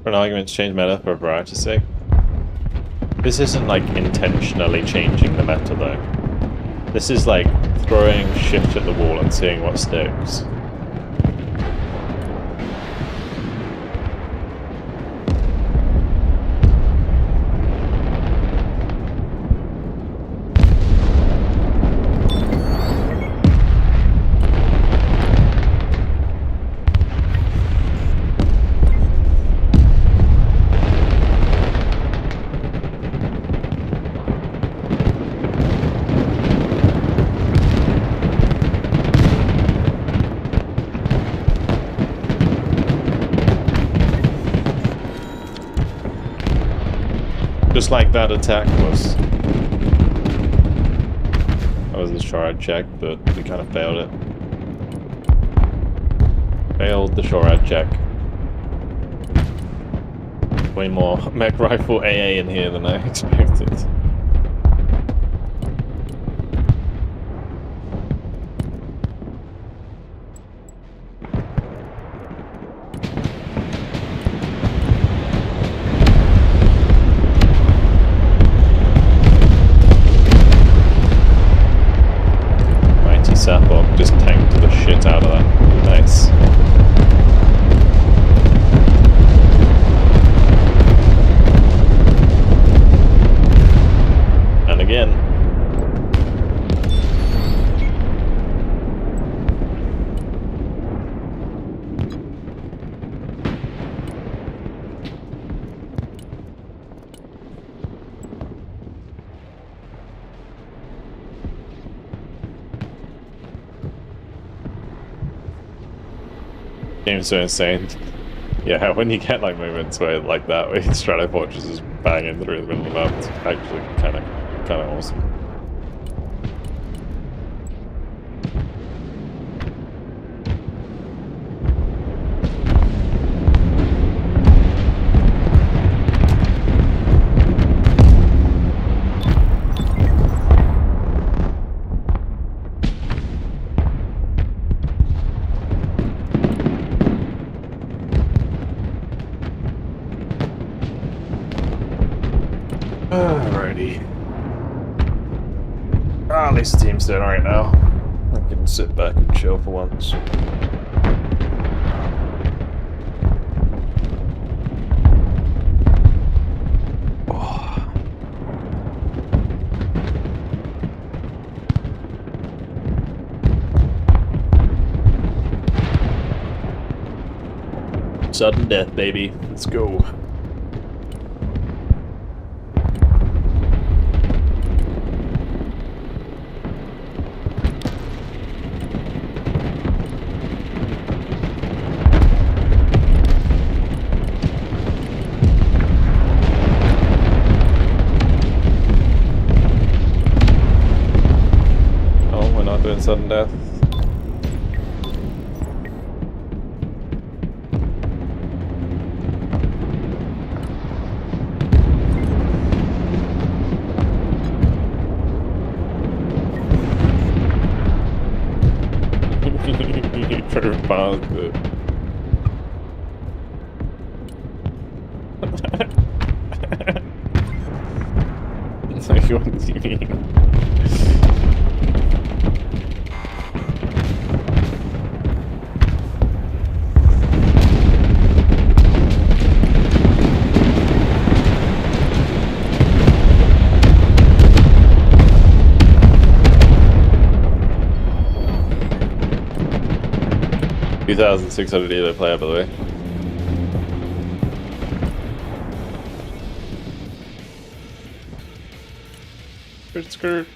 For an argument to change meta for variety's sake. This isn't like intentionally changing the meta though. This is like throwing shift at the wall and seeing what sticks. Just like that attack was. I wasn't sure I'd check, but we kind of failed it. Failed the SHORAD check. Way more mech rifle AA in here than I expected. again. Game's so insane. Yeah, when you get like moments where like that, where Strato Fortress is banging through the middle of the map, it's actually kind of awesome. Alrighty. At least the team's doing alright now. I can sit back and chill for once. Oh. Sudden death, baby. Let's go. Sudden death. Pretty fast, but... It's like, what do you mean? 2,600 elo player, by the way. Skirt.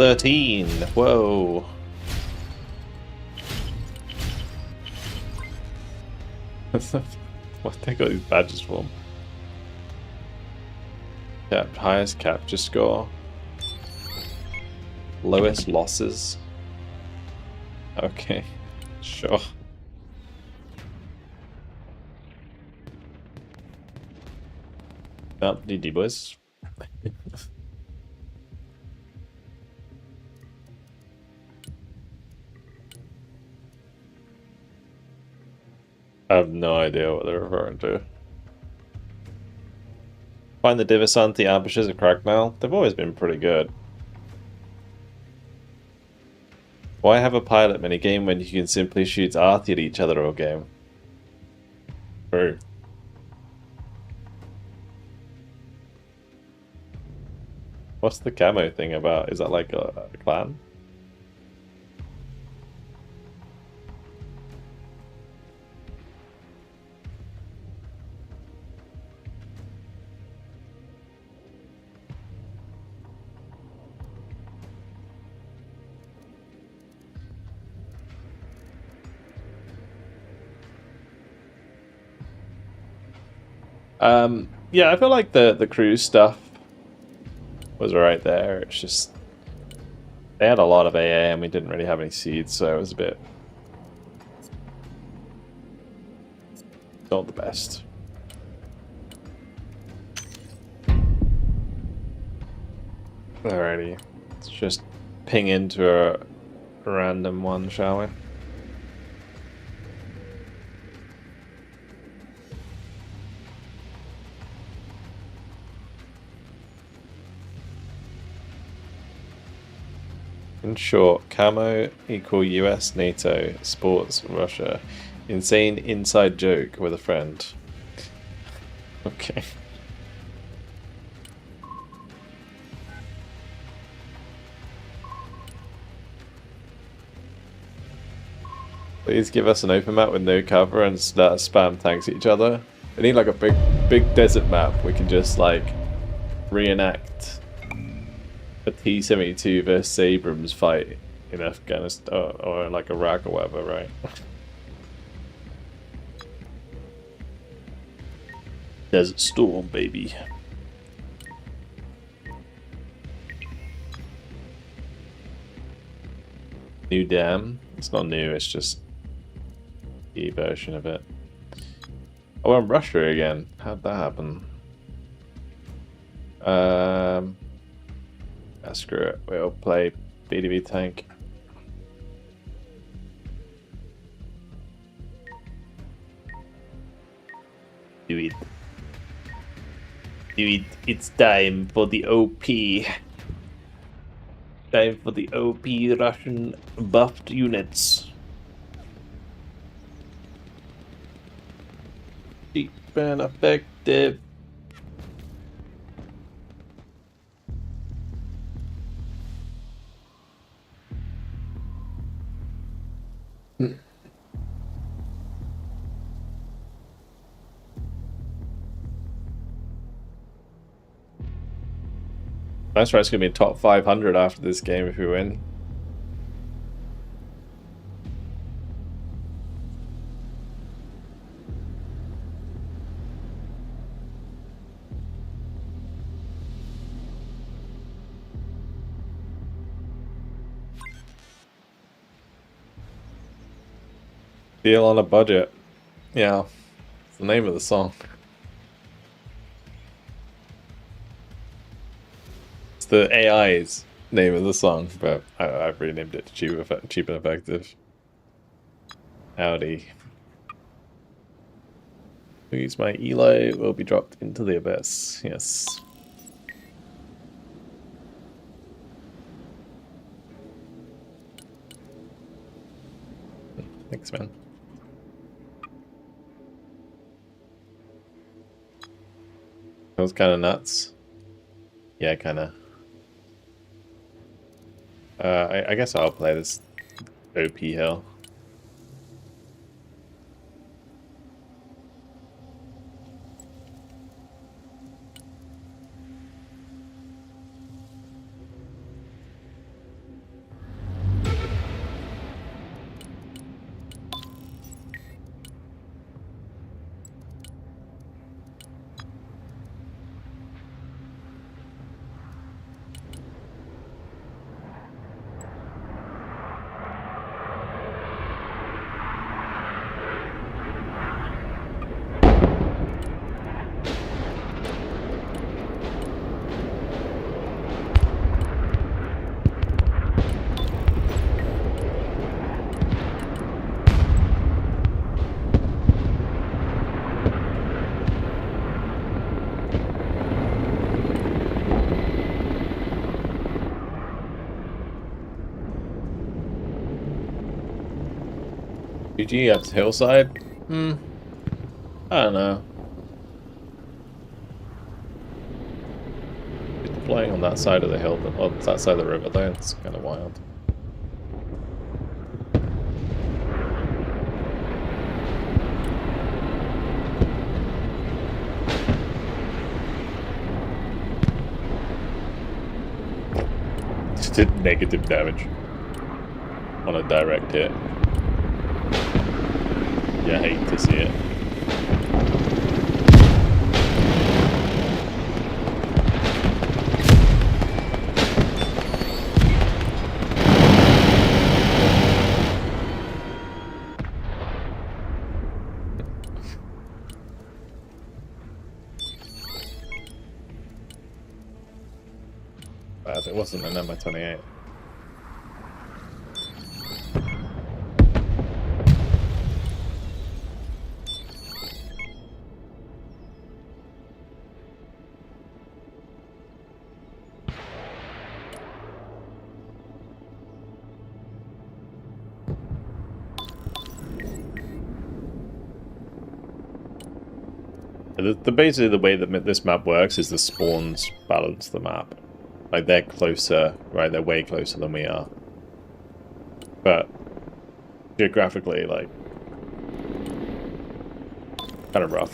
13. Whoa. What they got these badges for? Cap, highest capture score. Lowest losses. Okay, sure. Oh, GG boys. I have no idea what they're referring to. Find the Divisanti ambushes a crack now? They've always been pretty good. Why have a pilot minigame when you can simply shoot arty at each other all game? True. What's the camo thing about? Is that like a clan? Yeah, I feel like the cruise stuff was right there. It's just they had a lot of AA and we didn't really have any seeds, so it was a bit not the best. Alrighty, let's just ping into a random one, shall we? In short, camo equal US, NATO, sports, Russia. Insane inside joke with a friend. Okay. Please give us an open map with no cover and start spam tanks each other. We need like a big desert map. We can just like reenact a T-72 versus Abrams fight in Afghanistan or like Iraq or whatever, right? Desert Storm, baby. New dam. It's not new, it's just the version of it. Oh, I'm Russia again. How'd that happen? Screw it. We'll play BDB tank. Do it. Do it. It's time for the OP. Time for the OP Russian buffed units. Cheap and effective. That's right, it's going to be top 500 after this game if we win. Deal on a budget. Yeah, it's the name of the song. It's the AI's name of the song, but I've renamed it to Cheap and Effective. Howdy. Use my Elo will be dropped into the abyss. Yes. Thanks, man. That was kind of nuts. Yeah, kind of. I guess I'll play this OP hill. GG up to hillside? I don't know. Flying on that side of the hill, but on that side of the river though, it's kind of wild. Just did negative damage on a direct hit. Yeah, I hate to see it. bad. It wasn't an MI-28. Basically, the way that this map works is the spawns balance the map. Like, they're closer, right? They're way closer than we are. But geographically, like, kind of rough.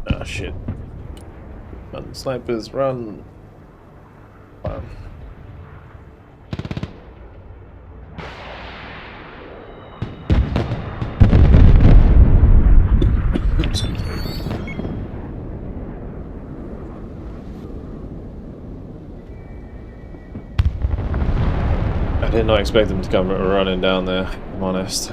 Ah, shit. Run, snipers, run. Wow. I did not expect them to come running down there, if I'm honest.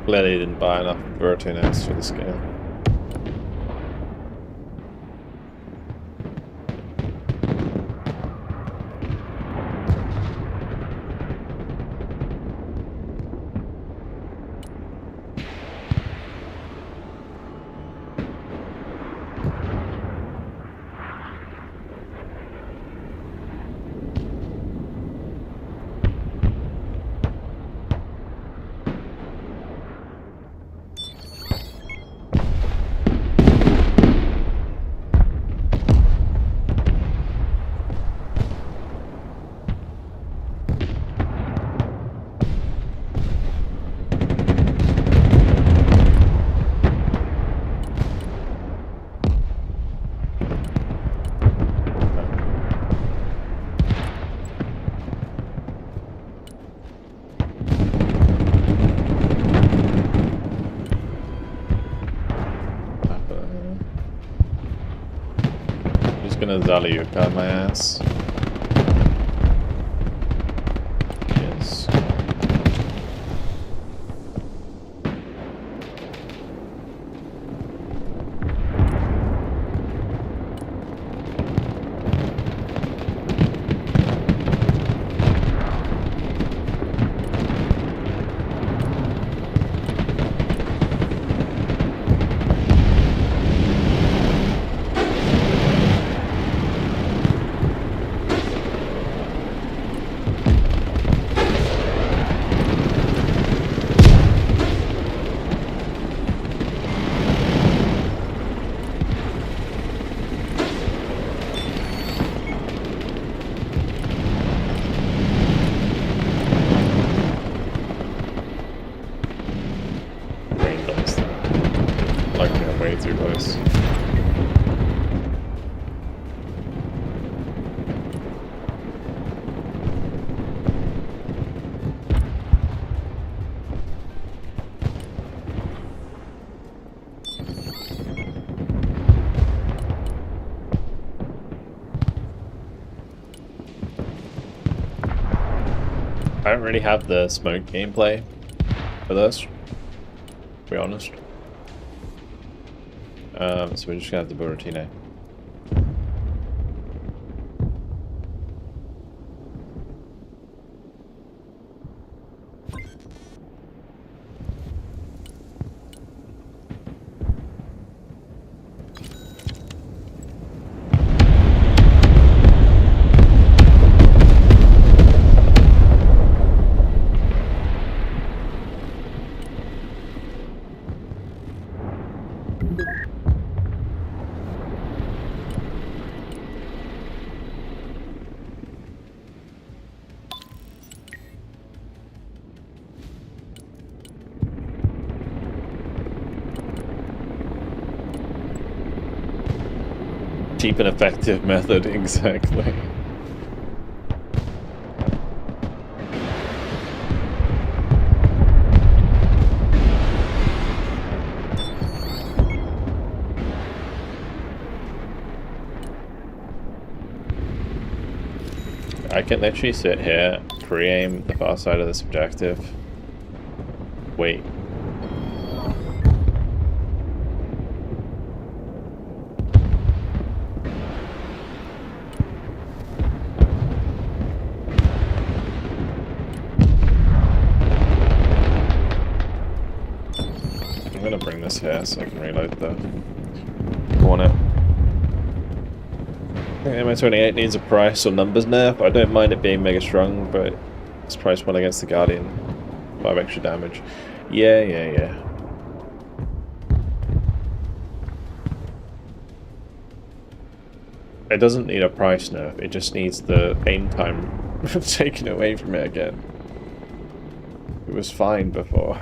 Glad he didn't buy enough Vertinex for the scale. Gonna Zaliyuka my ass. Yes. Too close. I don't really have the smoke gameplay for this, to be honest. So we're just gonna have the Buratino. Cheap and effective method, exactly. I can literally sit here, pre-aim the far side of this objective. Wait. I'm gonna bring this here so I can reload the corner. I think MI28 needs a price or numbers nerf. I don't mind it being mega strong, but it's price one against the Guardian. 5 extra damage. Yeah. It doesn't need a price nerf, it just needs the aim time taken away from it again. It was fine before.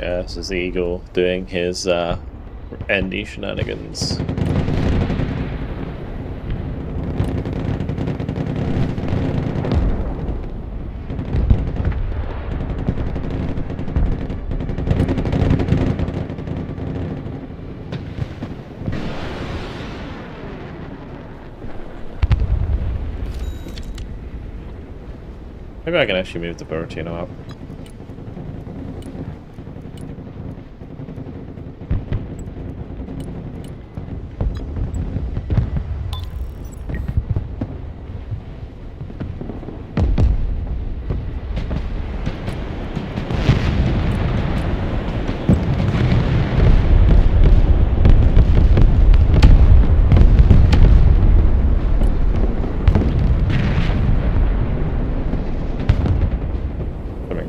Yeah, this is the Eagle doing his Andy shenanigans. Maybe I can actually move the Buratino up.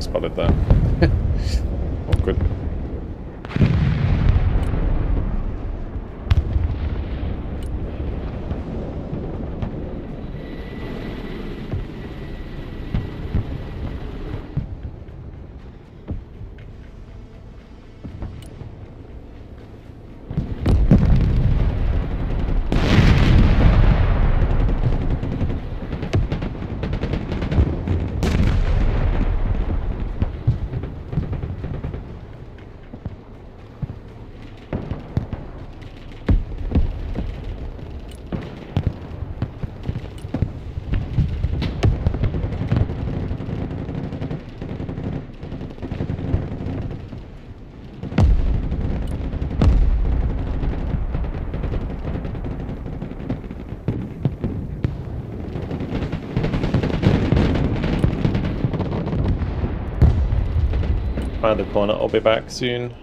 Spotted that. Awkward. Find the corner, I'll be back soon.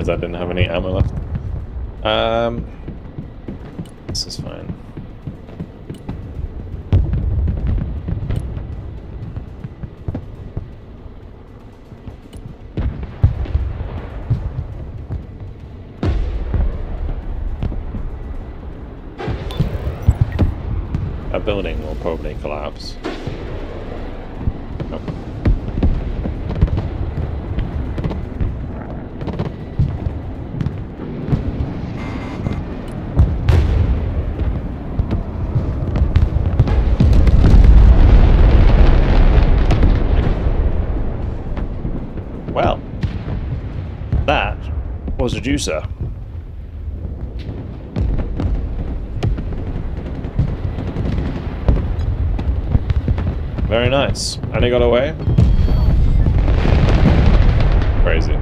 realized I didn't have any ammo left. This is fine. A building will probably collapse. Nope. Well, that was a juicer. Very nice. And he got away? Crazy.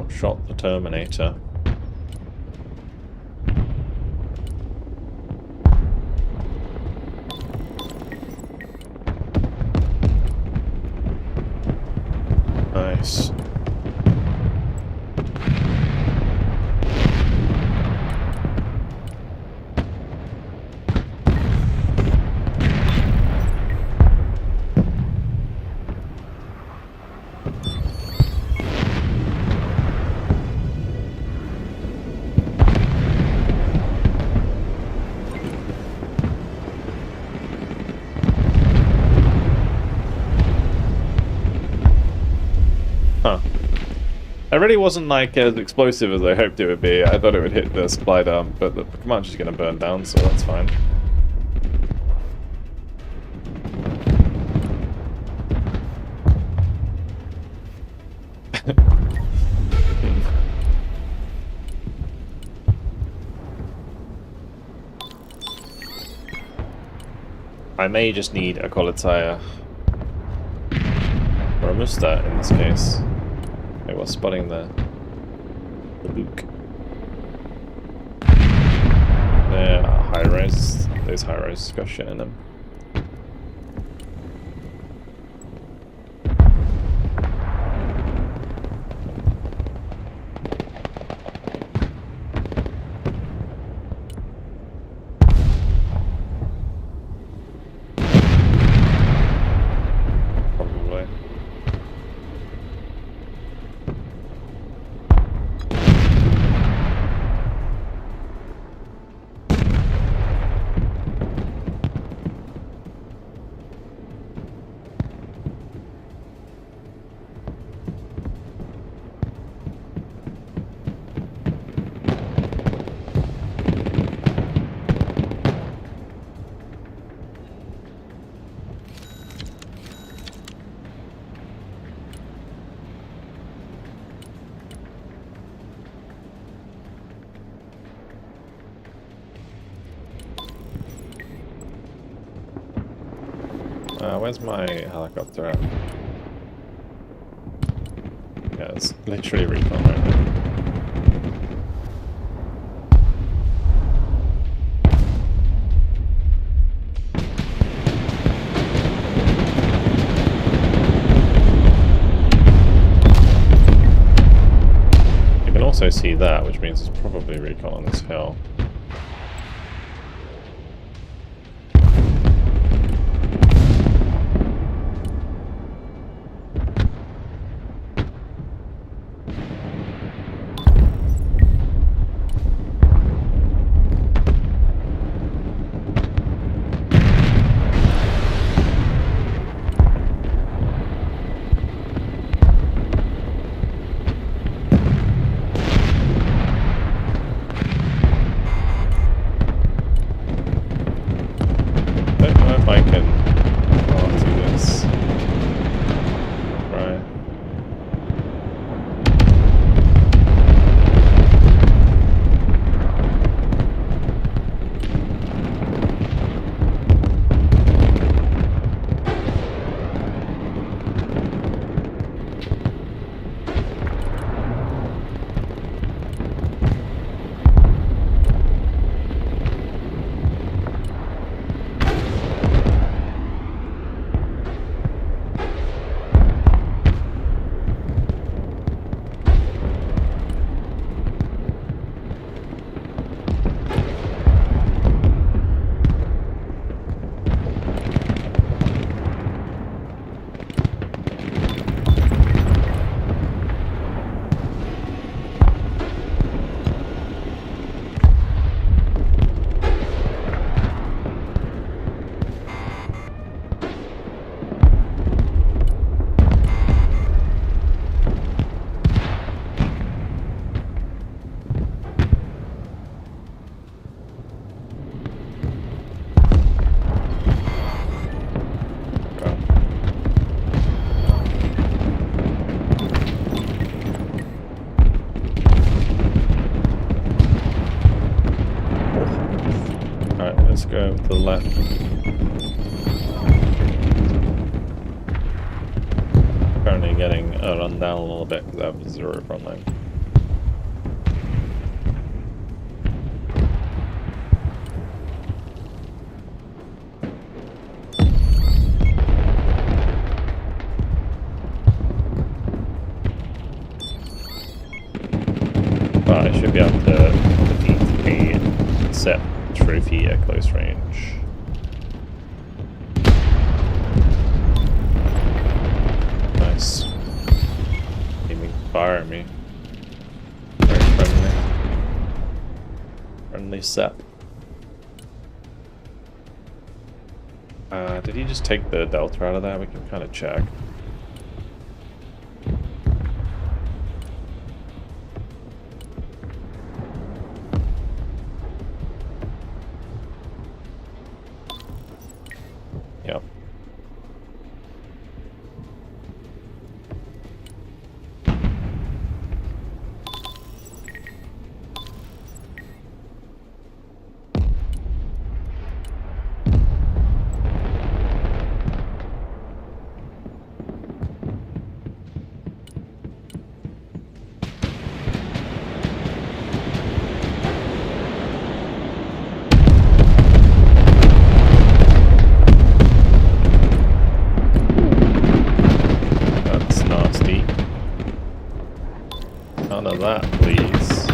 Shot the Terminator. Nice. Huh. It really wasn't like as explosive as I hoped it would be. I thought it would hit the supply dump, but the Comanche's is going to burn down, so that's fine. I may just need a qualifier. Or a Mustat in this case. Okay, what's spotting the Luke? They're high-rise. Those high-rises got shit in them. Where's my helicopter at? Yeah, it's literally recon right now. You can also see that, which means it's probably recon on this hill. Alright, let's go to the left. Currently getting a run down a little bit because I have 0 front line. But I should be able to defeat a set trophy at close range. Nice. Aiming fire at me. Very friendly. Friendly set. Did he just take the delta out of that? We can kind of check. Yep. None of that, please.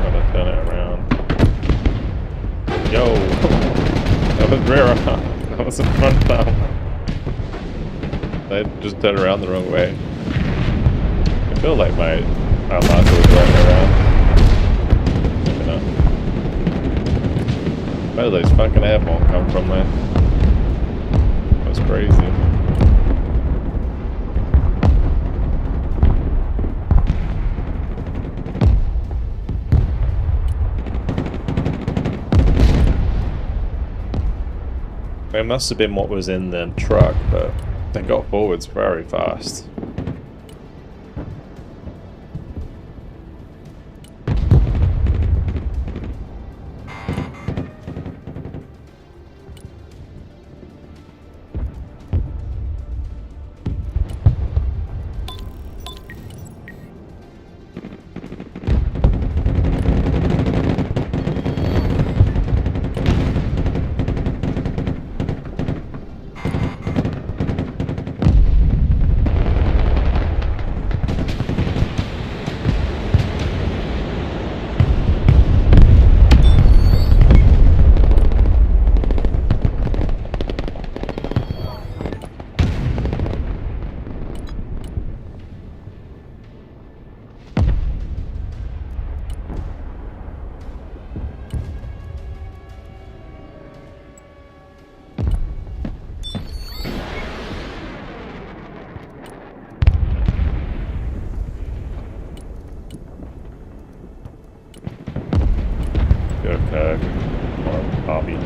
Gotta turn it around. Yo! That was rear arm. That was a front arm. I just turned around the wrong way. I feel like my lasso was right around. Maybe not. Where did those fucking airborne come from, man? That's crazy. It must have been what was in the truck, but they got forwards very fast. Or hobby.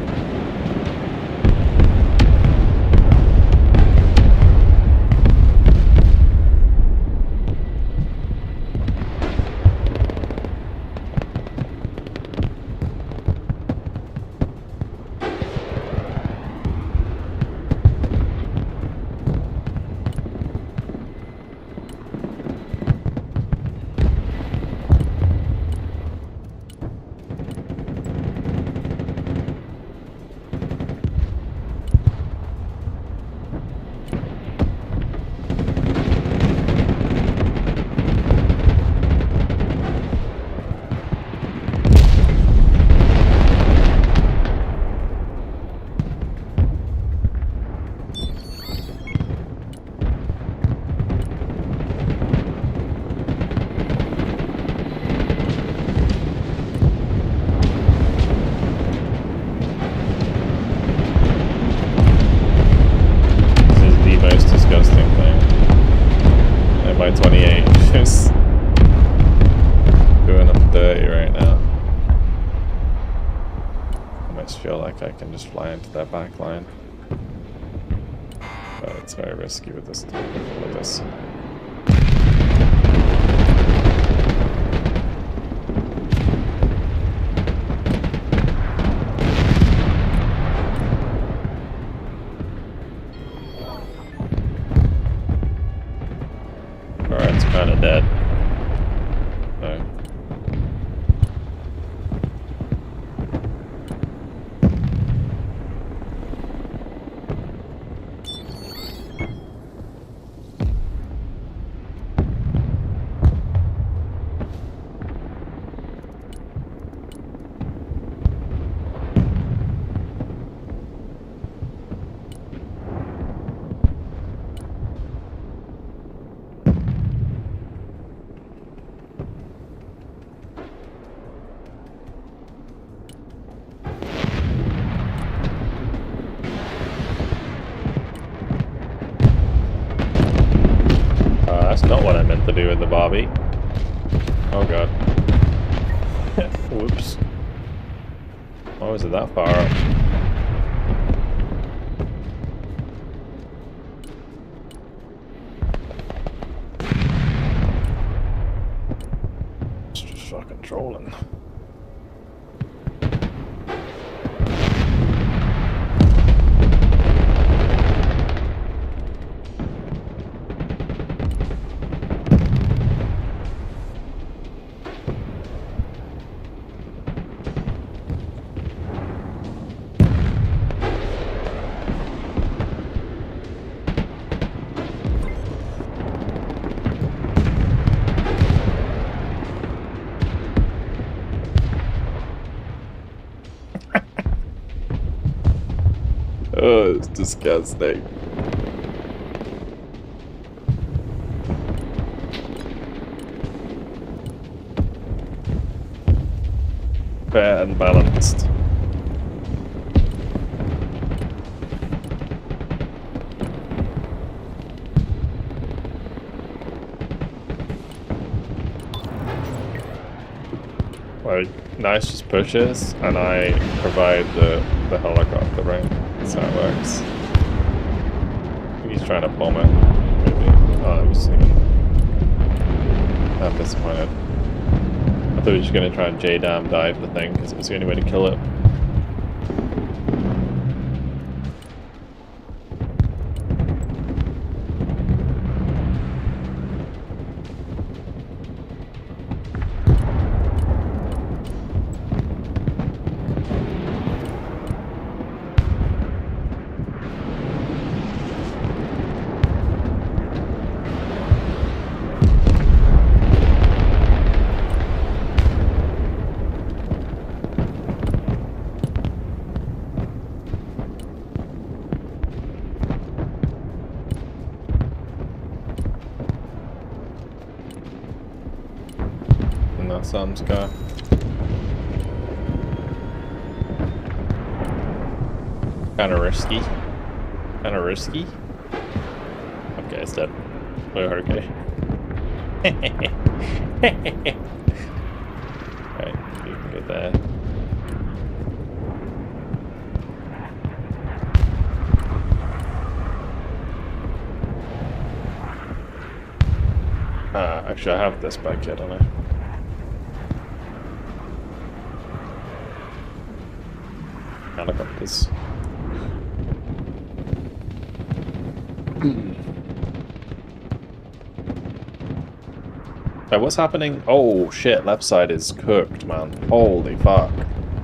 By 28, just doing them dirty right now. I almost feel like I can just fly into their back line, but it's very risky with this. one's kind of dead. So. That's not what I meant to do with the Barbie. Oh god. Whoops. Why was it that far up? It's just fucking trolling. Oh, it's disgusting. Fair and balanced. Like, nice just pushes, and I provide the helicopter, right? That's how it works. He's trying to bomb it. Maybe. Oh, I was even... I'm disappointed. I thought he was going to try and J-Dam dive the thing, because it was the only way to kill it. Sun's got. Kinda risky. Kinda risky. Okay, it's dead. Oh, okay. Right, you can get that. Actually, I have this back here, don't I? Helicopters. Hey, what's happening? Oh shit, left side is cooked, man. Holy fuck.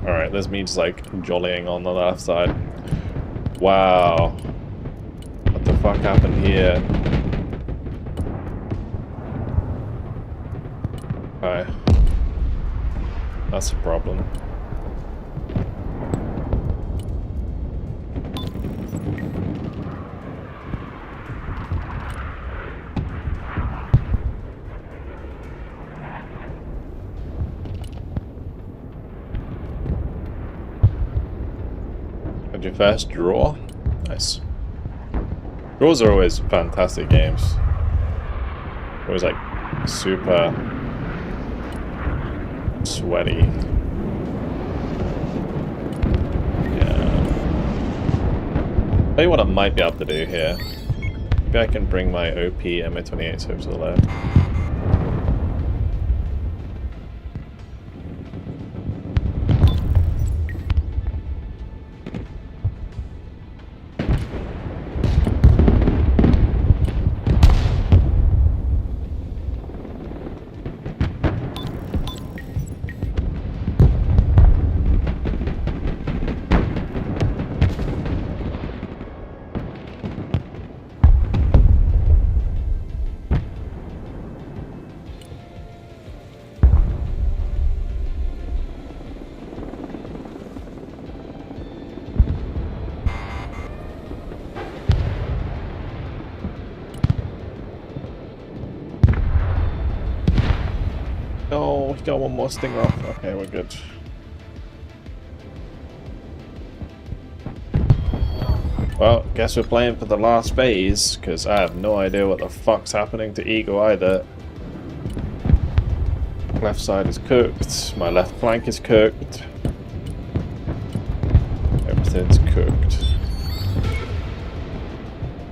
Alright, there's me just like jollying on the left side. Wow. What the fuck happened here? Okay. That's a problem. Your first draw? Nice. Draws are always fantastic games. Always like super sweaty. Yeah. Tell you what I might be able to do here. Maybe I can bring my OP MA28 over to the left. Oh, we got one more stinger off. Okay, we're good. Well, guess we're playing for the last phase, because I have no idea what the fuck's happening to Eagle either. Left side is cooked, my left flank is cooked. Everything's cooked.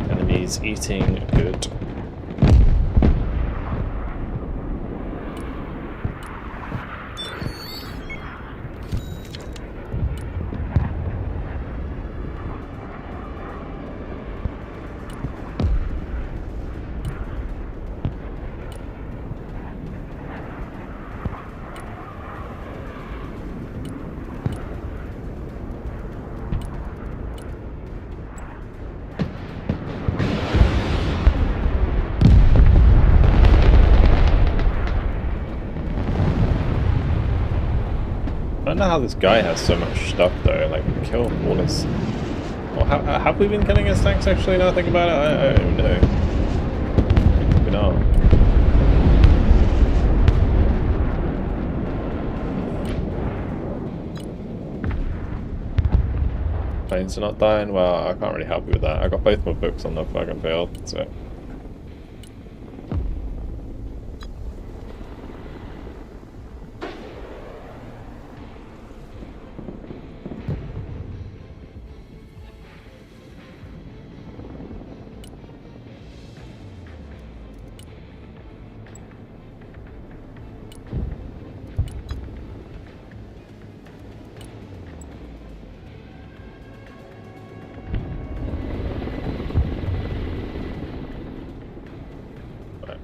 Enemies eating good. I don't know how this guy has so much stuff though, like kill all his... Well, have we been killing his tanks actually now I think about it? I don't even know. Maybe not. Planes are not dying? Well, I can't really help you with that. I got both my books on the fucking field, so...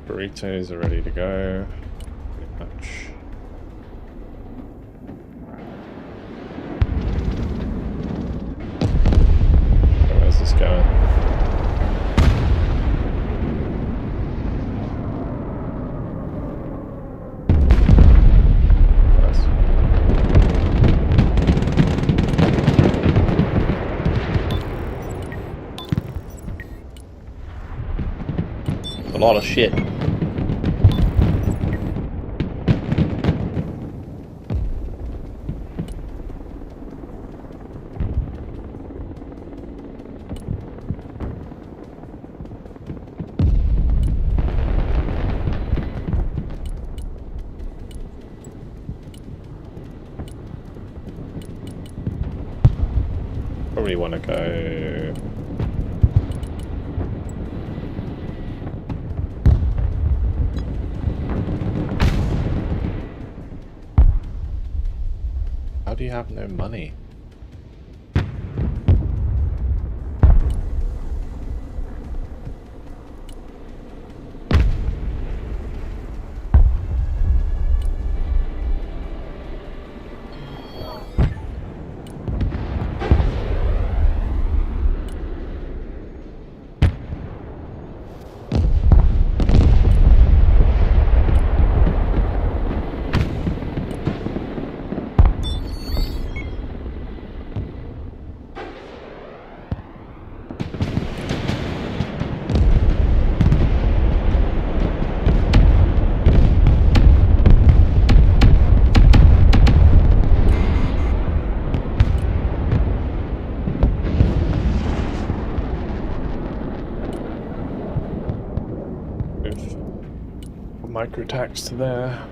Burritos are ready to go, pretty much. So where's this going? Nice. A lot of shit. Probably want to go... How do you have no money? Micro attacks to there.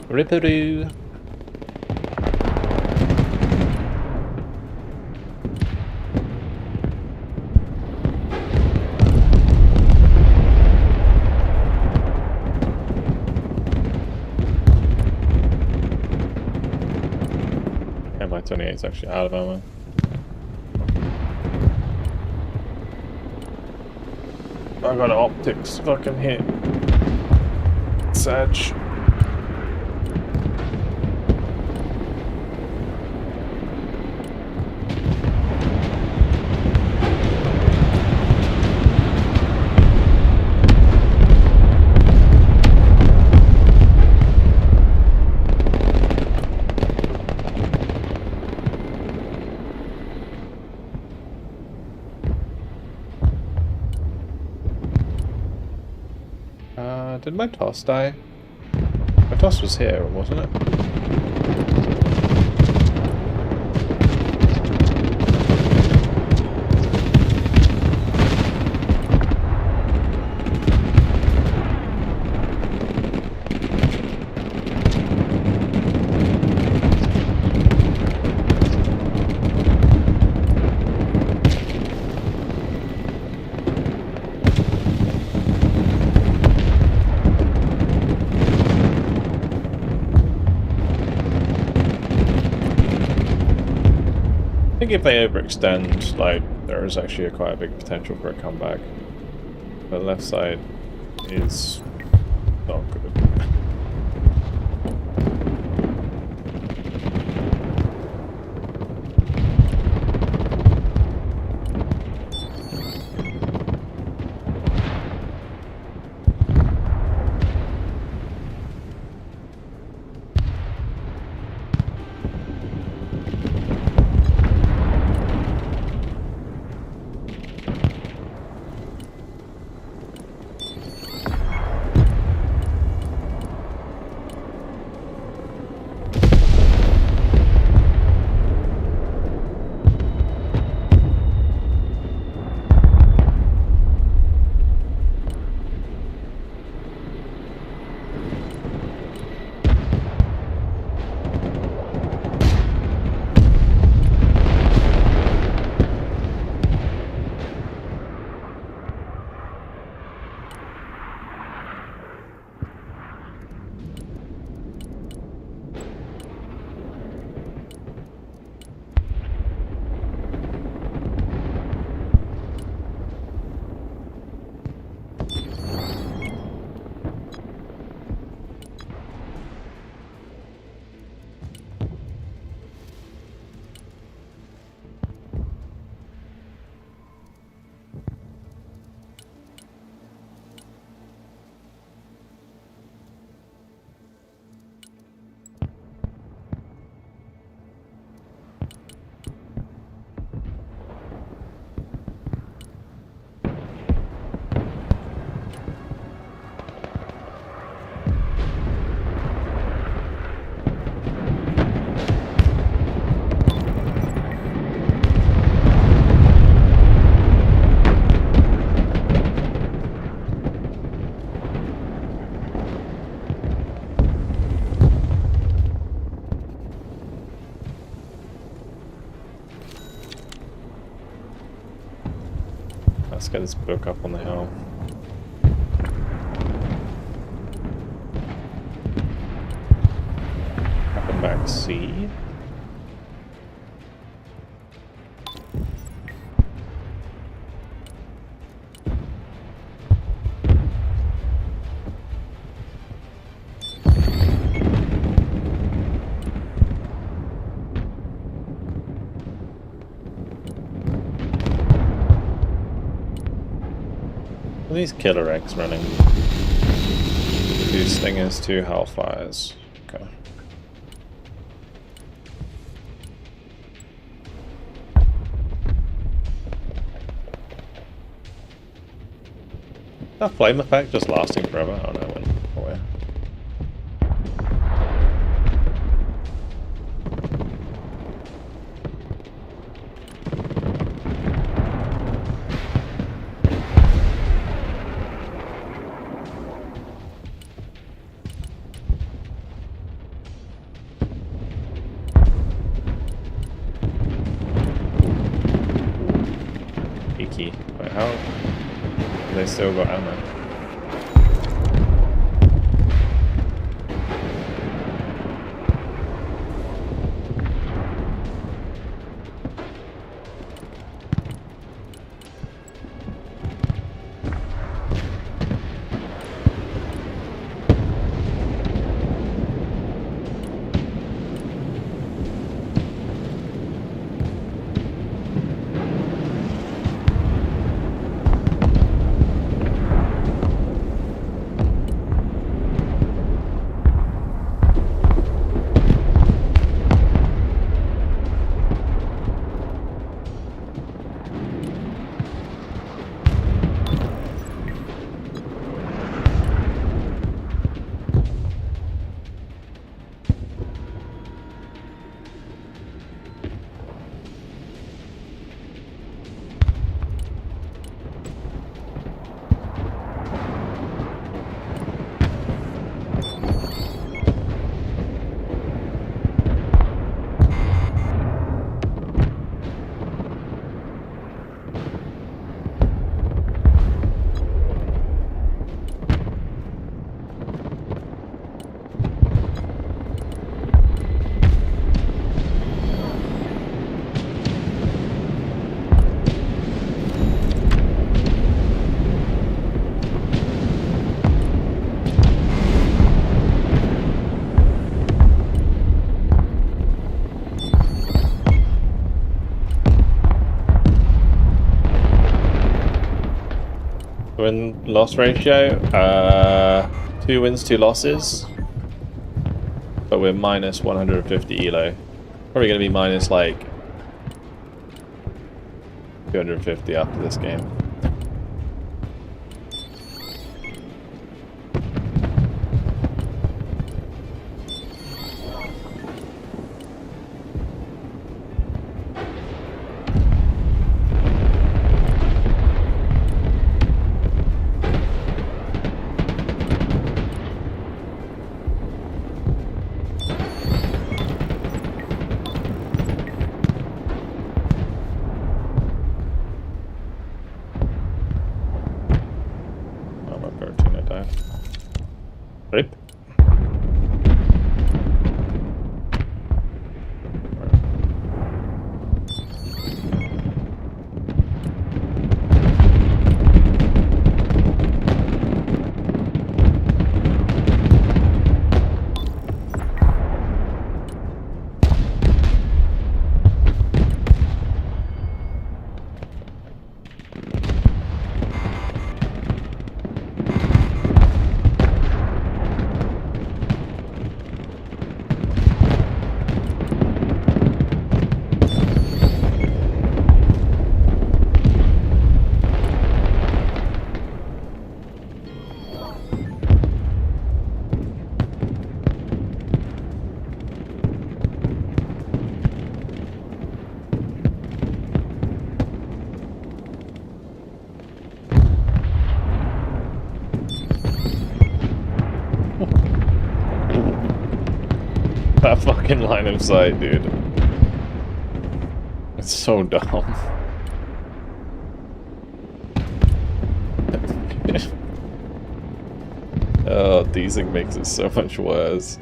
Ripperoo. Yeah, my 28's actually out of ammo. I got an optics fucking hit. Sedge. Did my toss die? My toss was here, wasn't it? I think if they overextend, like, there is actually quite a big potential for a comeback. The left side is not good. Let's get this book up on the hill. Up and back C. These killer eggs running. 2 stingers, 2 hellfires. Okay. That flame effect just lasting forever? Oh no, it went away. Wait, how? They still got ammo. Win-loss ratio, 2 wins, 2 losses. But we're minus 150 elo. Probably going to be minus like 250 after this game. Rip. That fucking line of sight, dude. It's so dumb. Oh, desync makes it so much worse.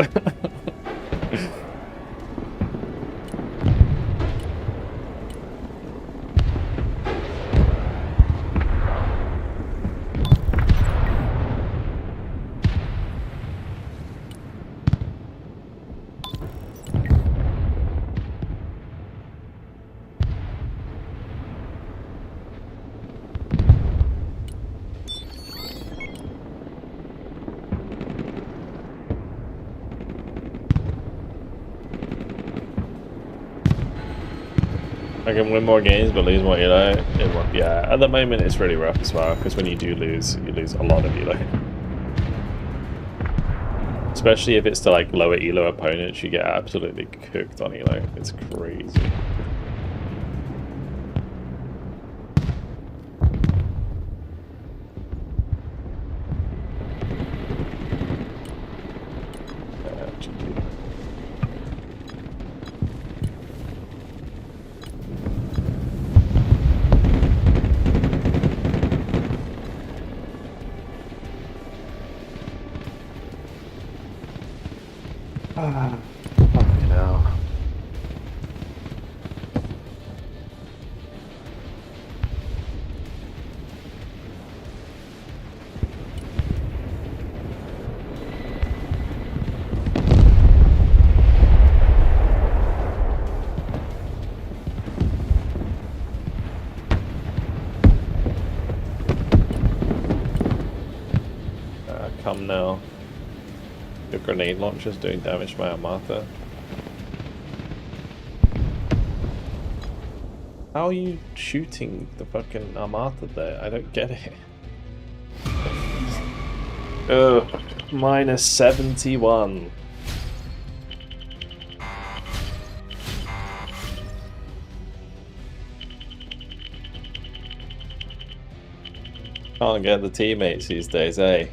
I can win more games but lose more elo. It won't. Yeah, at the moment it's really rough as well, because when you do lose, you lose a lot of elo. Especially if it's to like lower elo opponents, you get absolutely cooked on elo. It's crazy. Fucking hell. Come now. Your grenade launcher's doing damage to my Armata. How are you shooting the fucking Armata there? I don't get it. Ugh, minus 71. Can't get the teammates these days, eh?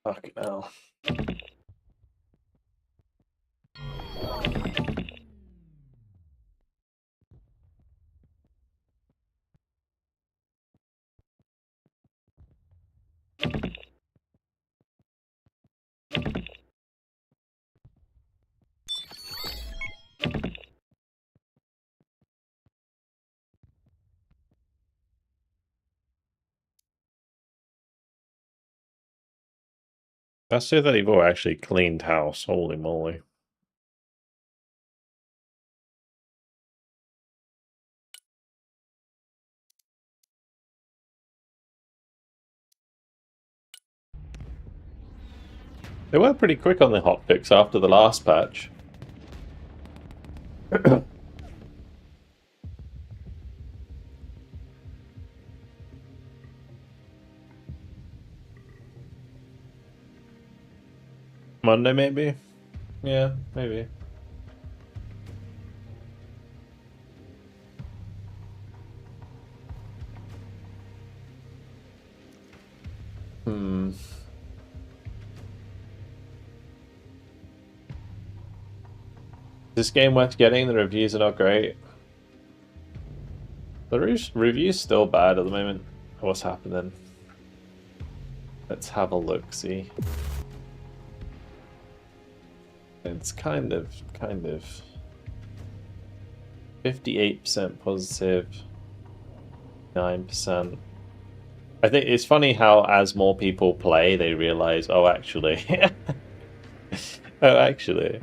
Fucking hell. That's so that they've all actually cleaned house. Holy moly. They were pretty quick on the hotfix after the last patch. Monday, maybe? Yeah, maybe. This game worth getting? The reviews are not great. The review's still bad at the moment. What's happening? Let's have a look, see. It's kind of 58% positive, 9%. I think it's funny how as more people play, they realize, oh, actually. Oh, actually.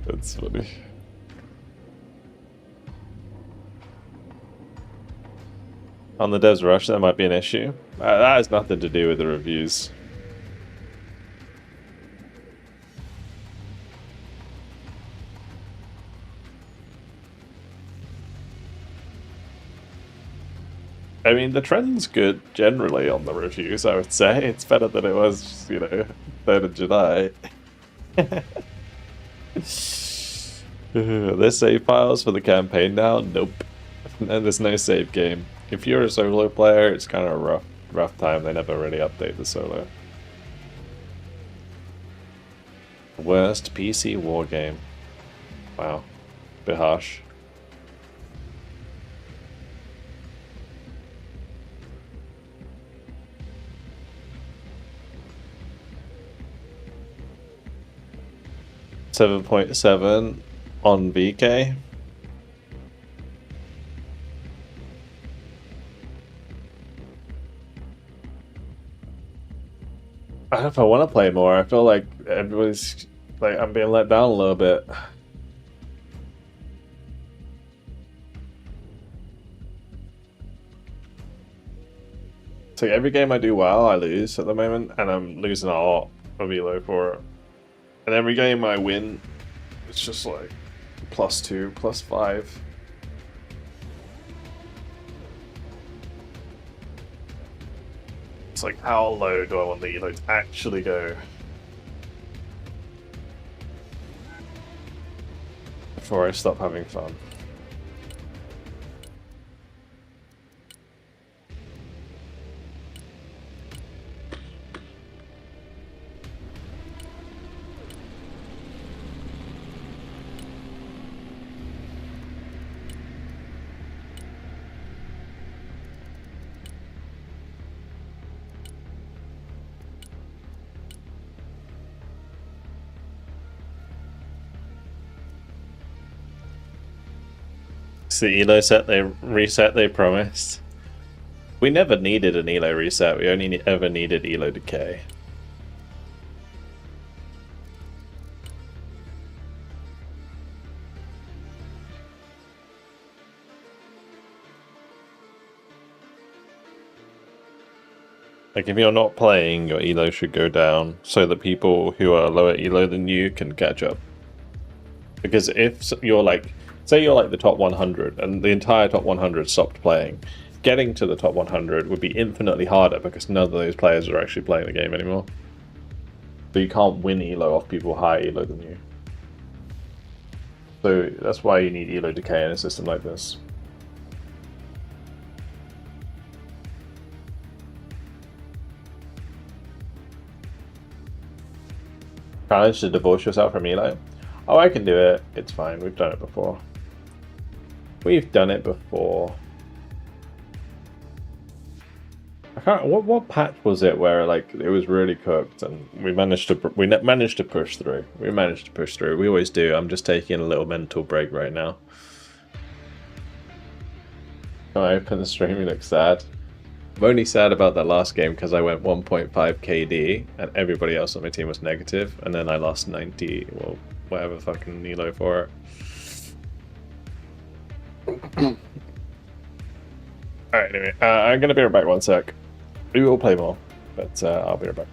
That's funny. On the devs rush, that might be an issue. That has nothing to do with the reviews. I mean, the trend's good generally on the reviews, I would say. It's better than it was, you know, 3rd of July. There's save files for the campaign now? Nope. And there's no save game. If you're a solo player, it's kind of a rough time. They never really update the solo. Worst PC war game. Wow. Bit harsh. .7 on VK. I don't know if I want to play more. I feel like everybody's like I'm being let down a little bit. So every game I do well, I lose at the moment, and I'm losing a lot of elo for it. And every game I win, it's just like +2, +5. It's like, how low do I want the elo to actually go before I stop having fun? It's the elo reset they promised. We never needed an elo reset, we only ever needed elo decay. Like, if you're not playing, your elo should go down so that people who are lower elo than you can catch up. Because if you're like, say you're like the top 100 and the entire top 100 stopped playing, getting to the top 100 would be infinitely harder because none of those players are actually playing the game anymore. So you can't win elo off people higher elo than you. So that's why you need elo decay in a system like this. Challenge to divorce yourself from elo? Oh, I can do it. It's fine. We've done it before. We've done it before. I can't. What patch was it where like it was really cooked and we managed to managed to push through. We managed to push through. We always do. I'm just taking a little mental break right now. I open the stream. You look sad. I'm only sad about that last game because I went 1.5 KD and everybody else on my team was negative, and then I lost 90. Well, whatever fucking Nilo for it. Alright, anyway, I'm gonna be right back 1 sec. We will play more, but I'll be right back.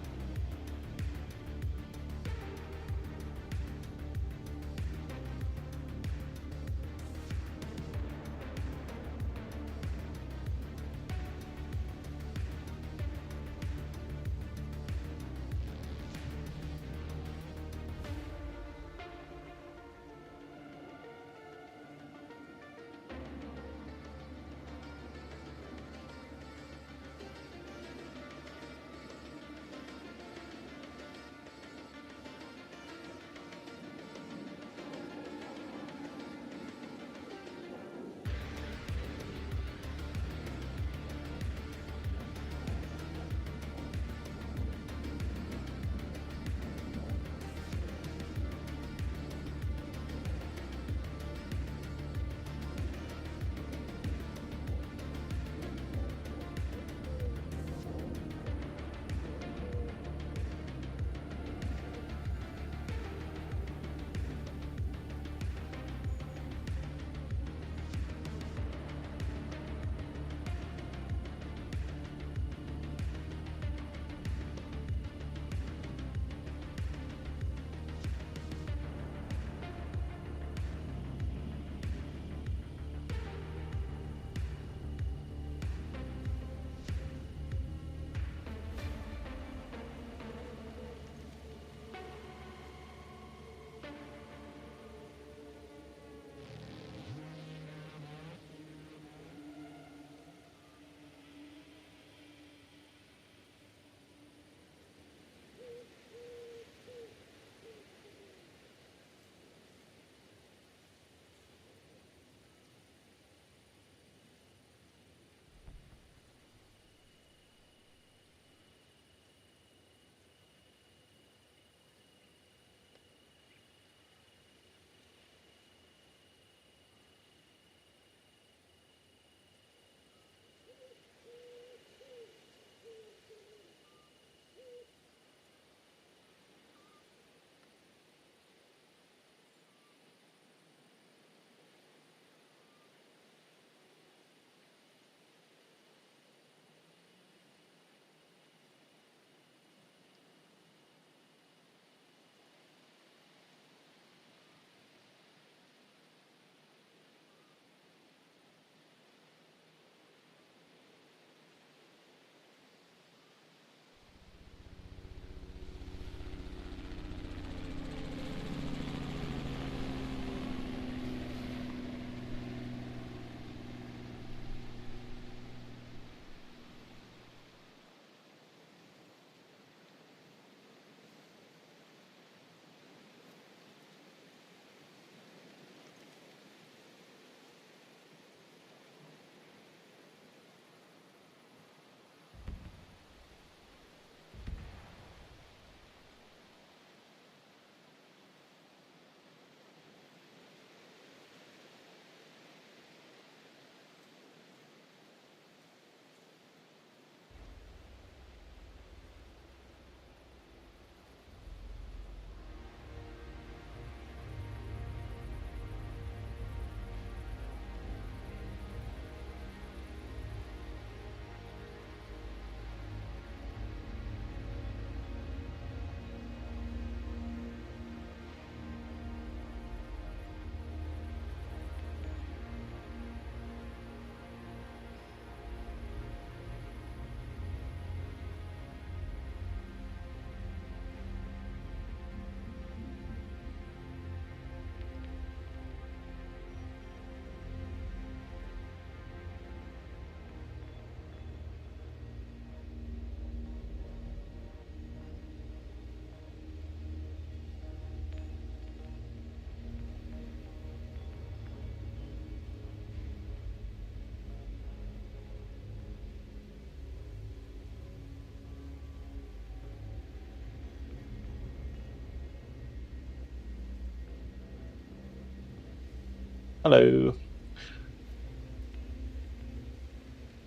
Hello.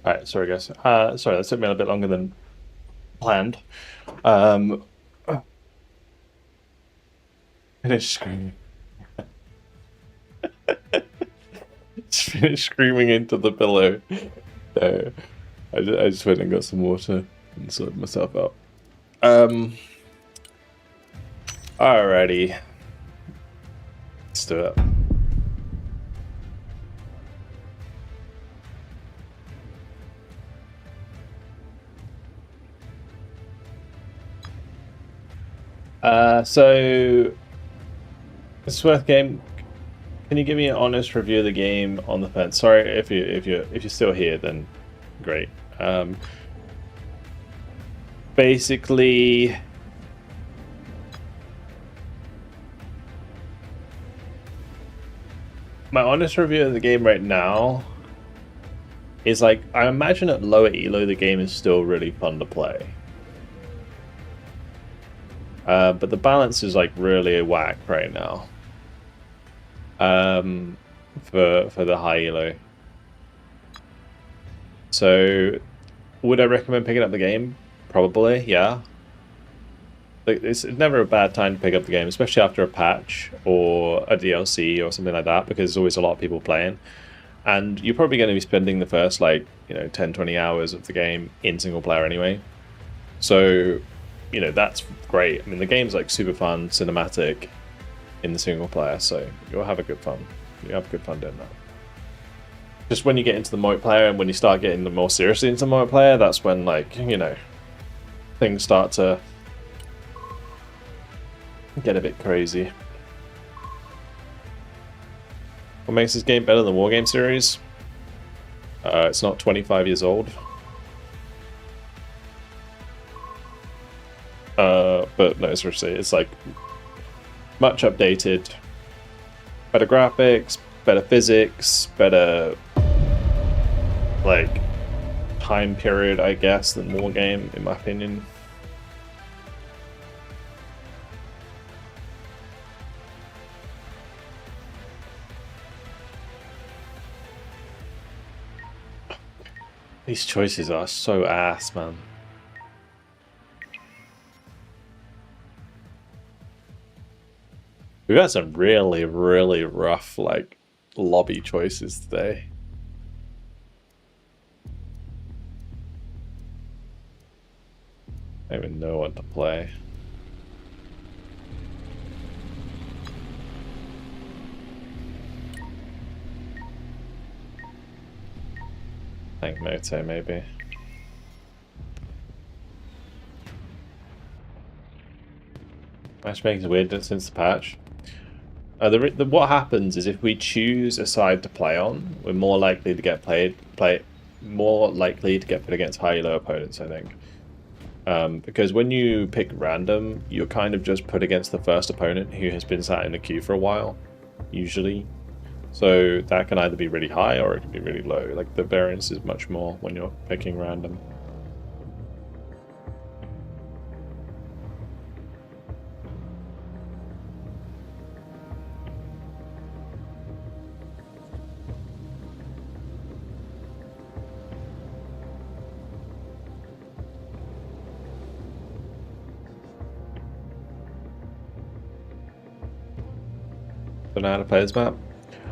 Alright, sorry guys. Sorry, that took me a bit longer than planned. Finished screaming. Just finished screaming into the pillow. So I just went and got some water and sorted myself out. Alrighty. Let's do it. So it's worth game. Can you give me an honest review of the game on the fence? Sorry if you're still here, then great. Basically, my honest review of the game right now is like, I imagine at lower elo the game is still really fun to play. But the balance is like really whack right now. For the high elo. So, would I recommend picking up the game? Probably, yeah. Like, it's never a bad time to pick up the game, especially after a patch or a DLC or something like that, because there's always a lot of people playing. And you're probably going to be spending the first, like, 10-20 hours of the game in single player anyway. So, that's great. I mean, the game's like super fun, cinematic in the single player, so you'll have a good fun. You have good fun doing that. Just when you get into the multiplayer and when you start getting more seriously into multiplayer, that's when, like, things start to get a bit crazy. What makes this game better than the Wargame series? It's not 25 years old. But no, seriously, it's like much updated. Better graphics, better physics, better like time period, I guess, than Wargame, in my opinion. These choices are so ass, man. We've got some really, really rough, like, lobby choices today. I don't even know what to play. I think Moto, maybe. Matchmaking's weird since the patch. What happens is if we choose a side to play on, we're more likely to get more likely to get put against high-low opponents, I think. Because when you pick random, you're kind of just put against the first opponent who has been sat in the queue for a while, usually. So that can either be really high or it can be really low. Like, the variance is much more when you're picking random. Don't know how to play this map.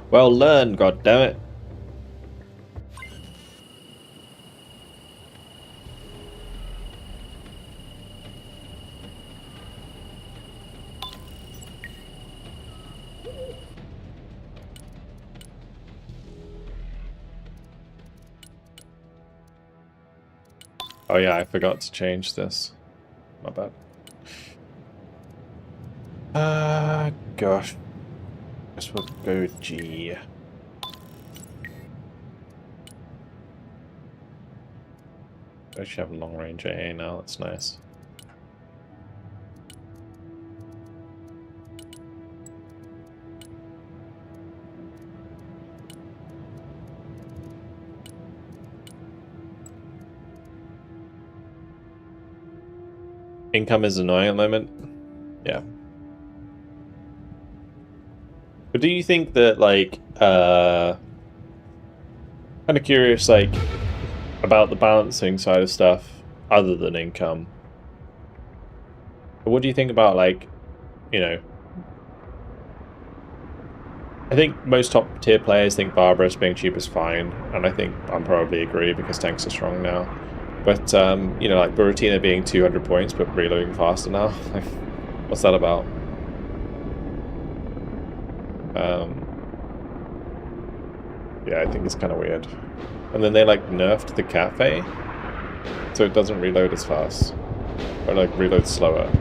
Well, learn, goddammit. Oh yeah, I forgot to change this. My bad. Gosh. Guess we'll go G. I actually have a long range AA now, that's nice. Income is annoying at the moment. Yeah. But do you think that, like, kind of curious, like, about the balancing side of stuff other than income? What do you think about, like, you know, I think most top tier players think Barbarous being cheap is fine, and I think I'm probably agree because tanks are strong now. But, you know, like Buratina being 200 points but reloading faster now, like, what's that about? Yeah, I think it's kind of weird. And then they, like, nerfed the cafe, so it doesn't reload as fast. Or, like, reloads slower.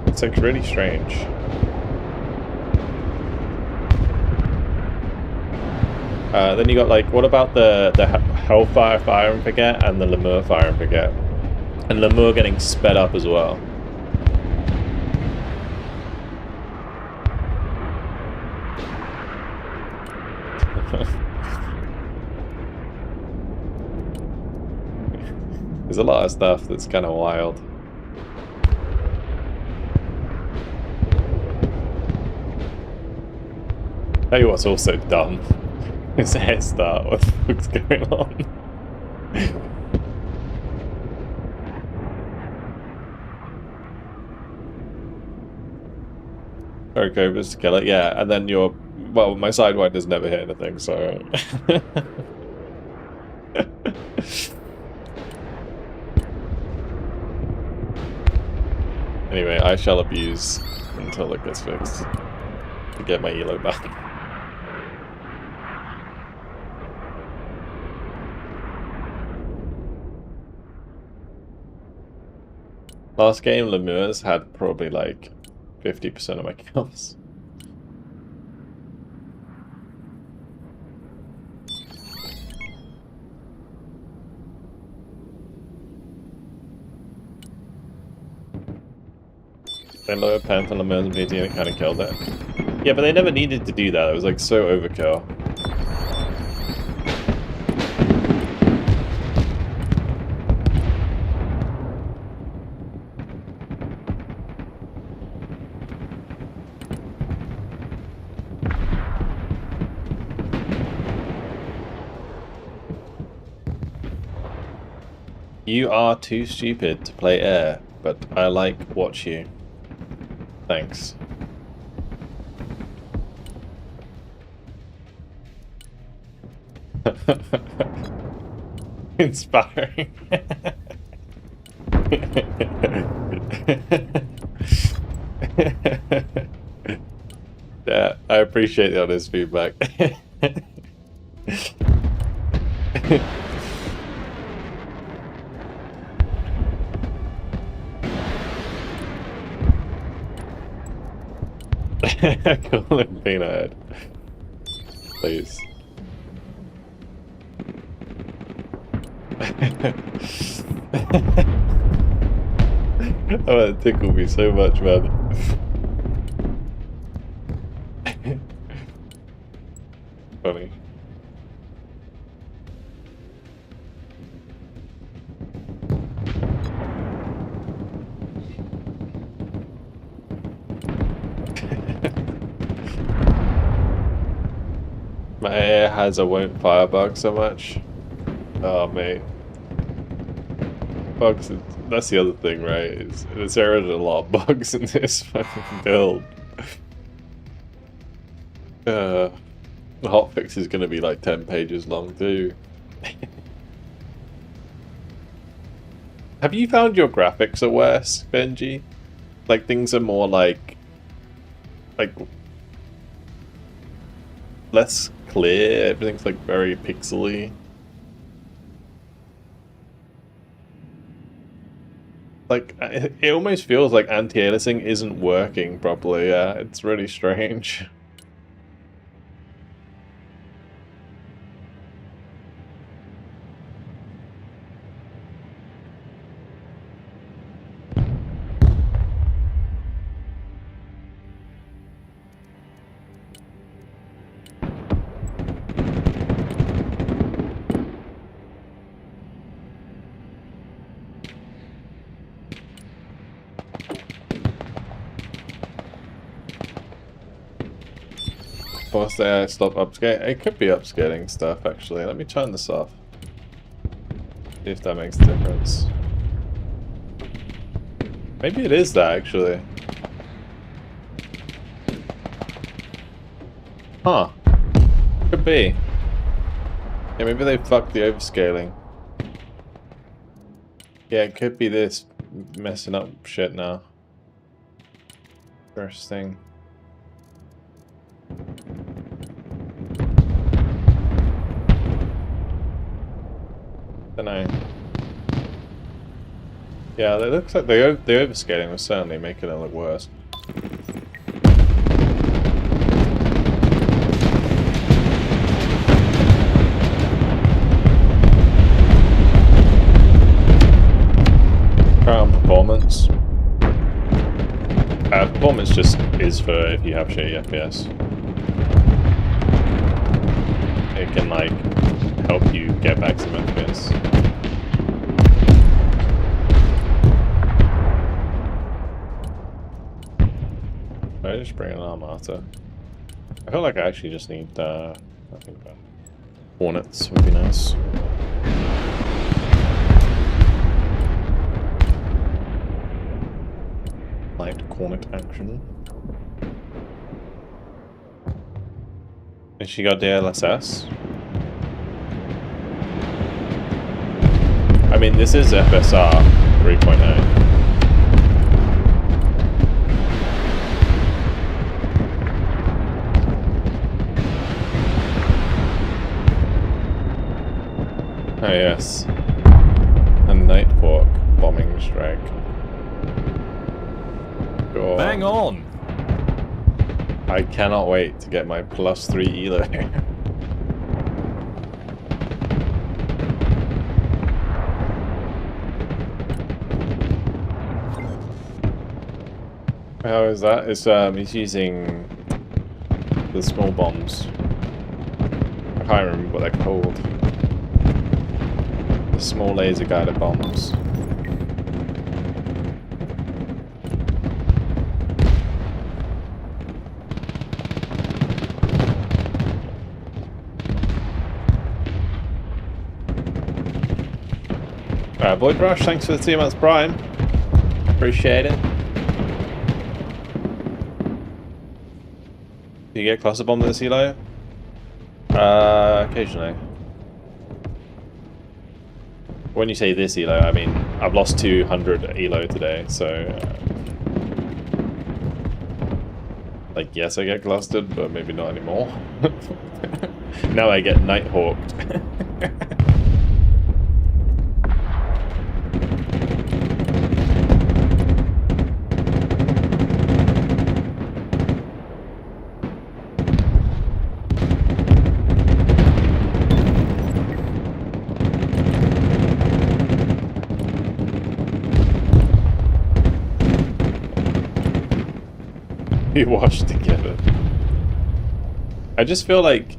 It's, like, really strange. Then you got, like, what about the Hellfire Fire and Forget and the Lemur Fire and Forget? And Lemur getting sped up as well. There's a lot of stuff that's kind of wild. Tell you what's also dumb. It's a head start. What the fuck's going on? Okay, just kill it. Yeah, and then your well, my sidewinder never hit anything, so. Anyway, I shall abuse until it gets fixed to get my elo back. Last game, Lemurs had probably like 50% of my kills. They lowered Pen from Lemurs and PT and it kind of killed it. Yeah, but they never needed to do that. It was like so overkill. You are too stupid to play air, but I like watch you. Thanks. Inspiring. Yeah, I appreciate the honest feedback. Call him Peanut Head. Please. Oh, that tickled me so much, man. Funny. My air has a won't fire bug so much. Oh, mate. Bugs, that's the other thing, right? There are a lot of bugs in this fucking build. The hotfix is going to be like 10 pages long too. Have you found your graphics are worse, Benji? Like things are more like less clear, everything's like very pixely. Like, it almost feels like anti-aliasing isn't working properly, yeah, it's really strange. Force the AI stop upscaling. It could be upscaling stuff actually. Let me turn this off. See if that makes a difference. Maybe it is that actually. Huh. Could be. Yeah, maybe they fucked the overscaling. Yeah, it could be this messing up shit now. Interesting. Dunno. Yeah, it looks like the overscaling was certainly making it look worse. Performance. Performance just is for if you have shitty FPS. It can like help you get back some FPS. I just bring an Armata. I feel like I actually just need I think about Hornets would be nice. Light Hornet action. And she got the LSS. I mean, this is FSR 3.0. Oh yes, a Nighthawk bombing strike. Sure. Bang on! I cannot wait to get my +3 elo. How is that? It's he's using the small bombs. I can't remember what they're called. The small laser guided bombs. Void Rush, thanks for the 2 months Prime. Appreciate it. Do you get cluster bomb this elo? Occasionally. When you say this elo, I mean I've lost 200 elo today, so like yes, I get clustered, but maybe not anymore. Now I get Nighthawked. We washed together. I just feel like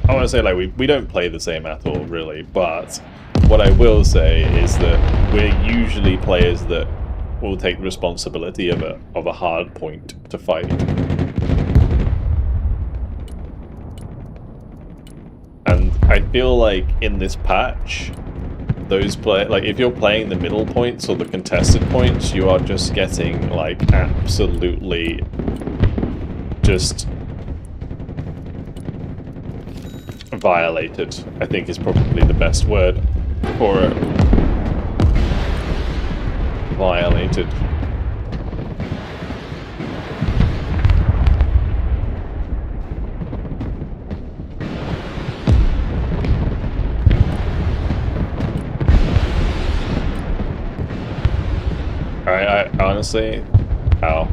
I want to say like we don't play the same at all really, but what I will say is that we're usually players that will take responsibility of a hard point to fight. And I feel like in this patch those like if you're playing the middle points or the contested points, you are just getting like absolutely just violated, I think is probably the best word for it. Violated. I honestly, how?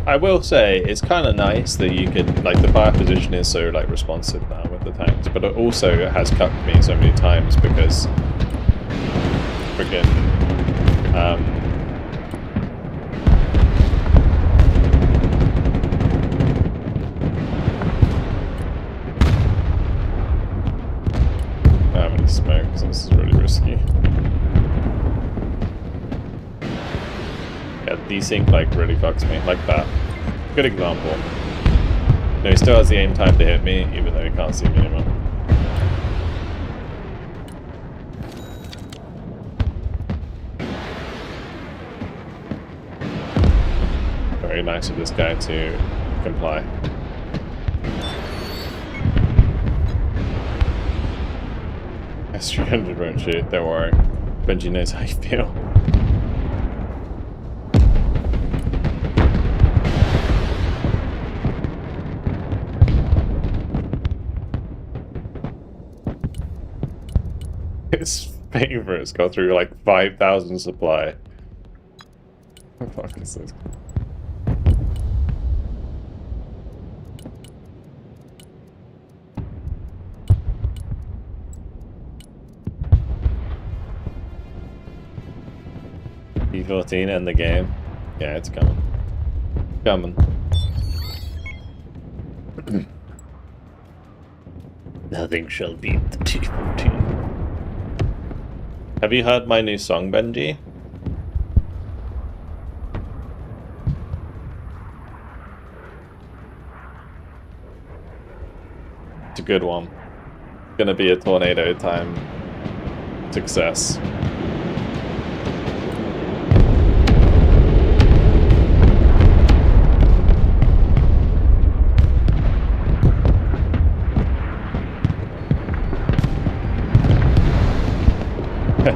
I will say it's kind of nice that you could like the fire position is so like responsive now with the tanks, but it also has cucked me so many times because freaking desync like really fucks me, like that. Good example. No, he still has the aim time to hit me, even though he can't see me anymore. Very nice of this guy to comply. S300 won't shoot, don't worry. Benji knows how you feel. His favorites go through like 5,000 supply. What the fuck is this? P14 end the game. Yeah, it's coming. Coming. Nothing shall beat the T14. Have you heard my new song, Benji? It's a good one. It's gonna be a tornado time success.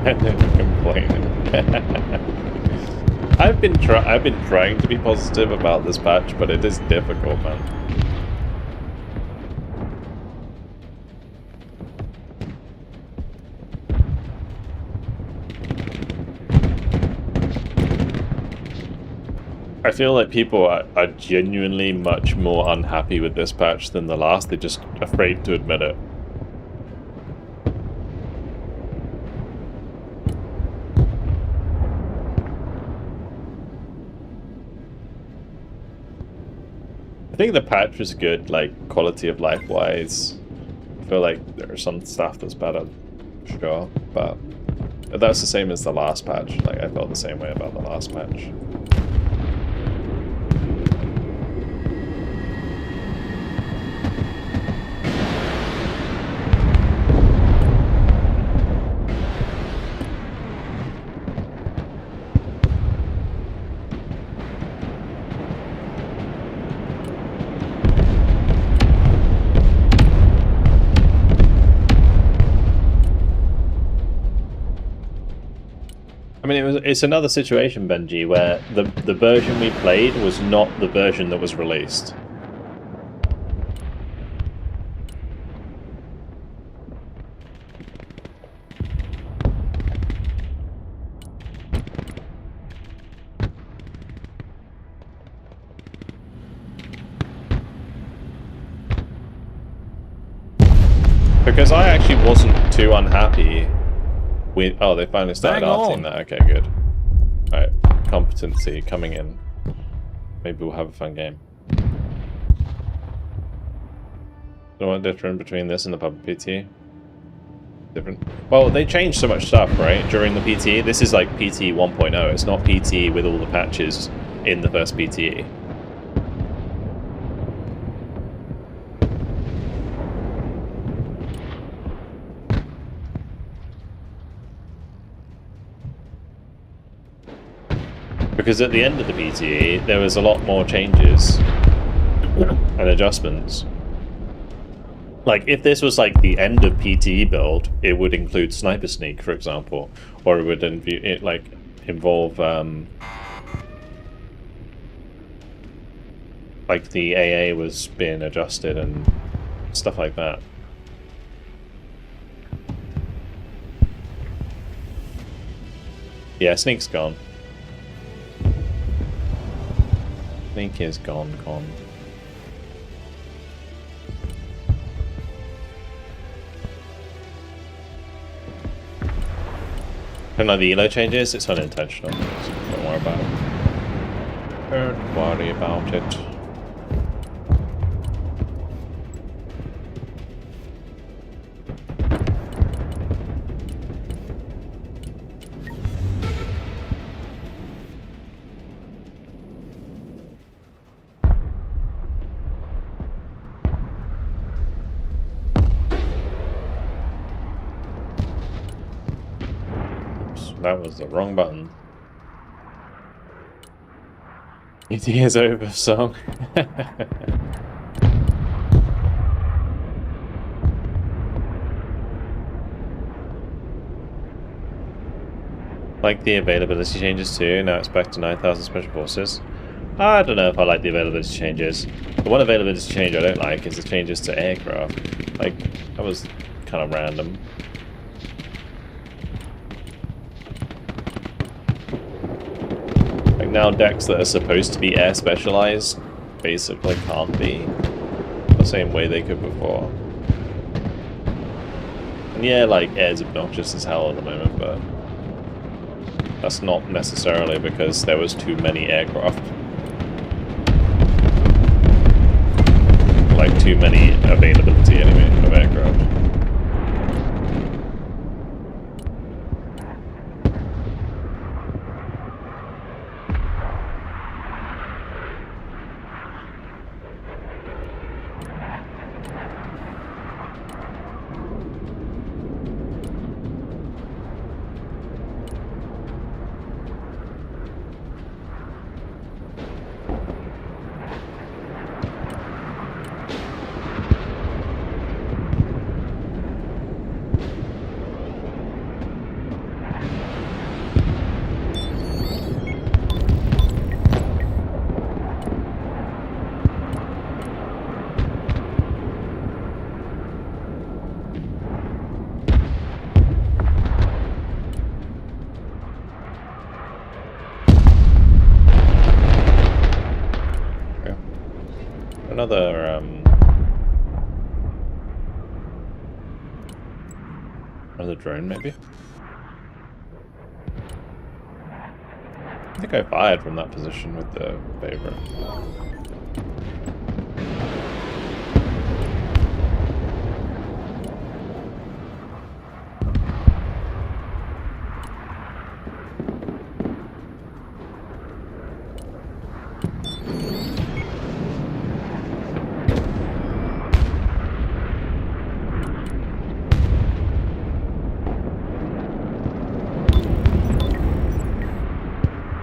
Complaining. I've been trying to be positive about this patch, but it is difficult, man. I feel like people are genuinely much more unhappy with this patch than the last. They're just afraid to admit it. I think the patch was good, like, quality of life wise. I feel like there are some stuff that's better, sure, but that's the same as the last patch. Like, I felt the same way about the last patch. I mean, it's another situation, Benji, where the version we played was not the version that was released. Because I actually wasn't too unhappy. Oh, they finally started arting that. Okay, good. Alright, competency coming in. Maybe we'll have a fun game. So what different between this and the public PT? Different. Well, they changed so much stuff, right? During the PTE. This is like PT 1.0. It's not PT with all the patches in the first PTE. Because at the end of the PTE, there was a lot more changes and adjustments. Like, if this was like the end of PTE build, it would include Sniper Sneak, for example, or it would involve like the AA was being adjusted and stuff like that. Yeah, Sneak's gone. Sneak is gone. And like the elo changes, it's unintentional. So don't worry about it. Don't worry about it. that was the wrong button. It is over song. Like the availability changes too. Now it's back to 9,000 special forces. I don't know if I like the availability changes. The one availability change I don't like is the changes to aircraft. Like, that was kind of random. Like now decks that are supposed to be air specialized basically can't be the same way they could before. And yeah, like air's obnoxious as hell at the moment, but that's not necessarily because there was too many aircraft. Like too many availability anyway of aircraft. Another drone, maybe? I think I fired from that position with the favorite.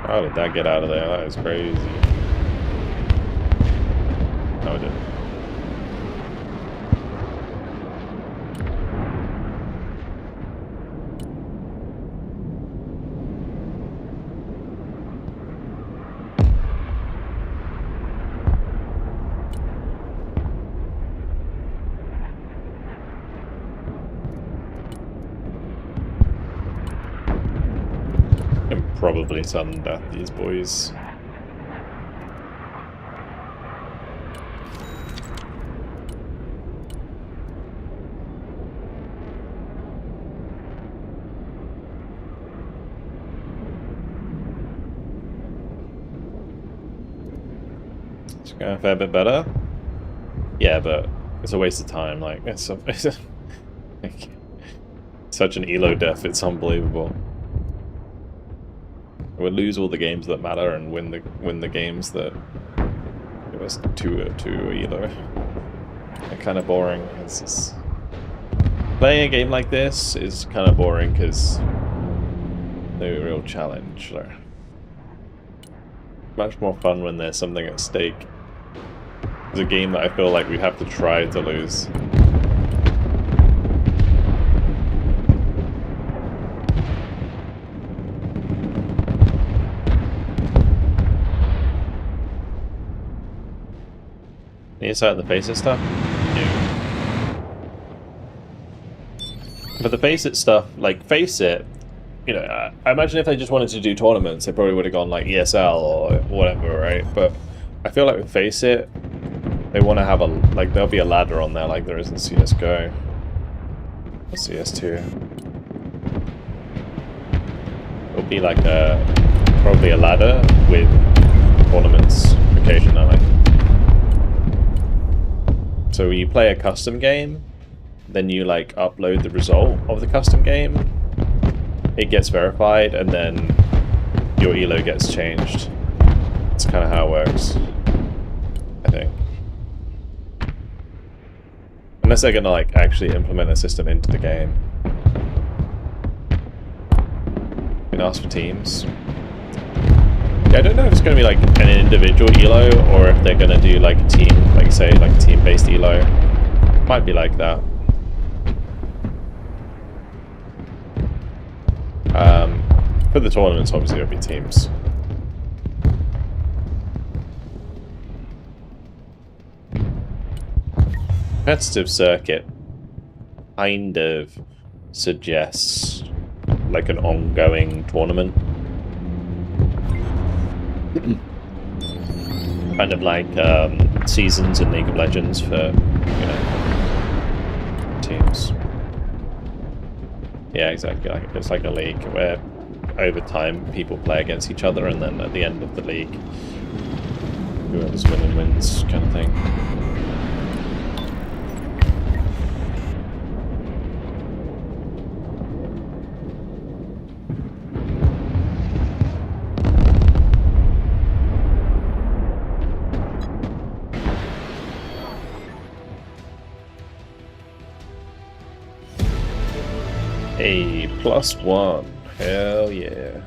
How did that get out of there? That is crazy. No, it didn't. Probably sudden death these boys. It's going a fair bit better. Yeah, but it's a waste of time. Like it's like, such an elo death. It's unbelievable. We'll lose all the games that matter and win the games that give us two elo. They're kind of boring. It's just playing a game like this is kind of boring because no real challenge. So much more fun when there's something at stake. It's a game that I feel like we have to try to lose. Need to start the face it stuff? Yeah. But the face it stuff, like face it, you know, I imagine if they just wanted to do tournaments, they probably would have gone like ESL or whatever, right? But I feel like with face it, they want to have a, like, there'll be a ladder on there like there is in CSGO or CS2. It'll be like probably a ladder with tournaments occasionally. So you play a custom game, then you like upload the result of the custom game, it gets verified, and then your elo gets changed. That's kind of how it works, I think. Unless they're gonna like actually implement a system into the game. ask for teams. Yeah, I don't know if it's going to be like an individual elo or if they're going to do like a team, like say like a team-based elo. Might be like that. For the tournaments, obviously, it'll be teams. Competitive circuit kind of suggests like an ongoing tournament. Kind of like seasons in League of Legends for, you know, teams. Yeah, exactly. It's like a league where over time people play against each other, and then at the end of the league, whoever's winning wins, kind of thing. A +1. Hell yeah.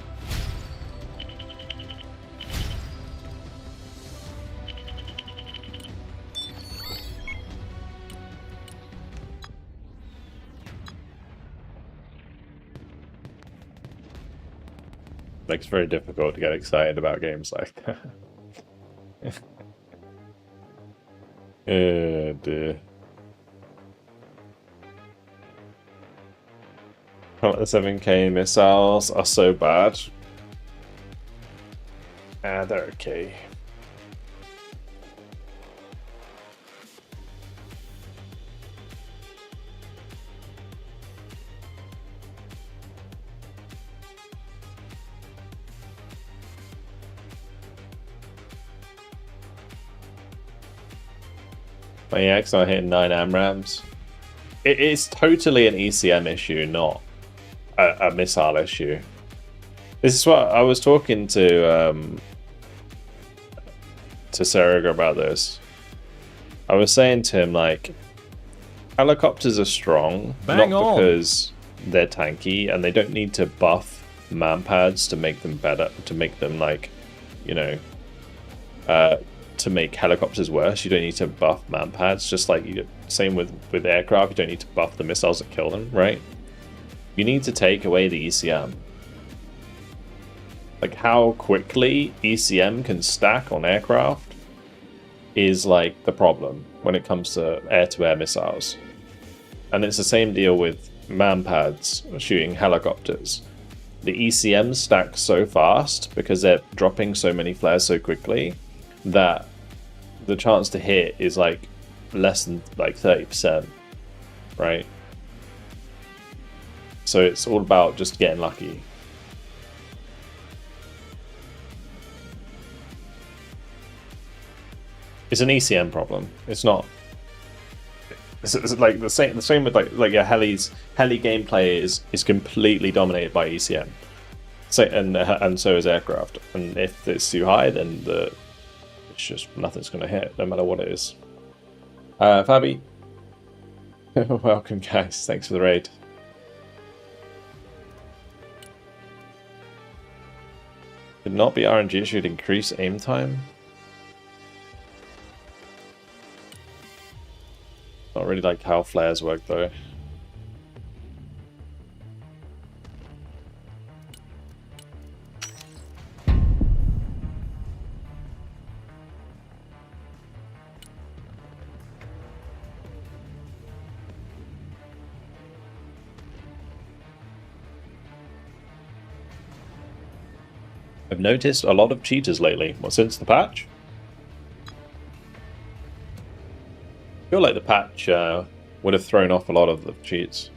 Like, it's very difficult to get excited about games like that. Oh dear. The 7K missiles are so bad. Ah, they're okay. My EX are hitting 9 AMRAMs. It is totally an ECM issue, not a missile issue. This is what I was talking to Serega about this. I was saying to him, like, helicopters are strong, Bang not on. because they're tanky, and they don't need to buff manpads to make them better, to make them, like, you know, to make helicopters worse. You don't need to buff manpads, just like you same with aircraft. You don't need to buff the missiles that kill them, right? You need to take away the ECM. Like, how quickly ECM can stack on aircraft is like the problem when it comes to air-to-air missiles. And it's the same deal with manpads shooting helicopters. The ECM stacks so fast because they're dropping so many flares so quickly that the chance to hit is like less than like 30%, right? So it's all about just getting lucky. It's an ECM problem. It's not. It's like the same with like your heli gameplay is completely dominated by ECM. So and so is aircraft. And if it's too high, then it's just nothing's going to hit, no matter what it is. Fabi, welcome guys. Thanks for the raid. Could not be RNG, should increase aim time. Not really like how flares work though. I've noticed a lot of cheaters lately. Well, since the patch? I feel like the patch would have thrown off a lot of the cheats.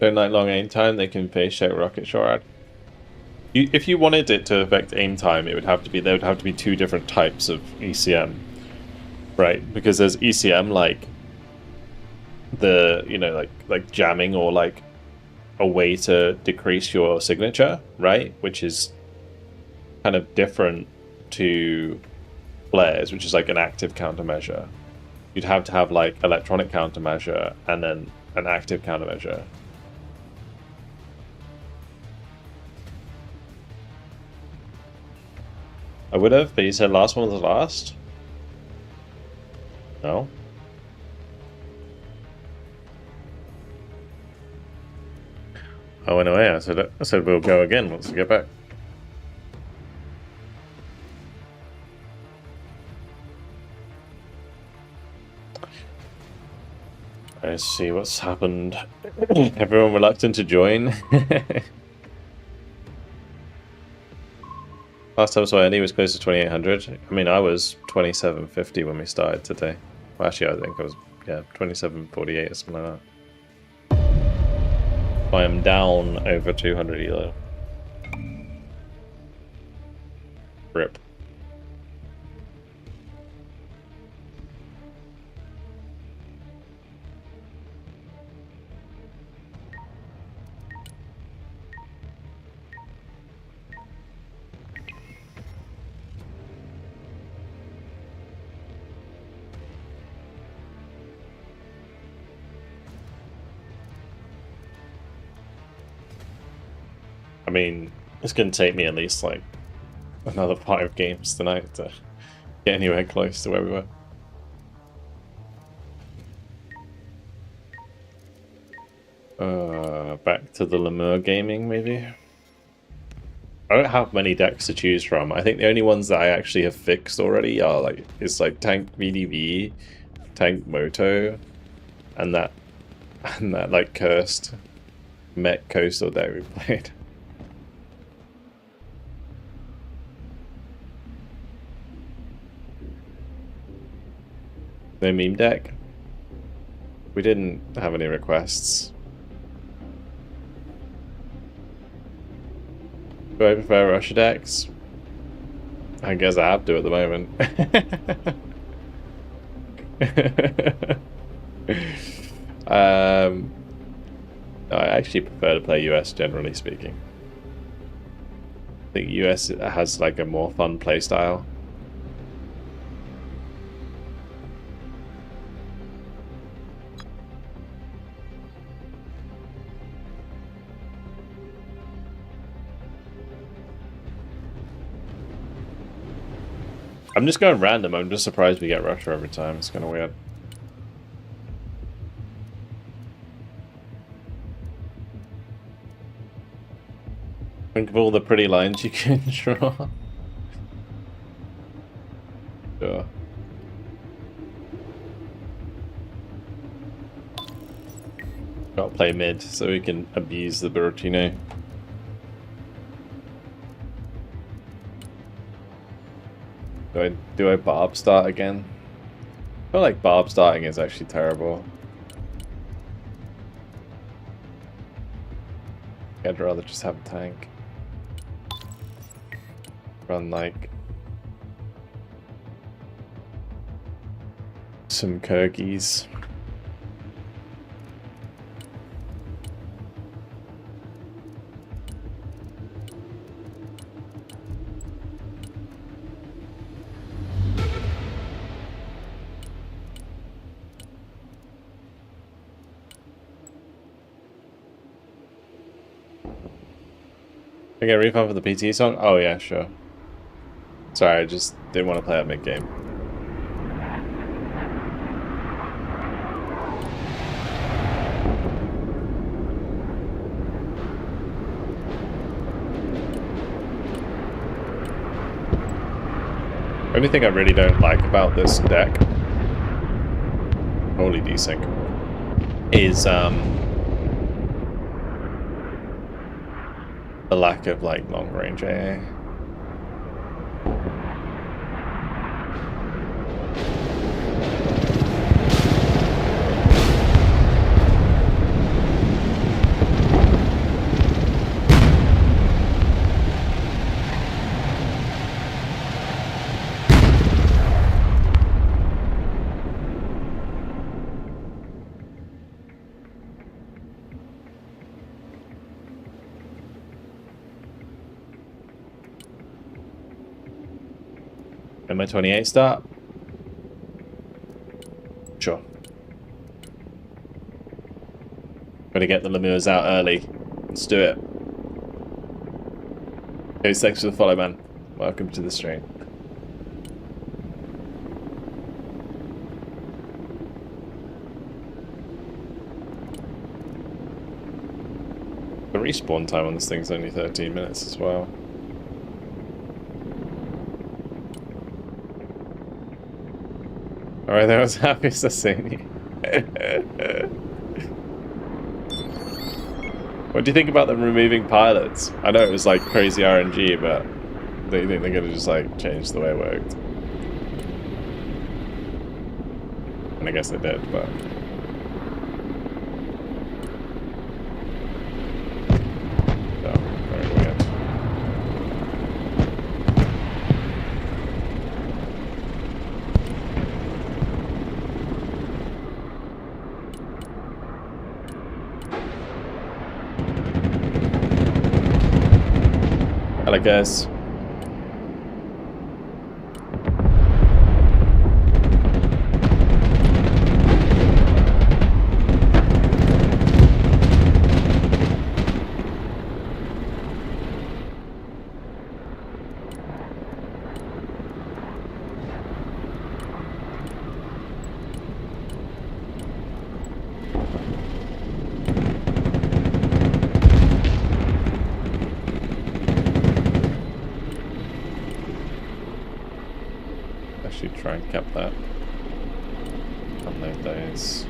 Don't like long aim time, they can face check rocket shot. If you wanted it to affect aim time, it would have to be, there would have to be two different types of ECM, right? Because there's ECM like the, you know, like jamming, or like a way to decrease your signature, right? Which is kind of different 2 flares, which is like an active countermeasure, you'd have to have like electronic countermeasure and then an active countermeasure. I would have, but you said last one was the last? No? I went away. I said we'll go again once we get back. I see what's happened. Everyone reluctant to join. Last time I saw Andy was close to 2,800. I mean, I was 2,750 when we started today. Well, actually, I think I was, yeah, 2,748 or something like that. I am down over 200 elo. Rip. I mean, it's going to take me at least like another 5 games tonight to get anywhere close to where we were. Back to the Lemur gaming, maybe? I don't have many decks to choose from. I think the only ones that I actually have fixed already are like Tank VDV, Tank Moto, and that like cursed Met Coastal deck we played. No meme deck? We didn't have any requests. Do I prefer Russia decks? I guess I have to at the moment. No, I actually prefer to play US, generally speaking. I think US has like a more fun playstyle. I'm just going random. I'm just surprised we get Russia every time. It's kind of weird. Think of all the pretty lines you can draw. Sure. Gotta play mid so we can abuse the Bertino. Do I Barb start again? I feel like Barb starting is actually terrible. I'd rather just have a tank. Run like some Kirgis. I get a refund for the PT song? Oh yeah, sure. Sorry, I just didn't want to play that mid-game. Only thing I really don't like about this deck, holy desync, is the lack of like long range AA. When my 28 start? Sure. Gotta get the lemurs out early. Let's do it. Hey, thanks for the follow, man. Welcome to the stream. The respawn time on this thing's only 13 minutes as well. Alright, that was happy as I seen you. What do you think about them removing pilots? I know it was like crazy RNG, but do you think they're gonna just like change the way it worked? And I guess they did, but... very weird. Hello guys. Try and cap that. Unload those.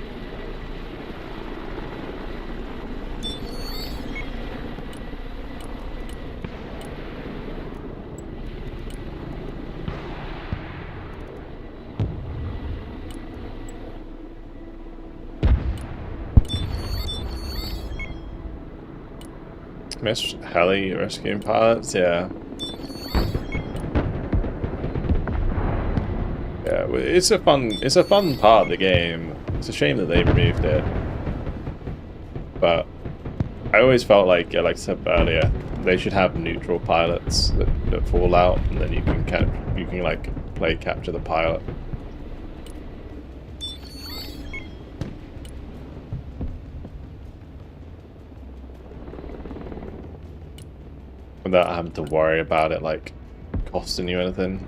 Missed heli rescuing pilots, yeah. Yeah, it's a fun part of the game. It's a shame that they removed it. But I always felt like, yeah, like I said earlier, they should have neutral pilots that fall out, and then you can like play capture the pilot. Without having to worry about it like costing you anything.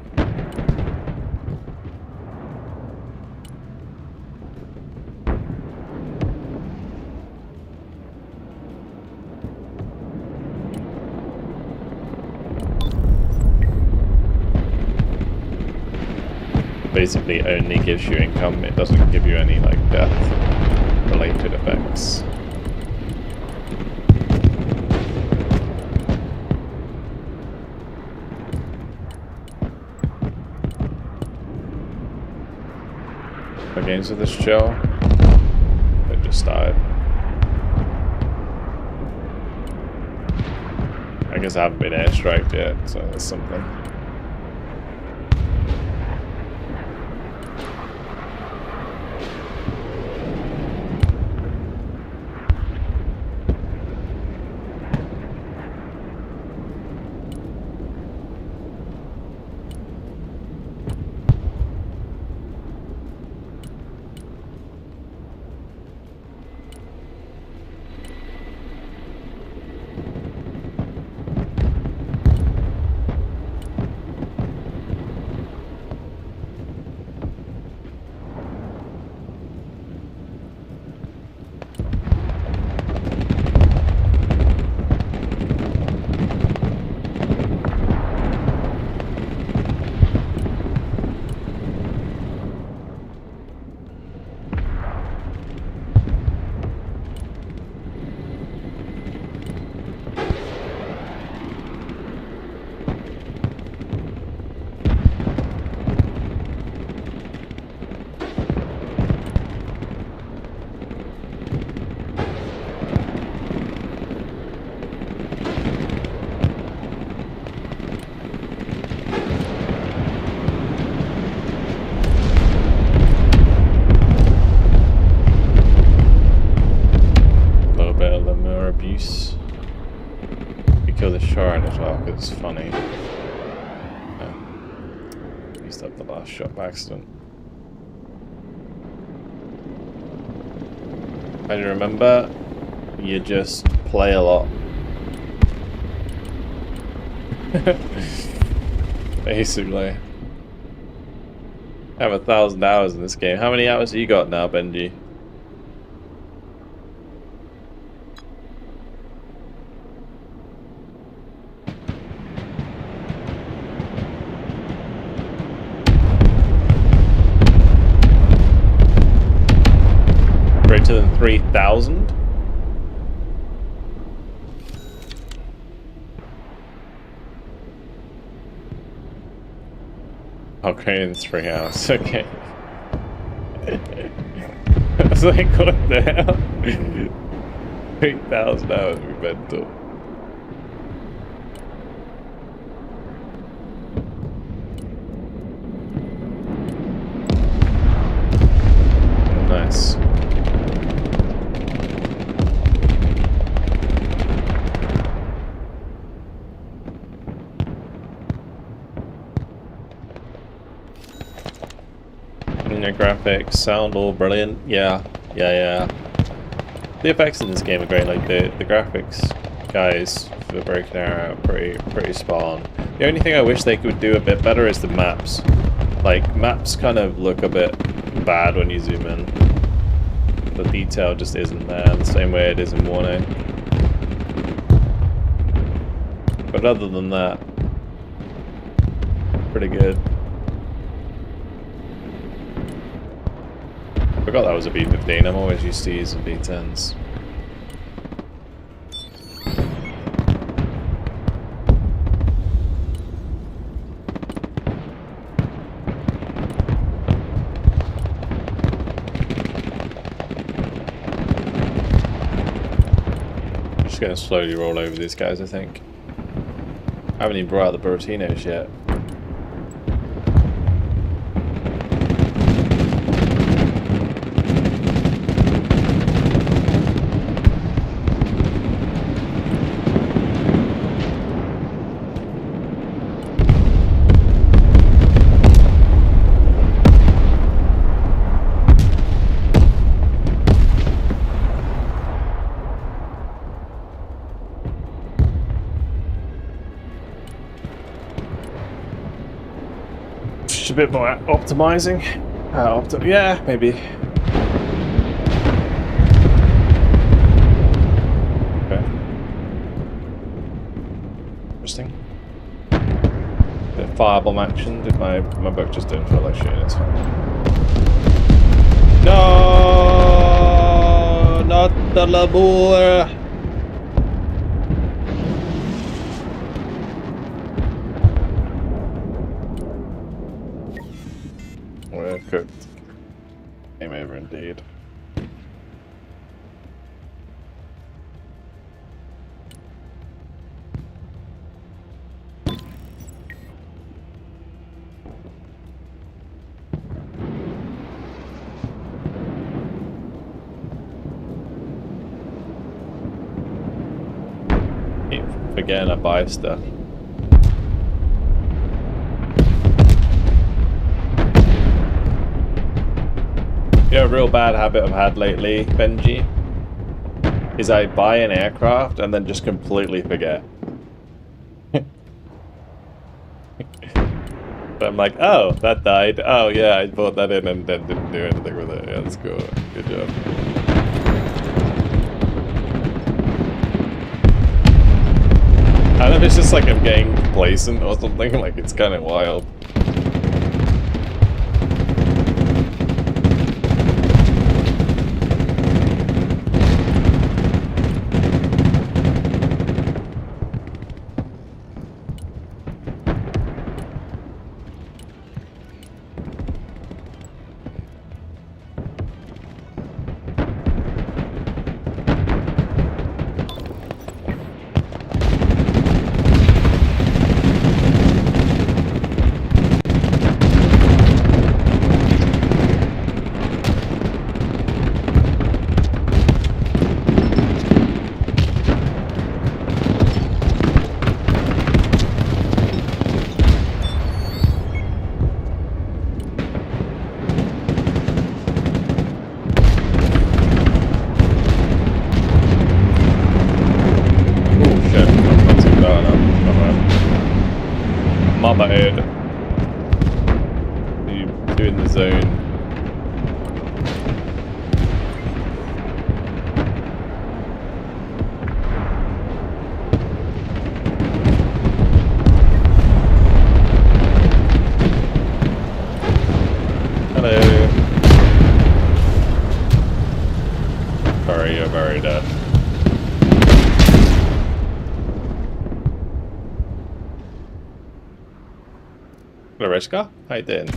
Basically only gives you income, it doesn't give you any like death related effects. The games with this chill, it just started. I guess I haven't been airstriked yet, so that's something. It's funny. Used up the last shot by accident. And you remember, you just play a lot. Basically. I have 1,000 hours in this game. How many hours have you got now, Benji? Greater than 3,000? Okay, in 3 hours. Okay. I was like, what the hell? 3,000 hours would be mental. Nice. Graphics, sound all brilliant. Yeah. The effects in this game are great. Like the graphics guys for breaking out pretty spot on. The only thing I wish they could do a bit better is the maps. Like maps kind of look a bit bad when you zoom in. The detail just isn't there the same way it is in 1A. But other than that, pretty good. I forgot that was a B15. I'm always used to using B10s. Just gonna slowly roll over these guys, I think. I haven't even brought out the Buratinos yet. A bit more optimizing. Yeah, maybe. Okay. Interesting. Bit of firebomb action. Did my book just didn't feel like shooting? It's fine. No, not the labor. We're cooked. Game over indeed. Keep forgetting to buy stuff. You know, a real bad habit I've had lately, Benji, is I buy an aircraft and then just completely forget. But I'm like, oh, that died. Oh yeah, I bought that in and then didn't do anything with it. Yeah, that's cool. Good job. I don't know if it's just like I'm getting complacent or something, like it's kind of wild. on my head. You doing the zone. Hello. Sorry, you're very dead. Lariska? How you doing?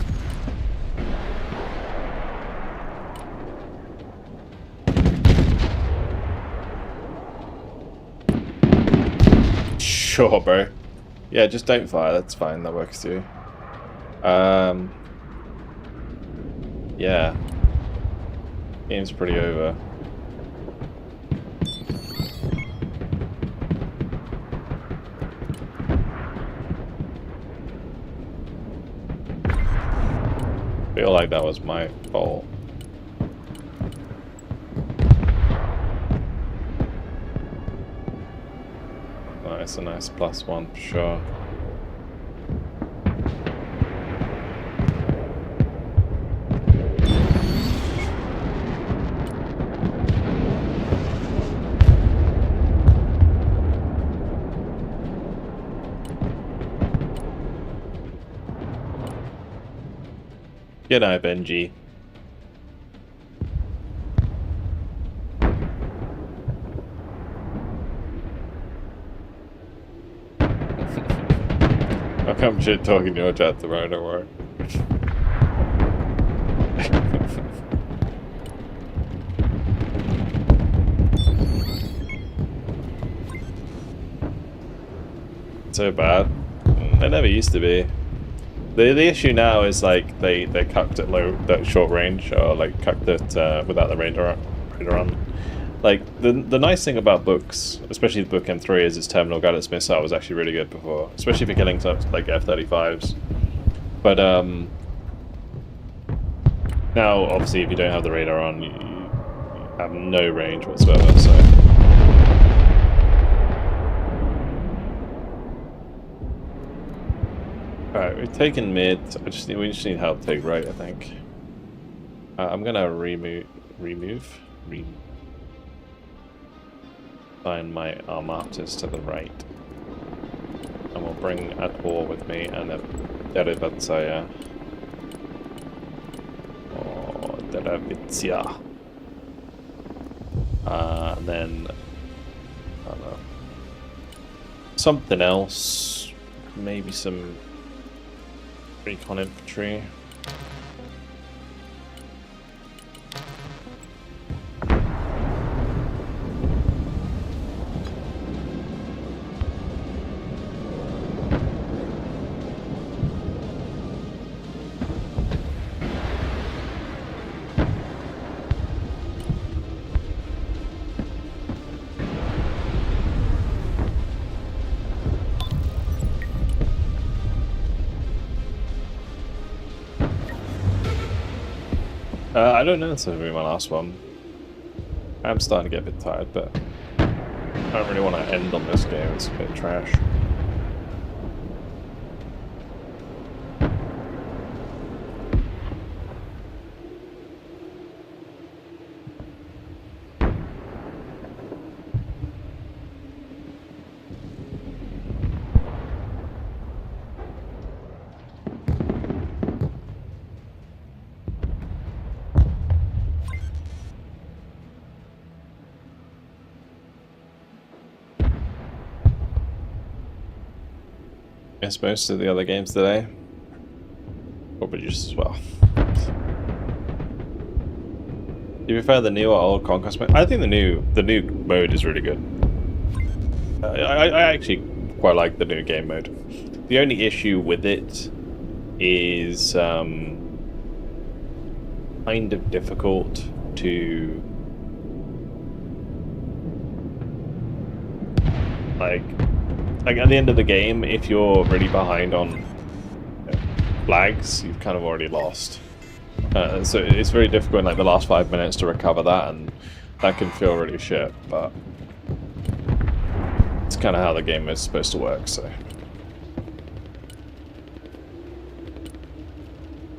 Sure, bro. Yeah, just don't fire. That's fine. That works too. Yeah. Game's pretty over. Feel like that was my fault. Nice, a nice +1 for sure. Good night, Benji. I'll come shit talking to your chat tomorrow, don't worry. So bad. They never used to be. The issue now is like they cucked at short range, or like cucked it without the radar on. Like the nice thing about books, especially the book M3, is its terminal guidance missile was actually really good before, especially for killing stuff like F-35s. But now obviously if you don't have the radar on, you have no range whatsoever. So. Alright, we've taken mid. We just need help to take right, I think. I'm gonna find my armatas to the right. And we'll bring Ator with me and then Derevitsaya. Or Derevitsia. And then I don't know. Something else. Maybe some recon infantry. I don't know, this will be my last one. I'm starting to get a bit tired, but I don't really want to end on this game, it's a bit trash. Guess most of the other games today will produce as well. Do you prefer the new or old Conquest mode? I think the new mode is really good. I actually quite like the new game mode. The only issue with it is kind of difficult to like at the end of the game, if you're really behind on flags, you've kind of already lost. So it's very difficult in like the last 5 minutes to recover that, and that can feel really shit, but it's kind of how the game is supposed to work, so.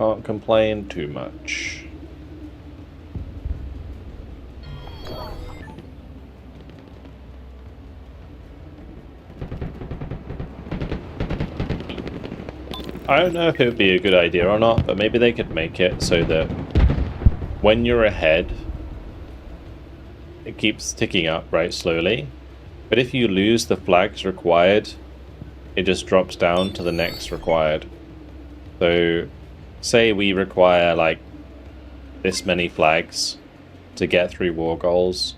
Can't complain too much. I don't know if it would be a good idea or not, but maybe they could make it so that when you're ahead, it keeps ticking up right slowly. But if you lose the flags required, it just drops down to the next required. So, say we require like this many flags to get 3 war goals.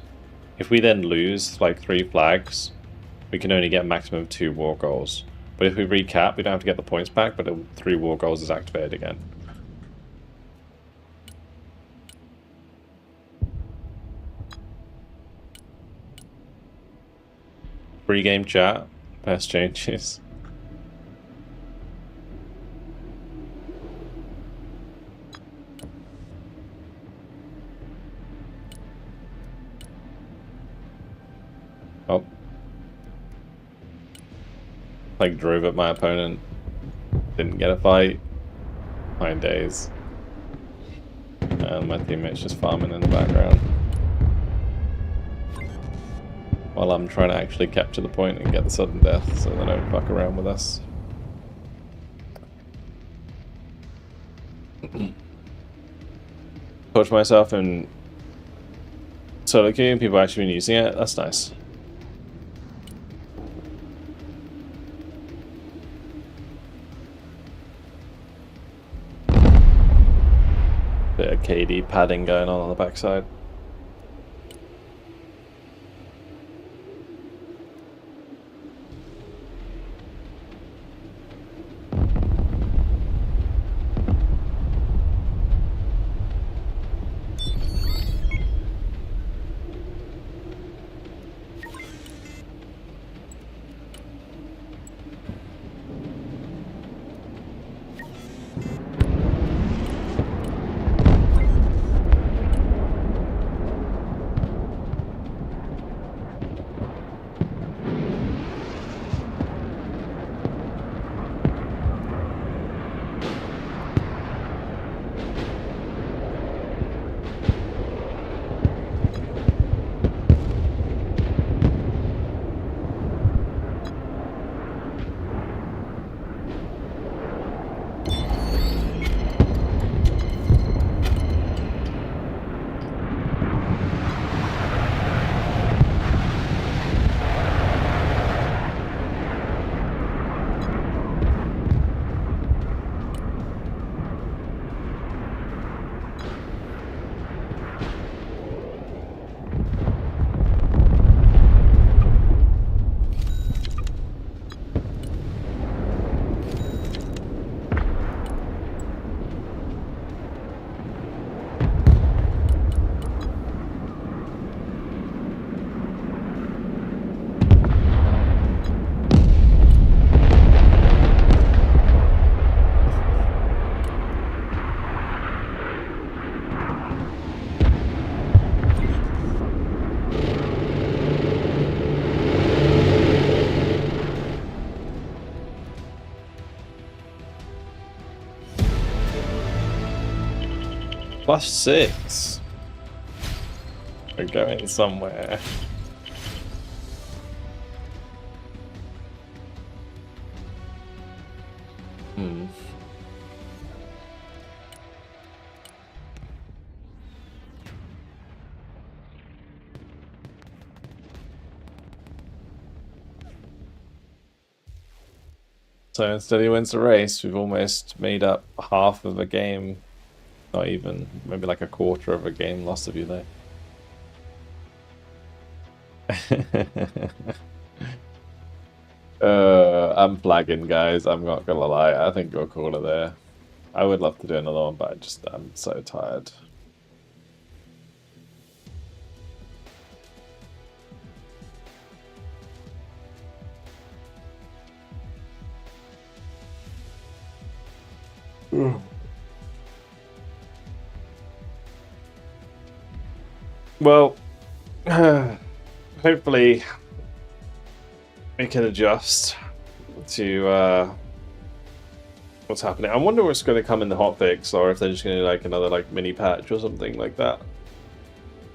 If we then lose like 3 flags, we can only get a maximum of 2 war goals. But if we recap, we don't have to get the points back, but the 3 war goals is activated again. Pre-game chat, best changes. Oh. Like drove at my opponent. Didn't get a fight. 9 days. And my teammate's just farming in the background. While I'm trying to actually capture the point and get the sudden death so they don't fuck around with us. Coach myself in solo queue, people actually been using it. That's nice. Bit of KD padding going on the backside. +6. We're going somewhere. So instead he wins the race, we've almost made up half of a game. Not even, maybe like a quarter of a game lost of you there. I'm flagging, guys. I'm not gonna lie. I think we'll call it there. I would love to do another one, but I'm so tired. Well, hopefully we can adjust to what's happening. I wonder what's going to come in the hotfix, or if they're just going to like another like mini patch or something like that.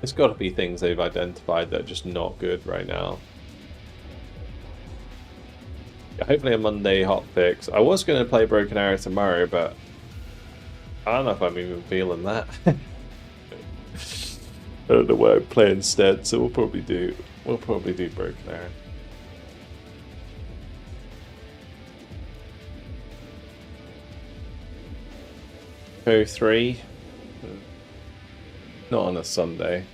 It's got to be things they've identified that are just not good right now. Yeah, hopefully a Monday hotfix. I was going to play Broken Arrow tomorrow, but I don't know if I'm even feeling that. I don't know what I'd play instead, so we'll probably do Broken Arrow. Go 3. Not on a Sunday.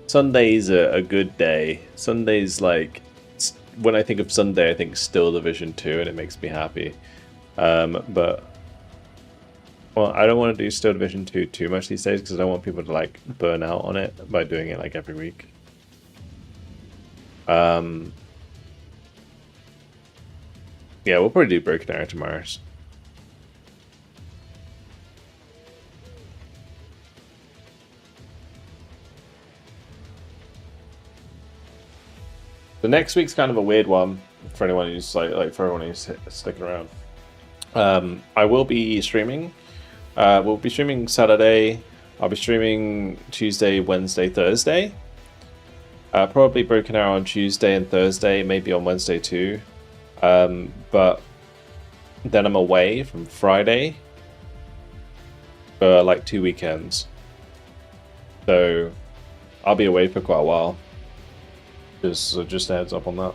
Sunday's a good day. Sunday's like, when I think of Sunday, I think still Division 2, and it makes me happy. But well, I don't want to do Still Division 2 too much these days because I don't want people to like burn out on it by doing it like every week. Yeah, we'll probably do Broken Arrow tomorrow. The next week's kind of a weird one for anyone who's like for everyone who's sticking around. I will be streaming. We'll be streaming Saturday. I'll be streaming Tuesday, Wednesday, Thursday. Probably Broken Arrow on Tuesday and Thursday, maybe on Wednesday too. But then I'm away from Friday for like 2 weekends. So I'll be away for quite a while. Just a heads up on that.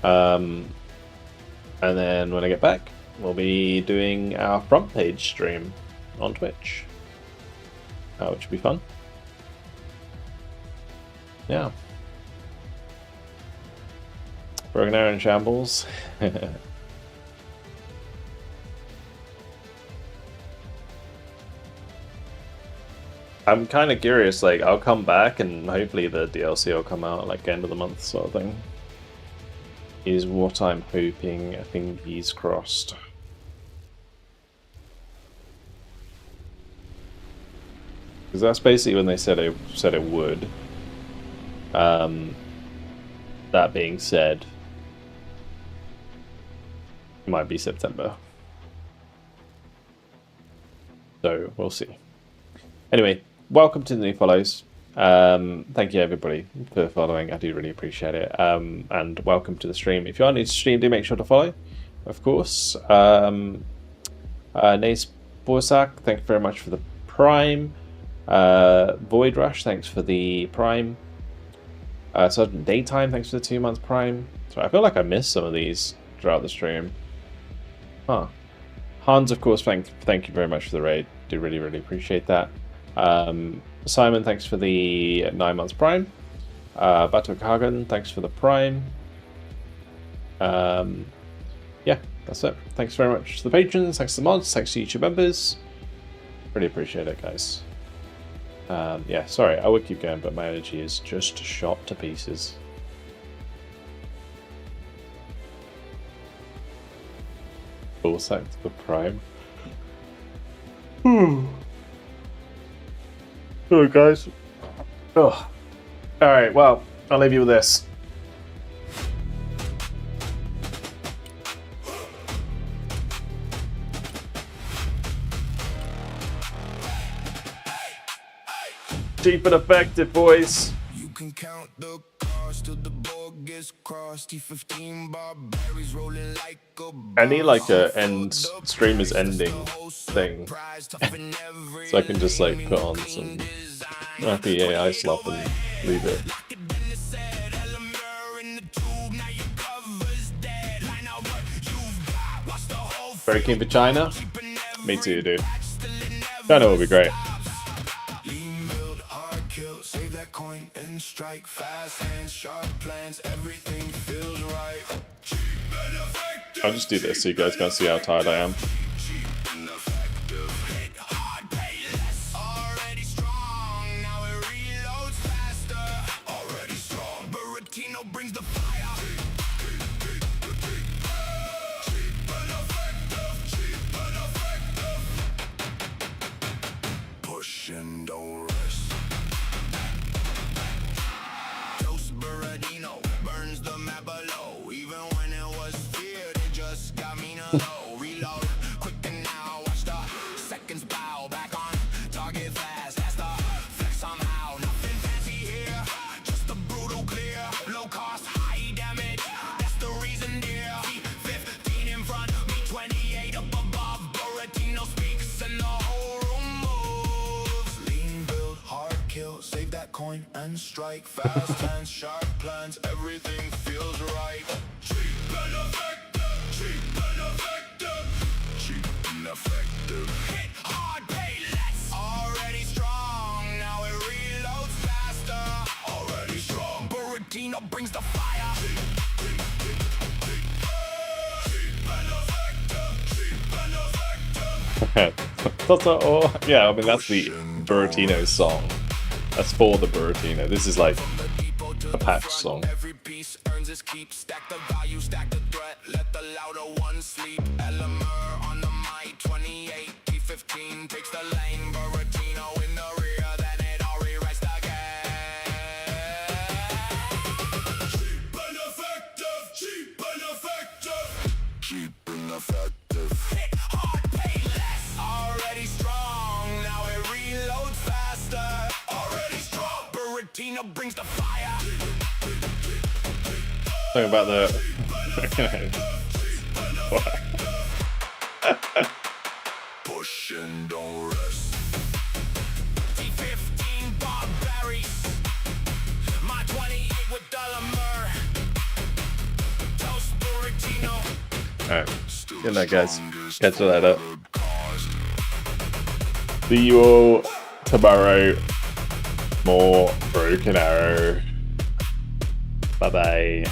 And then when I get back, we'll be doing our front page stream on Twitch, which will be fun. Yeah. Broken Arrow in shambles. I'm kind of curious, like, I'll come back and hopefully the DLC will come out like end of the month sort of thing. Is what I'm hoping. I think he's crossed. Because that's basically when they said it would. That being said, it might be September. So we'll see. Anyway, welcome to the new follows. Thank you everybody for following. I do really appreciate it. And welcome to the stream. If you are new to stream, do make sure to follow, of course. Nace Borsak, thank you very much for the Prime. Void Rush, thanks for the Prime. Sergeant Daytime, thanks for the 2 month Prime. So I feel like I missed some of these throughout the stream. Huh. Hans, of course, thank you very much for the raid. Do really appreciate that. Simon, thanks for the 9 months Prime. Batuk Hagen, thanks for the Prime. Yeah, that's it. Thanks very much to the patrons, thanks to the mods, thanks to YouTube members. Really appreciate it, guys. Yeah, sorry, I would keep going, but my energy is just shot to pieces. Full sack to the Prime. Alright, guys. Oh. Alright, well, I'll leave you with this. Cheap and effective, boys. You can count the cars till the board gets crossed. T15 barbarians rolling like a I need like a end streamers ending thing, so I can just like put on some happy AI slop and leave it. Very keen for China. Me too, dude. China will be great. Save that coin and strike fast hands, sharp plans, everything feels right. I'll just do this so you guys can see how tired I am. Already strong, now it reloads faster. Already strong, Buratino brings the fire. Push and don't rest. Buratino burns the map below, even when it was coin and strike. Fast hands, sharp plans, everything feels right. Cheap and effective, cheap and effective, cheap and effective. Hit hard, pay less. Already strong, now it reloads faster. Already strong, Buratino brings the fire. Cheap and effective, cheap and effective. Yeah, I mean that's the Buratino song. That's for the Buratino. This is like a patch song. Every piece earns its keep. Stack the value, stack the threat. Let the louder one sleep. Elemer on the mic, 28, T15 takes the lane. Buratino in the rear, then it all rewrites the game. Cheap and effective, cheap and effective, cheap and effective. Hit hard, pay less. Already strong, now it reloads faster. Already strong, Buratino brings the fire. Talking about the Push and don't rest. T15 Barberries. My 28 with Delamer. Toast Buratino. Alright, good night guys. Catch you later. See you all tomorrow. More Broken Arrow. Bye bye.